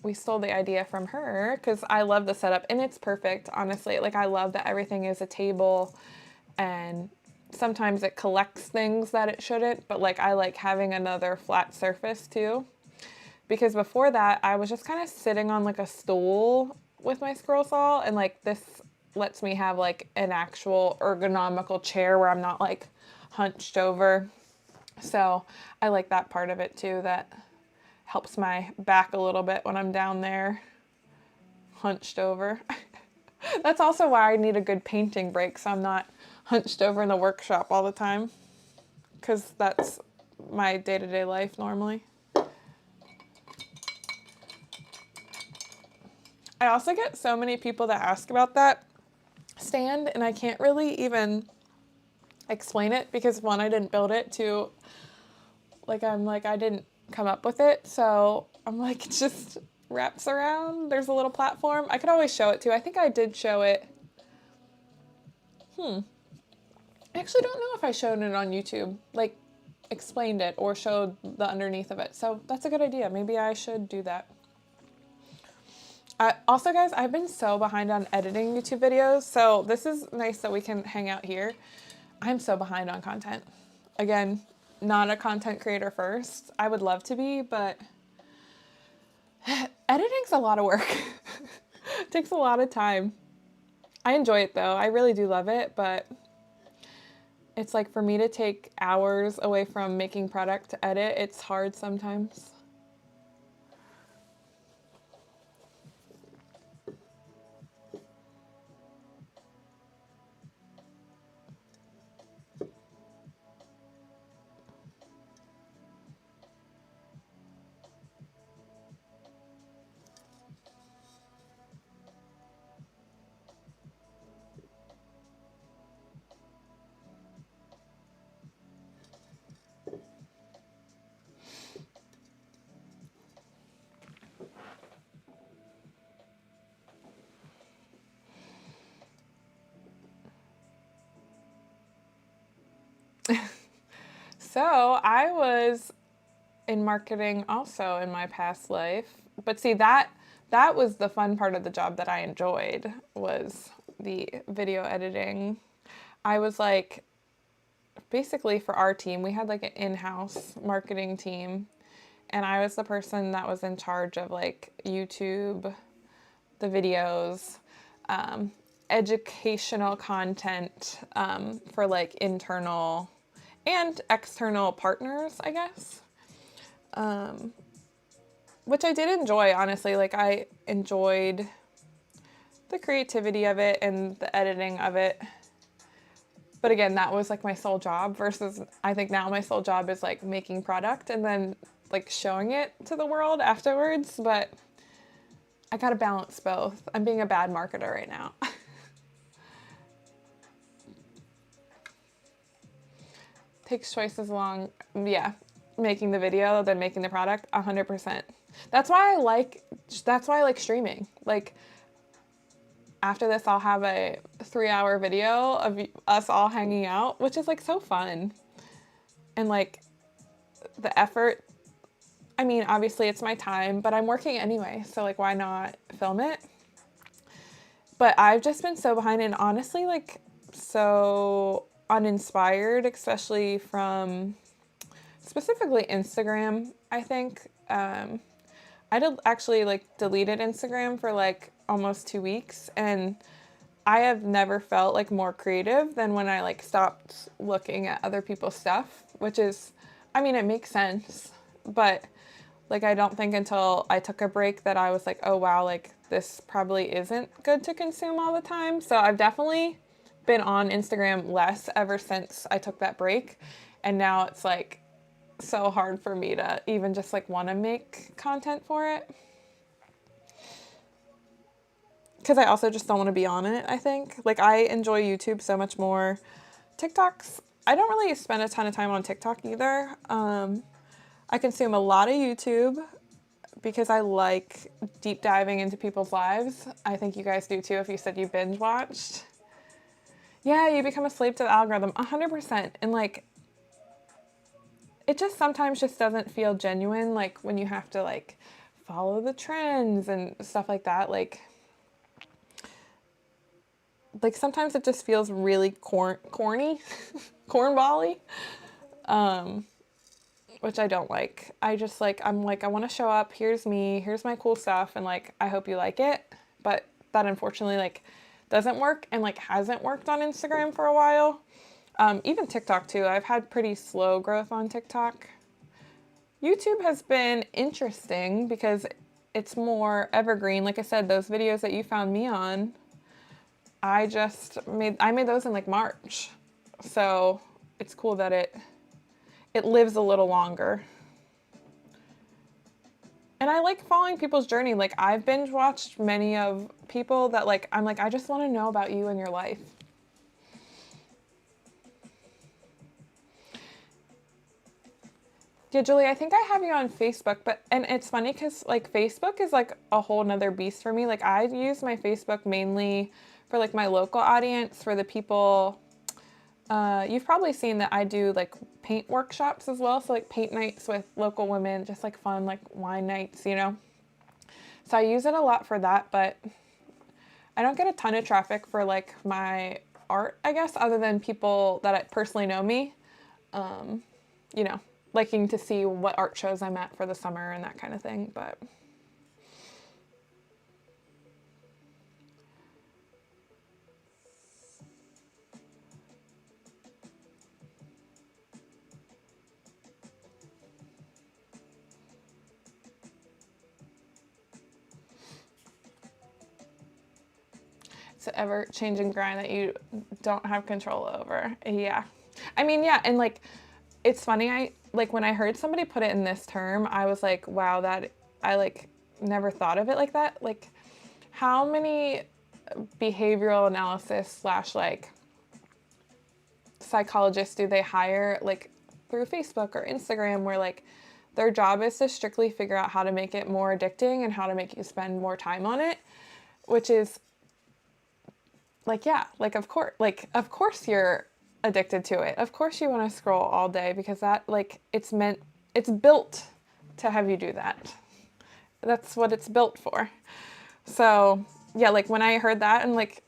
We stole the idea from her because I love the setup and it's perfect, honestly. Like I love that everything is a table and sometimes it collects things that it shouldn't, but like I like having another flat surface too. Because before that, I was just kind of sitting on like a stool with my scroll saw and like this lets me have like an actual ergonomical chair where I'm not like hunched over. So I like that part of it too, that helps my back a little bit when I'm down there hunched over. That's also why I need a good painting break so I'm not hunched over in the workshop all the time, because that's my day-to-day life normally. I also get so many people that ask about that stand and I can't really even explain it because one, I didn't build it, two, like I didn't come up with it, so I'm like, it just wraps around. There's a little platform. I could always show it too. I think I did show it. I actually don't know if I showed it on YouTube. Like explained it or showed the underneath of it. So that's a good idea. Maybe I should do that. Also, guys, I've been so behind on editing YouTube videos, so this is nice that we can hang out here. I'm so behind on content. Again, not a content creator first. I would love to be, but editing's a lot of work. It takes a lot of time. I enjoy it though. I really do love it, but it's like for me to take hours away from making product to edit, it's hard sometimes. So I was in marketing also in my past life, but see that was the fun part of the job that I enjoyed, was the video editing. I was like, basically for our team, we had like an in-house marketing team, and I was the person that was in charge of like YouTube, the videos, educational content for like internal and external partners, I guess. Which I did enjoy, honestly. Like, I enjoyed the creativity of it and the editing of it. But again, that was like my sole job versus I think now my sole job is like making product and then like showing it to the world afterwards. But I gotta balance both. I'm being a bad marketer right now. Takes twice as long, yeah, making the video than making the product, 100%. That's why I like streaming. Like, after this, I'll have a 3-hour video of us all hanging out, which is like so fun. And like the effort, I mean, obviously it's my time, but I'm working anyway. So like, why not film it? But I've just been so behind and honestly like so uninspired, especially from specifically Instagram, I think. I actually like deleted Instagram for like almost 2 weeks, and I have never felt like more creative than when I like stopped looking at other people's stuff, which is, I mean, it makes sense, but like I don't think until I took a break that I was like, oh wow, like this probably isn't good to consume all the time. So I've definitely been on Instagram less ever since I took that break, and now it's like so hard for me to even just like want to make content for it, because I also just don't want to be on it. I think like I enjoy YouTube so much more. TikToks, I don't really spend a ton of time on TikTok either. I consume a lot of YouTube because I like deep diving into people's lives. I think you guys do too if you said you binge watched. Yeah, you become a slave to the algorithm, 100%. And like, it just sometimes just doesn't feel genuine, like when you have to like follow the trends and stuff like that. Like sometimes it just feels really corny, cornbally, which I don't like. I just like, I'm like, I want to show up. Here's me. Here's my cool stuff. And like, I hope you like it. But that unfortunately like doesn't work and like hasn't worked on Instagram for a while. Even TikTok too. I've had pretty slow growth on TikTok. YouTube has been interesting because it's more evergreen. Like I said, those videos that you found me on, I made those in like March. So it's cool that it lives a little longer. And I like following people's journey. Like I've binge watched many of people that like, I'm like, I just want to know about you and your life. Yeah, Julie, I think I have you on Facebook, and it's funny because like Facebook is like a whole nother beast for me. Like I use my Facebook mainly for like my local audience, for the people You've probably seen that I do like paint workshops as well. So like paint nights with local women, just like fun, like wine nights, you know. So I use it a lot for that, but I don't get a ton of traffic for like my art, I guess, other than people that personally know me, you know, liking to see what art shows I'm at for the summer and that kind of thing. But it's an ever-changing grind that you don't have control over. Yeah. I mean, yeah, and like it's funny, I like when I heard somebody put it in this term, I was like, wow, that I like never thought of it like that. Like how many behavioral analysis slash like psychologists do they hire like through Facebook or Instagram where like their job is to strictly figure out how to make it more addicting and how to make you spend more time on it, which is like, yeah, of course you're addicted to it. Of course you want to scroll all day because that like it's built to have you do that. That's what it's built for. So yeah, like when I heard that and like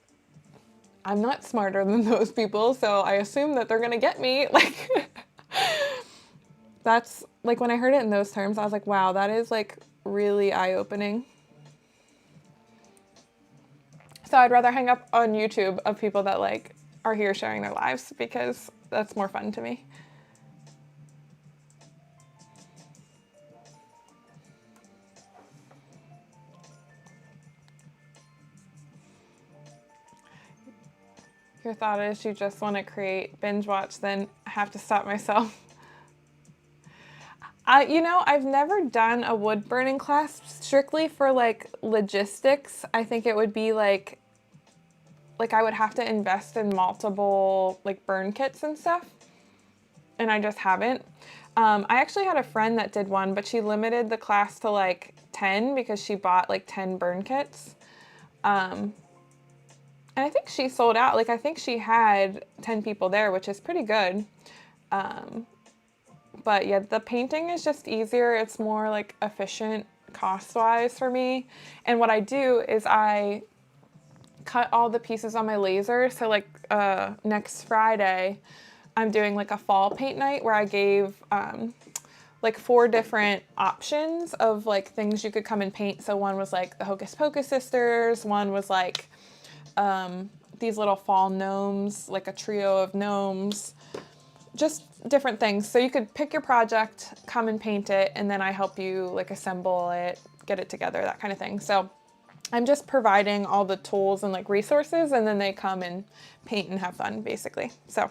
I'm not smarter than those people, so I assume that they're gonna get me. Like that's like when I heard it in those terms, I was like, wow, that is like really eye-opening. So I'd rather hang up on YouTube of people that like are here sharing their lives because that's more fun to me. Your thought is you just want to create binge watch, then I have to stop myself. I've never done a wood burning class strictly for like logistics. I think it would be like I would have to invest in multiple like burn kits and stuff. And I just haven't. I actually had a friend that did one, but she limited the class to like 10 because she bought like 10 burn kits. And I think she sold out. Like I think she had 10 people there, which is pretty good. But yeah, the painting is just easier. It's more like efficient cost-wise for me. And what I do is I cut all the pieces on my laser. So like next Friday, I'm doing like a fall paint night where I gave like 4 different options of like things you could come and paint. So one was like the Hocus Pocus sisters. One was like these little fall gnomes, like a trio of gnomes. Just different things. So you could pick your project, come and paint it, and then I help you like assemble it, get it together, that kind of thing. So I'm just providing all the tools and like resources, and then they come and paint and have fun basically. So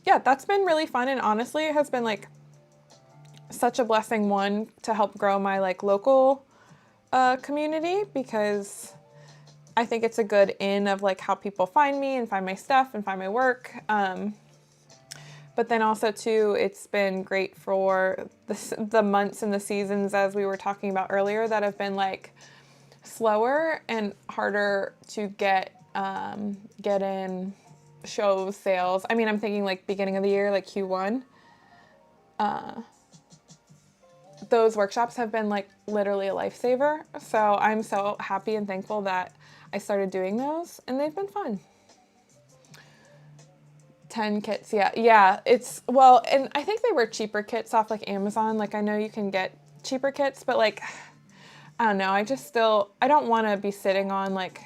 yeah, that's been really fun. And honestly, it has been like such a blessing, one, to help grow my like local community, because I think it's a good in of like how people find me and find my stuff and find my work. But then also too, it's been great for the months and the seasons, as we were talking about earlier, that have been like slower and harder to get in shows, sales. I mean, I'm thinking like beginning of the year, like Q1. Those workshops have been like literally a lifesaver. So I'm so happy and thankful that I started doing those, and they've been fun. 10 kits, yeah. Yeah, well, and I think they were cheaper kits off like Amazon. Like I know you can get cheaper kits, but like, I don't know, I don't want to be sitting on like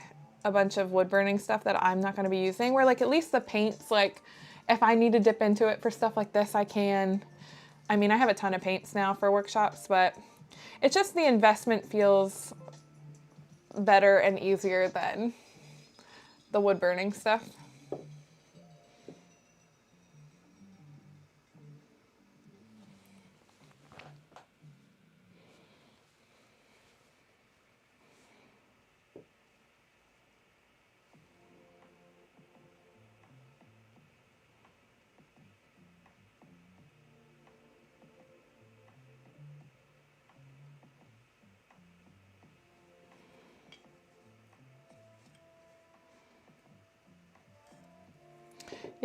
a bunch of wood burning stuff that I'm not going to be using, where like at least the paints, like if I need to dip into it for stuff like this, I can. I mean, I have a ton of paints now for workshops, but it's just the investment feels better and easier than the wood burning stuff.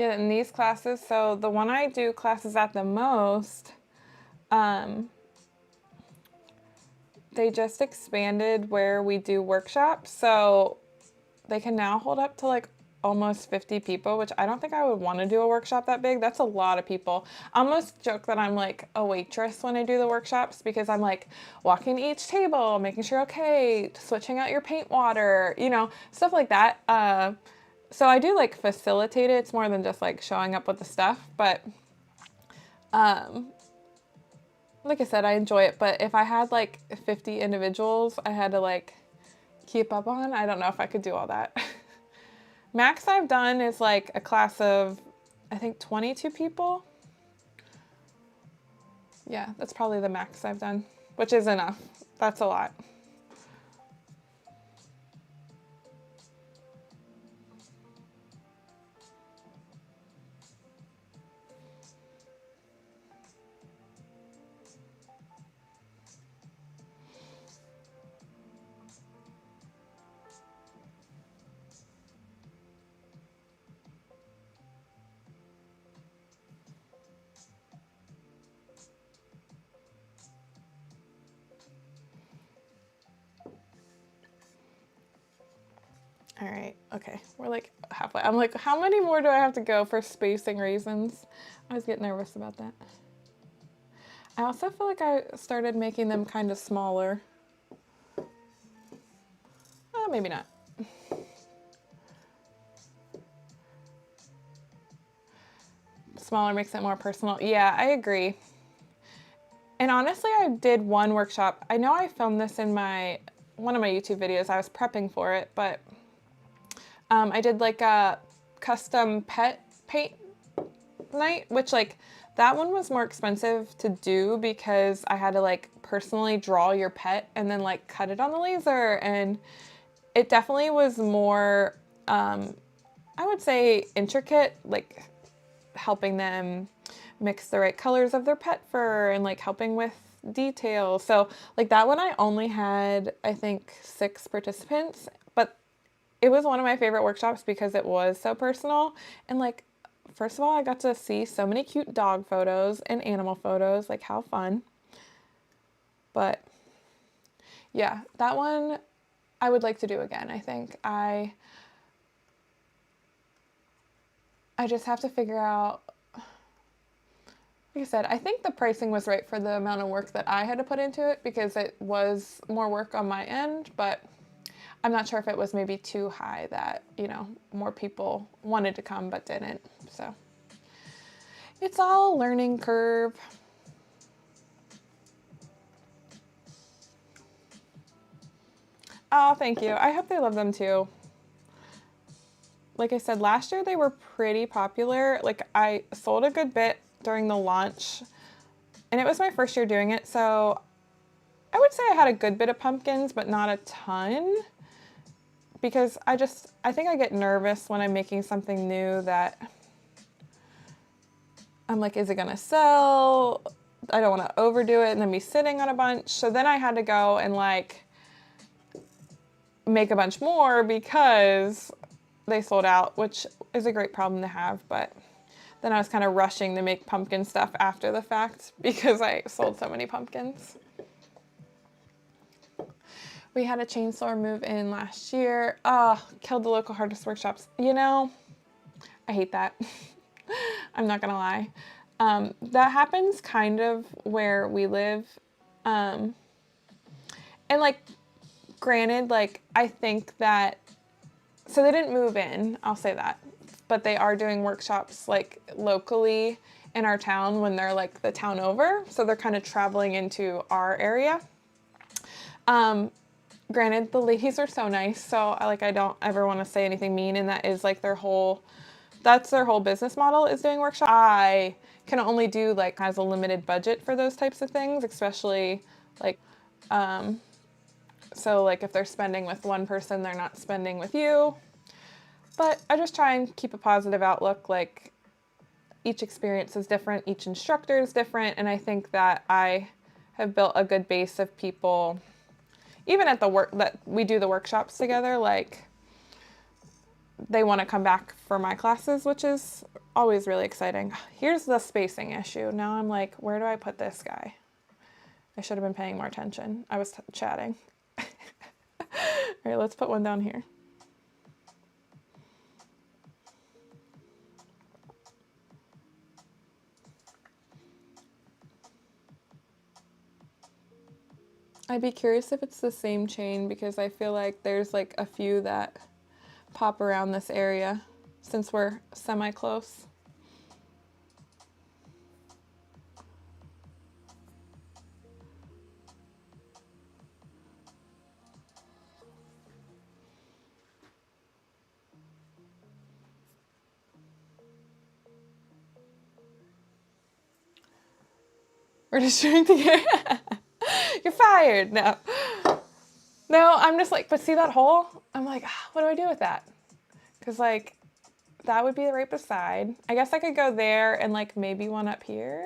Yeah, in these classes, so the one I do classes at the most, um, they just expanded where we do workshops. So they can now hold up to like almost 50 people, which I don't think I would want to do a workshop that big. That's a lot of people. I almost joke that I'm like a waitress when I do the workshops because I'm like walking to each table, making sure, okay, switching out your paint water, you know, stuff like that. So I do like facilitate it. It's more than just like showing up with the stuff, but like I said, I enjoy it. But if I had like 50 individuals I had to like keep up on, I don't know if I could do all that. Max I've done is like a class of, I think 22 people. Yeah, that's probably the max I've done, which is enough. That's a lot. All right, okay, we're like halfway. I'm like, how many more do I have to go for spacing reasons? I was getting nervous about that. I also feel like I started making them kind of smaller. Maybe not. Smaller makes it more personal. Yeah, I agree. And honestly, I did one workshop. I know I filmed this in one of my YouTube videos. I was prepping for it, but I did like a custom pet paint night, which like that one was more expensive to do because I had to like personally draw your pet and then like cut it on the laser, and it definitely was more I would say intricate, like helping them mix the right colors of their pet fur and like helping with details. So like that one I only had I think 6 participants, but it was one of my favorite workshops because it was so personal. And like, first of all, I got to see so many cute dog photos and animal photos, like how fun. But yeah, that one I would like to do again. I think I just have to figure out, like I said, I think the pricing was right for the amount of work that I had to put into it because it was more work on my end, but I'm not sure if it was maybe too high that, you know, more people wanted to come but didn't. So it's all a learning curve. Oh, thank you. I hope they love them too. Like I said, last year they were pretty popular. Like I sold a good bit during the launch and it was my first year doing it. So I would say I had a good bit of pumpkins, but not a ton. Because I think I get nervous when I'm making something new that I'm like, is it gonna sell? I don't want to overdo it and then be sitting on a bunch. So then I had to go and like make a bunch more because they sold out, which is a great problem to have. But then I was kind of rushing to make pumpkin stuff after the fact because I sold so many pumpkins. We had a chainsaw move in last year. Oh, killed the local harvest workshops. You know, I hate that. I'm not gonna lie. That happens kind of where we live. And like, granted, like, I think that, so they didn't move in, I'll say that, but they are doing workshops like locally in our town when they're like the town over. So they're kind of traveling into our area. Granted, the ladies are so nice, so I don't ever want to say anything mean, and that is like that's their whole business model is doing workshops. I can only do like has a limited budget for those types of things, especially like, so like if they're spending with one person, they're not spending with you. But I just try and keep a positive outlook. Like each experience is different, each instructor is different, and I think that I have built a good base of people. Even at the work that we do the workshops together, like they want to come back for my classes, which is always really exciting. Here's the spacing issue. Now I'm like, where do I put this guy? I should have been paying more attention. I was chatting. All right, let's put one down here. I'd be curious if it's the same chain because I feel like there's like a few that pop around this area since we're semi-close. We're just doing together. You're fired. No. No, I'm just like, but see that hole? I'm like, what do I do with that? Because like, that would be right beside. I guess I could go there and like maybe one up here.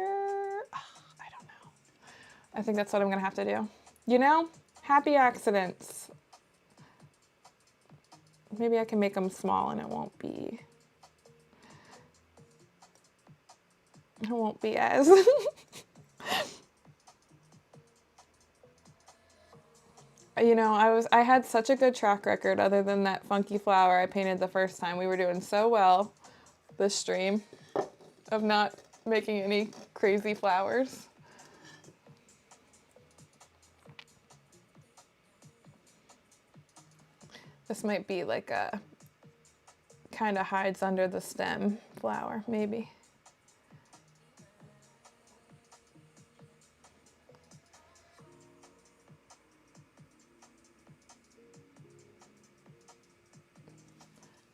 I don't know. I think that's what I'm going to have to do. You know, happy accidents. Maybe I can make them small and it won't be as. You know, I had such a good track record other than that funky flower I painted the first time. We were doing so well this stream of not making any crazy flowers. This might be like a kind of hides under the stem flower, maybe.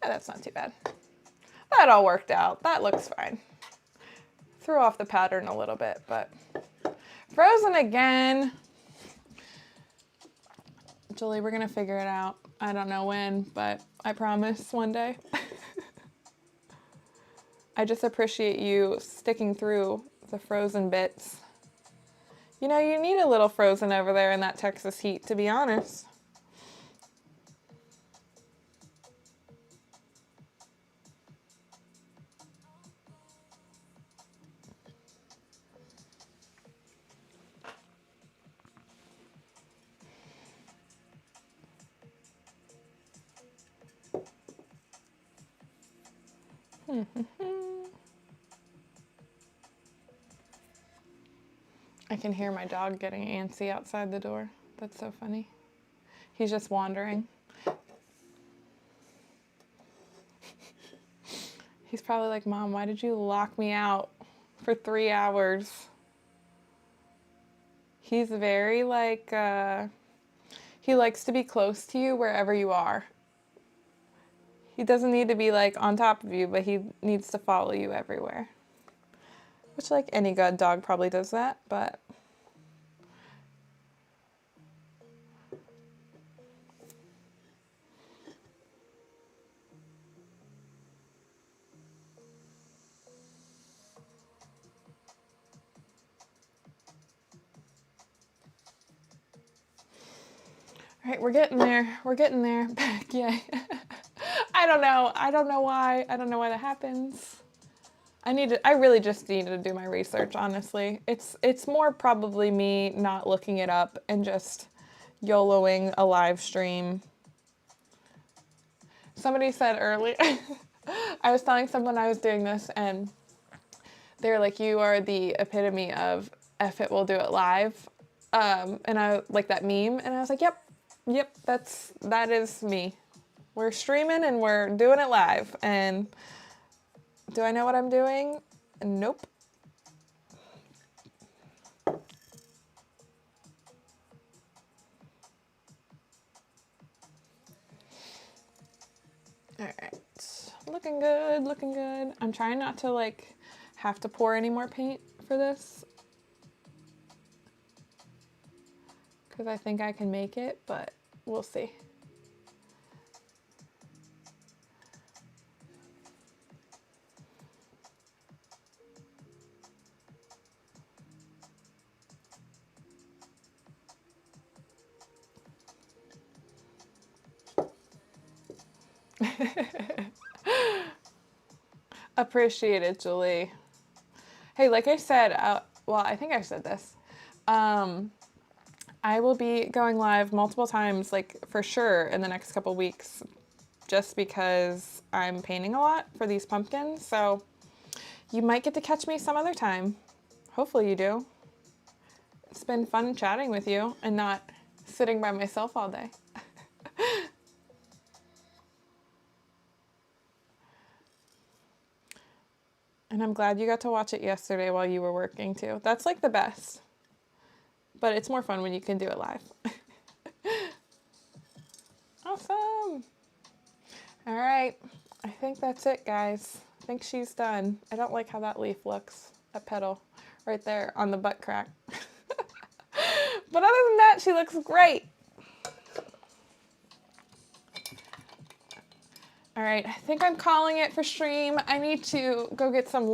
Yeah, that's not too bad. That all worked out. That looks fine. Threw off the pattern a little bit, but frozen again. Julie, we're gonna figure it out. I don't know when, but I promise one day. I just appreciate you sticking through the frozen bits. You know, you need a little frozen over there in that Texas heat, to be honest. I can hear my dog getting antsy outside the door. That's so funny. He's just wandering. He's probably like, Mom, why did you lock me out for 3 hours? He's very like, he likes to be close to you wherever you are. He doesn't need to be like on top of you, but he needs to follow you everywhere. Which like any good dog probably does that, but all right, we're getting there. We're getting there. Yay. I don't know. I don't know why. I don't know why that happens. I really just need to do my research, honestly. It's more probably me not looking it up and just YOLOing a live stream. Somebody said earlier, I was telling someone I was doing this and they're like, you are the epitome of F it, we'll do it live. And I like that meme and I was like, yep, that is me. We're streaming and we're doing it live. And do I know what I'm doing? Nope. All right, looking good, looking good. I'm trying not to like have to pour any more paint for this because I think I can make it, but we'll see. Appreciated, Julie. Hey, like I said, well, I think I said this. I will be going live multiple times, like for sure, in the next couple weeks, just because I'm painting a lot for these pumpkins. So you might get to catch me some other time. Hopefully you do. It's been fun chatting with you and not sitting by myself all day. And I'm glad you got to watch it yesterday while you were working too. That's like the best. But it's more fun when you can do it live. Awesome. All right. I think that's it, guys. I think she's done. I don't like how that leaf looks, that petal right there on the butt crack. But other than that, she looks great. All right, I think I'm calling it for stream. I need to go get some lunch.